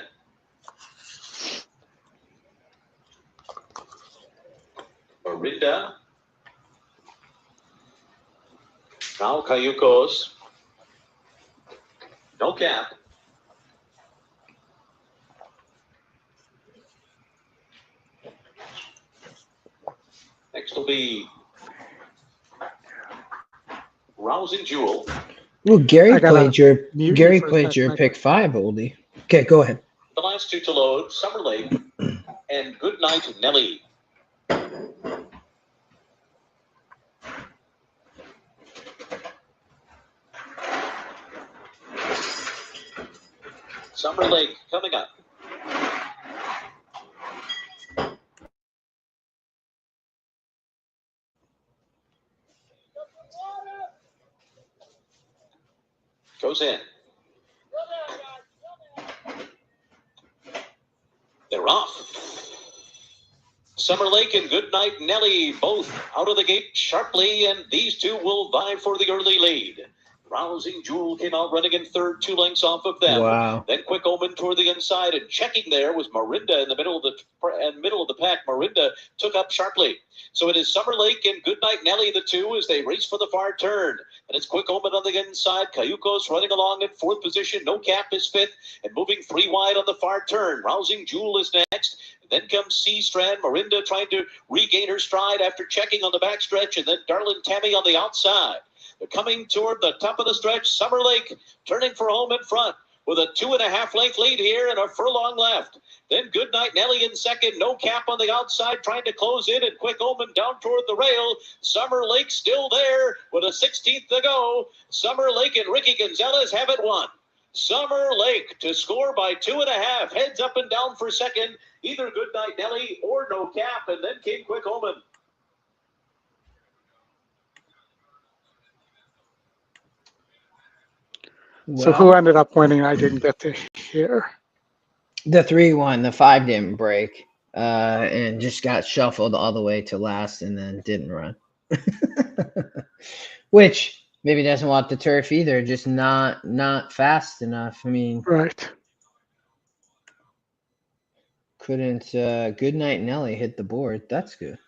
Marinda. Now Cayucos. No cap. Next will be Rousing Jewel. Well, Gary played your pick 5, Oldie. Okay, go ahead. The last 2 to load, Summer Lake and Goodnight Nelly. Summer Lake coming up. Goes in. They're off. Summer Lake and Goodnight Nelly both out of the gate sharply, and these 2 will vie for the early lead. Rousing Jewel came out running in third, 2 lengths off of them. Wow. Then Quick Omen toward the inside, and checking there was Marinda in the middle of the pack. Marinda took up sharply. So it is Summer Lake and Goodnight Nelly, the 2, as they race for the far turn. And it's Quick Omen on the inside. Cayucos running along in 4th position. No Cap is 5th, and moving 3 wide on the far turn. Rousing Jewel is next. Then comes C Strand. Marinda trying to regain her stride after checking on the backstretch, and then Darlin Tammy on the outside. They're coming toward the top of the stretch. Summer Lake turning for home in front with a 2.5 length lead here and a furlong left. Then Goodnight Nelly in second. No Cap on the outside trying to close in, and Quick Omen down toward the rail. Summer Lake still there with a 16th to go. Summer Lake and Ricky Gonzalez have it won. Summer Lake to score by 2.5. Heads up and down for second. Either Goodnight Nelly or No Cap, and then came Quick Omen. So who ended up winning? I didn't get to hear. The 3-1, the 5 didn't break, and just got shuffled all the way to last and then didn't run. Which maybe doesn't want the turf either, just not fast enough. I mean, Right. couldn't Goodnight Nelly hit the board. That's good.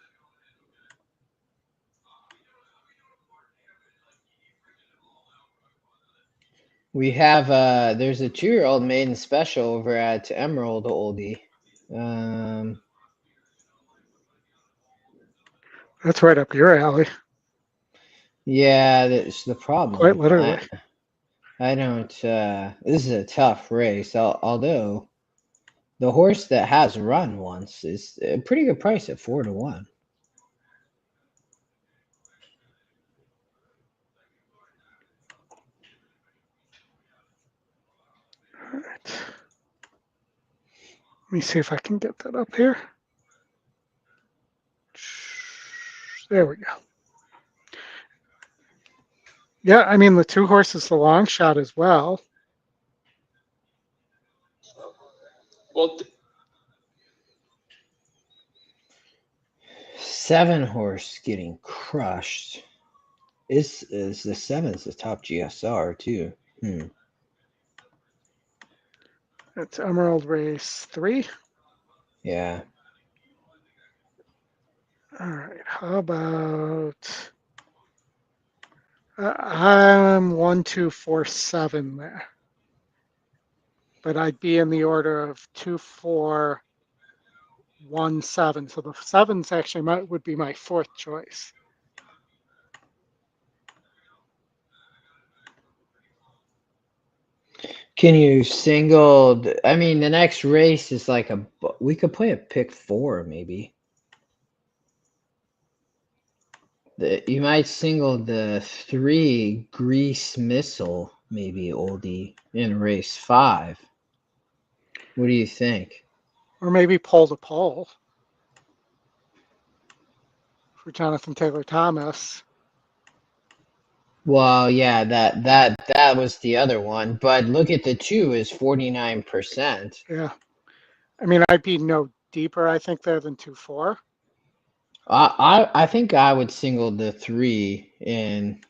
We have there's a 2-year-old maiden special over at Emerald Oldie. That's right up your alley. Yeah, that's the problem. Quite literally. I don't. This is a tough race. Although the horse that has run once is a pretty good price at 4-1. All right. Let me see if I can get that up here. There we go. Yeah, I mean, the 2 horses, the long shot as well. Well, 7 horse getting crushed. Is the 7's the top GSR too? It's Emerald Race 3. Yeah. All right. How about I'm 1, 2, 4, 7 there, but I'd be in the order of 2, 4, 1, 7. So the 7's actually would be my 4th choice. Can you single? I mean, the next race is like we could play a pick 4 maybe. You might single the 3 Grease Missile maybe Oldie in race 5. What do you think? Or maybe pole to pole for Jonathan Taylor Thomas. Well, yeah, that was the other one, but look at the 2 is 49%. Yeah. I mean, I'd be no deeper, I think, there than 2, 4. I think I would single the 3 in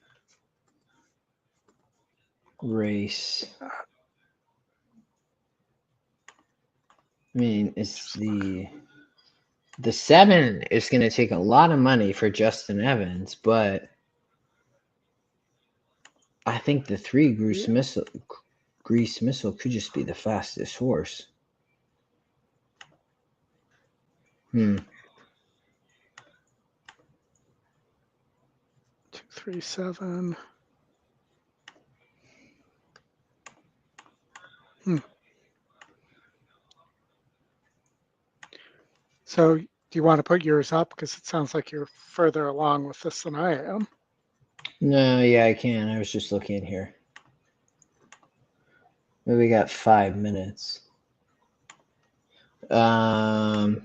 race. I mean, it's the 7 is going to take a lot of money for Justin Evans, but I think the 3 Grease Missile could just be the fastest horse. 2, 3, 7. So do you want to put yours up? Because it sounds like you're further along with this than I am. No, yeah, I can. I was just looking here. We got 5 minutes. I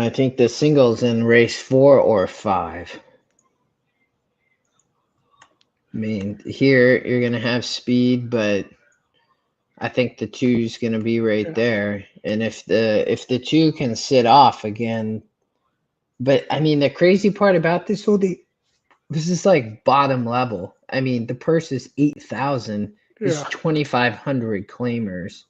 think the singles in race 4 or 5. I mean, here you're going to have speed, but I think the 2 is going to be right there. And if the 2 can sit off again, but I mean, the crazy part about this this is like bottom level. I mean, the purse is 8,000. It's 2,500 claimers.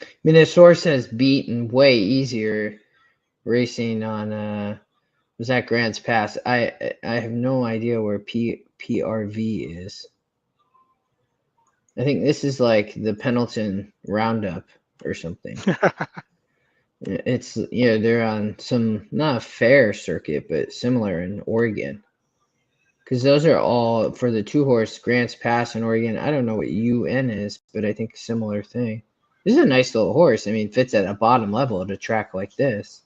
I mean, this horse has beaten way easier racing on was that Grants Pass. I have no idea where PRV is. I think this is like the Pendleton Roundup or something. It's, they're on some, not a fair circuit, but similar in Oregon. Because those are all for the 2 horse Grants Pass in Oregon. I don't know what UN is, but I think a similar thing. This is a nice little horse. I mean, fits at a bottom level at a track like this.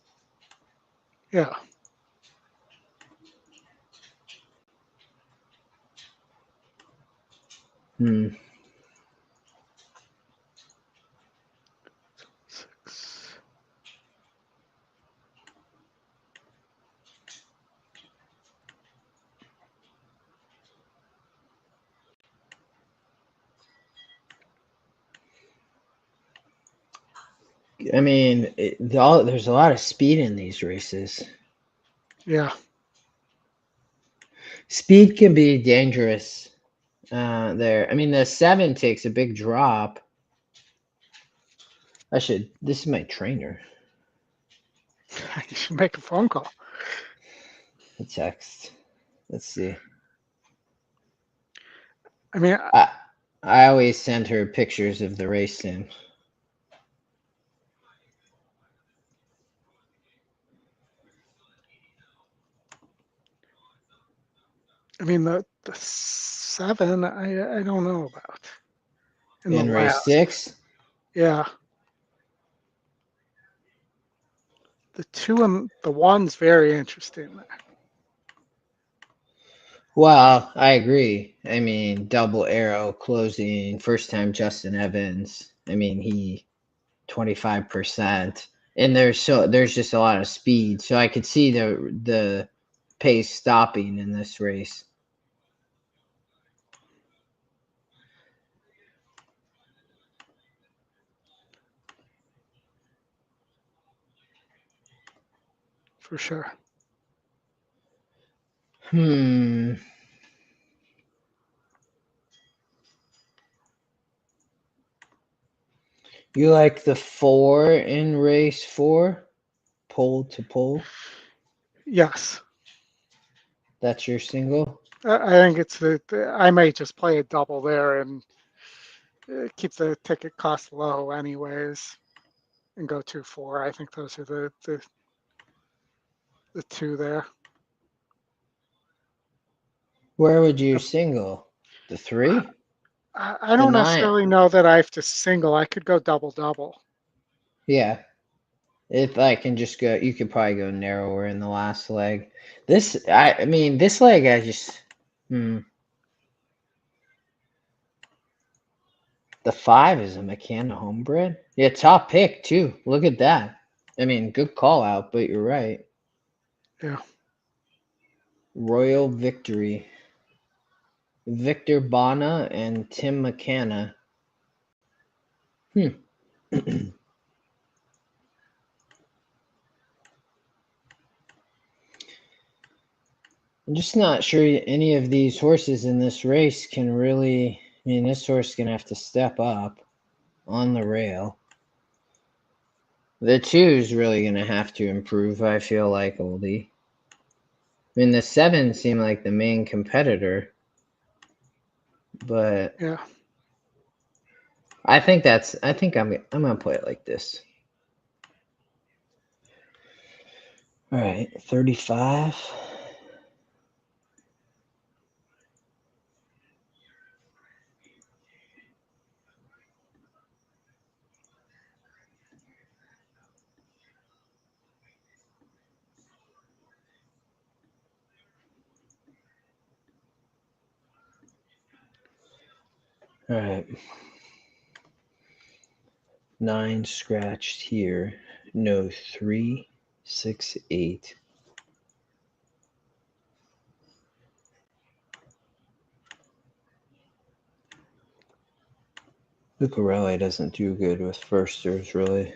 Yeah. Hmm. 6. I mean, there's a lot of speed in these races. Yeah. Speed can be dangerous there. I mean, the 7 takes a big drop. This is my trainer. You should make a phone call. A text. Let's see. I mean, I always send her pictures of the race sim. the 7, I don't know about. In race 6? Yeah. The 2 and the 1's very interesting there. Well, I agree. I mean, double arrow closing, first time Justin Evans. I mean, he 25%. And there's just a lot of speed. So I could see the pace stopping in this race. For sure. You like the 4 in race 4? Pole to pole? Yes. That's your single? I think it's I may just play a double there and keep the ticket cost low anyways and go 2-4. I think those are the 2 there. Where would you single? The 3? I don't necessarily know that I have to single. I could go double. Yeah. If I can just go, you could probably go narrower in the last leg. This leg, the 5 is a McKenna homebred. Yeah, top pick too. Look at that. I mean, good call out, but you're right. Yeah. Royal Victory. Victor Bana and Tim McKenna. I'm just not sure any of these horses in this race can really. I mean, this horse is going to have to step up on the rail. The 2 is really going to have to improve, I feel like, Oldie. I mean, the 7 seemed like the main competitor. But yeah, I think I'm going to play it like this. All right, 35. All right. 9 scratched here. No, 3, 6, 8. Lucarelli doesn't do good with firsters, really.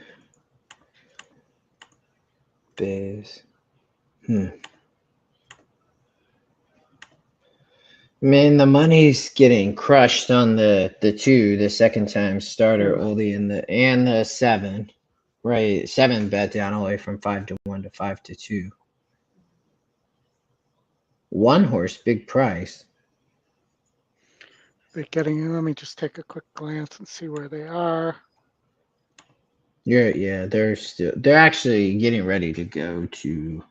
Bays. Man, the money's getting crushed on the 2, the second time starter, Oldie, and the 7. Right, 7 bet down all the way from 5 to 1 to 5 to 2. 1 horse, big price. they're getting in. Let me just take a quick glance and see where they are. They're actually getting ready to go to.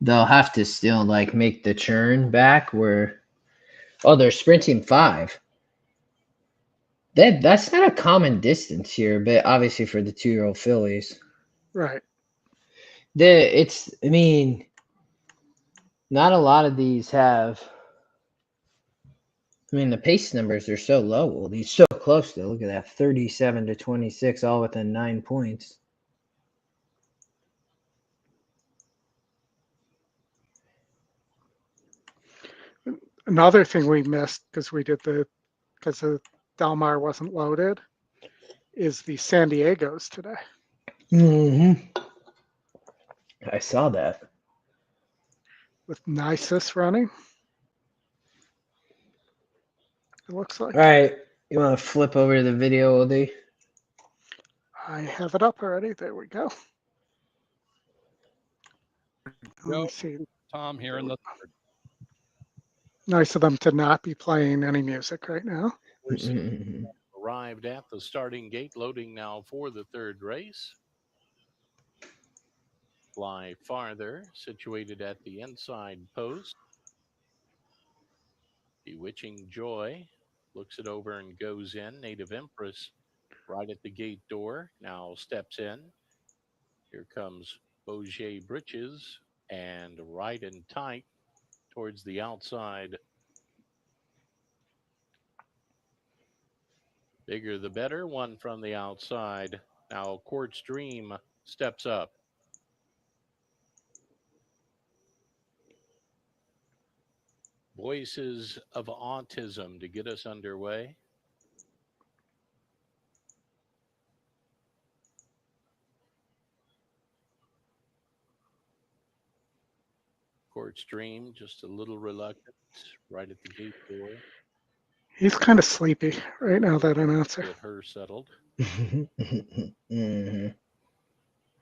They'll have to still make the churn back where. Oh, they're sprinting 5. That's not a common distance here, but obviously for the 2-year-old fillies. Right. I mean, not a lot of these have. I mean, the pace numbers are so low. Well, these so close though. Look at that, 37 to 26, all within 9 points. Another thing we missed because the Delmar wasn't loaded is the San Diego's today. I saw that. With Nisus running. It looks like. All right. You want to flip over to the video, Oldy? I have it up already. There we go. Let me see. Tom here in the third. Nice of them to not be playing any music right now. Arrived at the starting gate, loading now for the third race. Fly Farther, situated at the inside post. Bewitching Joy looks it over and goes in. Native Empress right at the gate door now steps in. Here comes Beaujeu Britches and right and tight towards the outside. Bigger the better, one from the outside. Now Quartz Dream steps up. Voices of Autism to get us underway. Quartz Dream just a little reluctant right at the gate door. He's kind of sleepy right now, that announcer. Get her settled.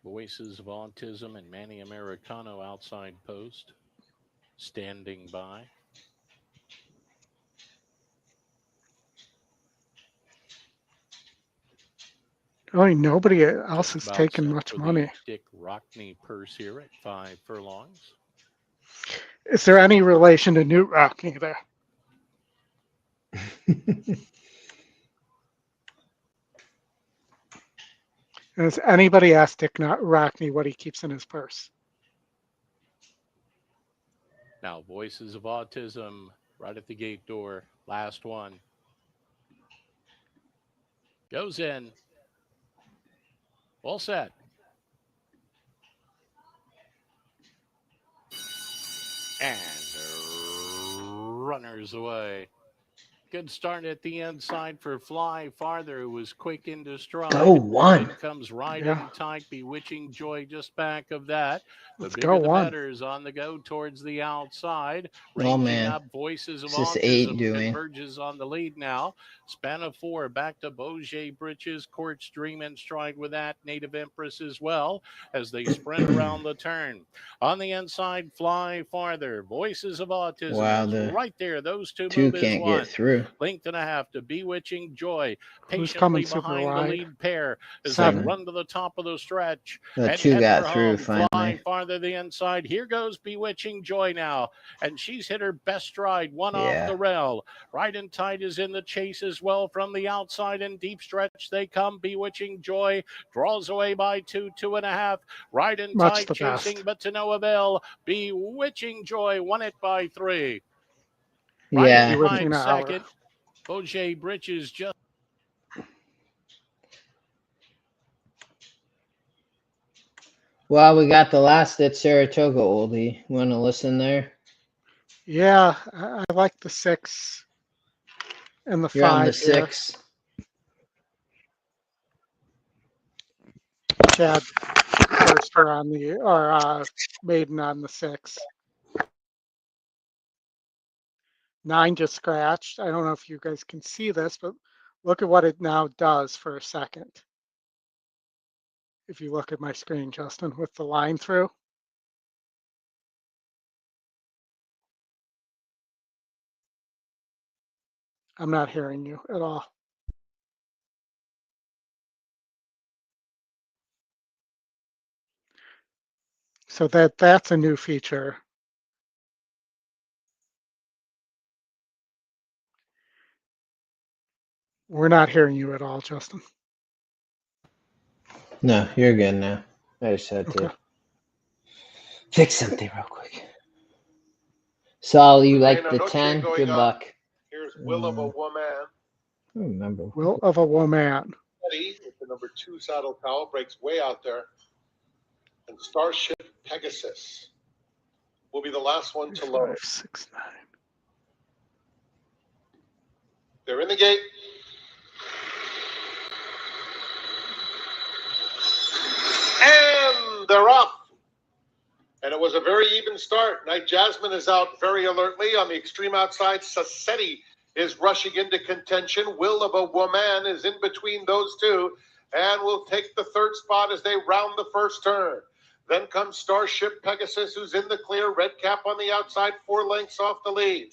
Voices of Autism and Manny Americano outside post. Standing by. Really, nobody else is taking much money. Dick Rockney purse here at 5 furlongs. Is there any relation to Newt Rockney there? Has anybody asked Dick Rockney what he keeps in his purse? Now, Voices of Autism right at the gate door. Last one. Goes in. All set. And runners away. Good start at the inside for Fly Farther, who was quick into stride. Go one. In comes right in tight, Bewitching Joy just back of that. The Let's bigger go the one. better is on the go towards the outside. Oh, Ranging man. up, Voices of What's this Autism 8 doing? converges on the lead now. Span of 4 back to Beaujeu Britches. Quartz Dream in stride with that. Native Empress as well as they sprint around the turn. On the inside, Fly Farther. Voices of Autism Wow, is the right there. Those two 2 move as can't one. get through. Length and a half to Bewitching Joy. Who's Patiently coming super behind the wide? lead pair as 7. they run to the top of the stretch. The And 2 head got for through home. finally. Fly Farther the inside. Here goes Bewitching Joy now. And she's hit her best stride. One off the rail. Right and tight is in the chase as well from the outside and deep stretch. They come. Bewitching Joy draws away by 2, 2.5. Right and Much tight the chasing, best. but to no avail. Bewitching Joy won it by 3. Yeah. Bewitching Hour. Second. Beaujeu Britches just. Well, we got the last at Saratoga, Oldie. Want to listen there? Yeah, I like the 6 and the You're 5 on the here. 6. Chad Firster on the or Maiden on the 6. 9 just scratched. I don't know if you guys can see this, but look at what it now does for a second. If you look at my screen, Justin, with the line through. I'm not hearing you at all. So that's a new feature. We're not hearing you at all, Justin. No, you're good now. I just had to fix something real quick. Saul, you like the 10? Good luck. Here's Will of a Woman. I don't remember. Will of a Woman. Eddie with the number 2 saddle towel breaks way out there. And Starship Pegasus will be the last one to load. 5, 6, 9. They're in the gate. And they're off. And it was a very even start. Night Jasmine is out very alertly. On the extreme outside, Sassetti is rushing into contention. Will of a Woman is in between those two and will take the third spot as they round the first turn. Then comes Starship Pegasus, who's in the clear. Red Cap on the outside, 4 lengths off the lead.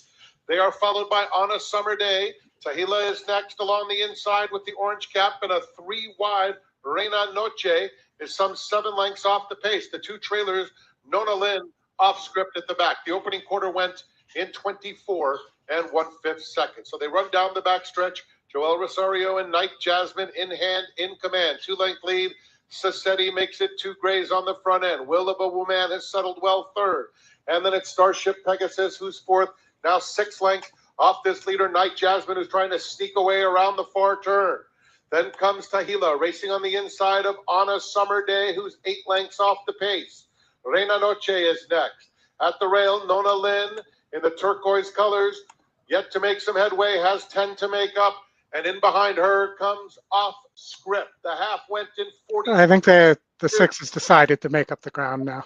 They are followed by On a Summer Day. Tahila is next along the inside with the orange cap, and a 3 wide Reina Noche is some 7 lengths off the pace. The 2 trailers, Nona Lynn, off script at the back. The opening quarter went in 24 and 1/5 seconds. So they run down the back stretch. Joel Rosario and Night Jasmine in hand, in command. 2-length lead. Sassetti makes it 2 grays on the front end. Will of a Woman has settled well third. And then it's Starship Pegasus, who's fourth. Now 6 lengths off this leader, Night Jasmine, who's trying to sneak away around the far turn. Then comes Tahila, racing on the inside of On a Summer Day, who's 8 lengths off the pace. Reina Noche is next. At the rail, Nona Lynn in the turquoise colors, yet to make some headway, has 10 to make up. And in behind her comes Off Script. The half went in 40. I think the 6 has decided to make up the ground now.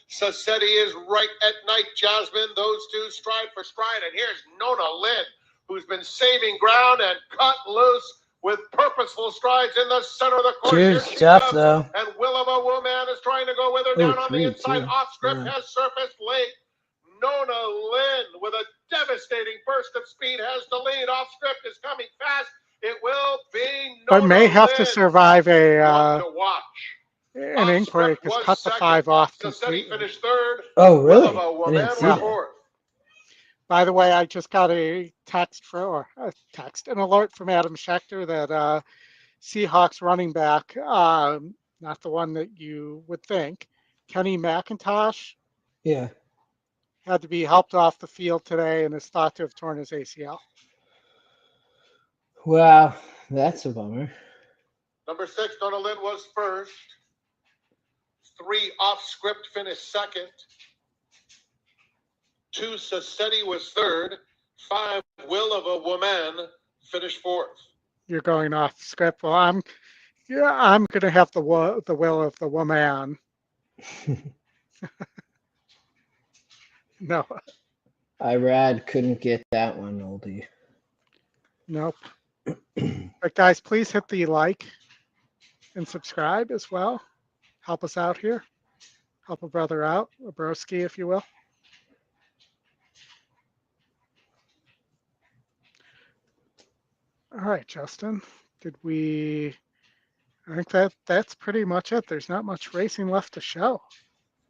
Sassetti is right at Night Jasmine. Those two stride for stride. And here's Nona Lynn, who's been saving ground and cut loose with purposeful strides in the center of the course. Cheers, stuff, though. And Will of a Woman is trying to go with her down on the inside. Off Script has surfaced late. Nona Lynn, with a devastating burst of speed, has the lead. Off Script is coming fast. It will be Nona But may have Lynn. to survive One to watch. an inquiry because cut the 5 off completely. Finished third. Oh, really? Will of a Woman I didn't see was that. fourth. By the way, I just got an alert from Adam Schechter that Seahawks running back, not the one that you would think, Kenny McIntosh, had to be helped off the field today and is thought to have torn his ACL. Wow, that's a bummer. Number 6, Nona Lynn was first. 3, Off Script finished second. 2, Sassetti was third. 5, Will of a Woman finished fourth. You're going off script. Well, I'm going to have the will of the woman. No. Irad couldn't get that one, Oldie. Nope. But guys, please hit the like and subscribe as well. Help us out here. Help a brother out, a broski, if you will. All right, Justin. I think that's pretty much it. There's not much racing left to show.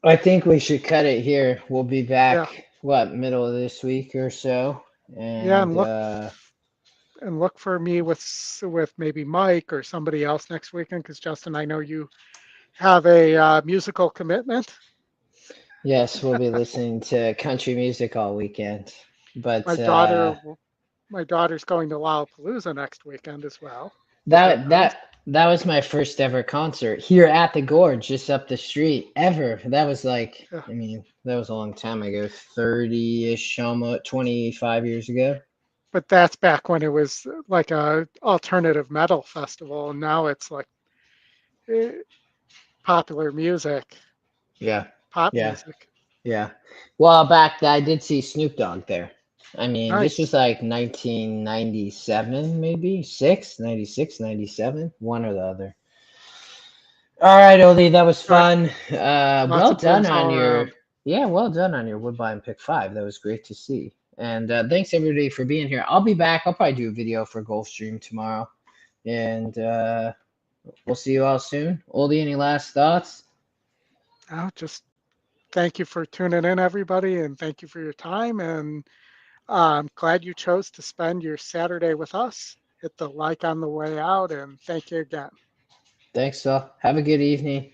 I think we should cut it here. We'll be back, middle of this week or so. And look for me with maybe Mike or somebody else next weekend, because Justin, I know you have a musical commitment. Yes, we'll be listening to country music all weekend. But my daughter's going to Lollapalooza next weekend as well. That was my first ever concert here at the Gorge, just up the street ever. That was that was a long time ago, 30-ish, almost 25 years ago. But that's back when it was like a alternative metal festival, and now it's like popular music. Yeah. Pop music. Yeah. Well, I did see Snoop Dogg there. I mean, nice. This was like 1997, maybe 96, 97, one or the other. All right, Oldie, that was fun. Well done on your Woodbine pick 5. That was great to see. And thanks everybody for being here. I'll be back. I'll probably do a video for Gulfstream tomorrow. And we'll see you all soon. Oldie, any last thoughts? Just thank you for tuning in, everybody, and thank you for your time. And I'm glad you chose to spend your Saturday with us. hit the like on the way out, and thank you again. Thanks, all. Have a good evening.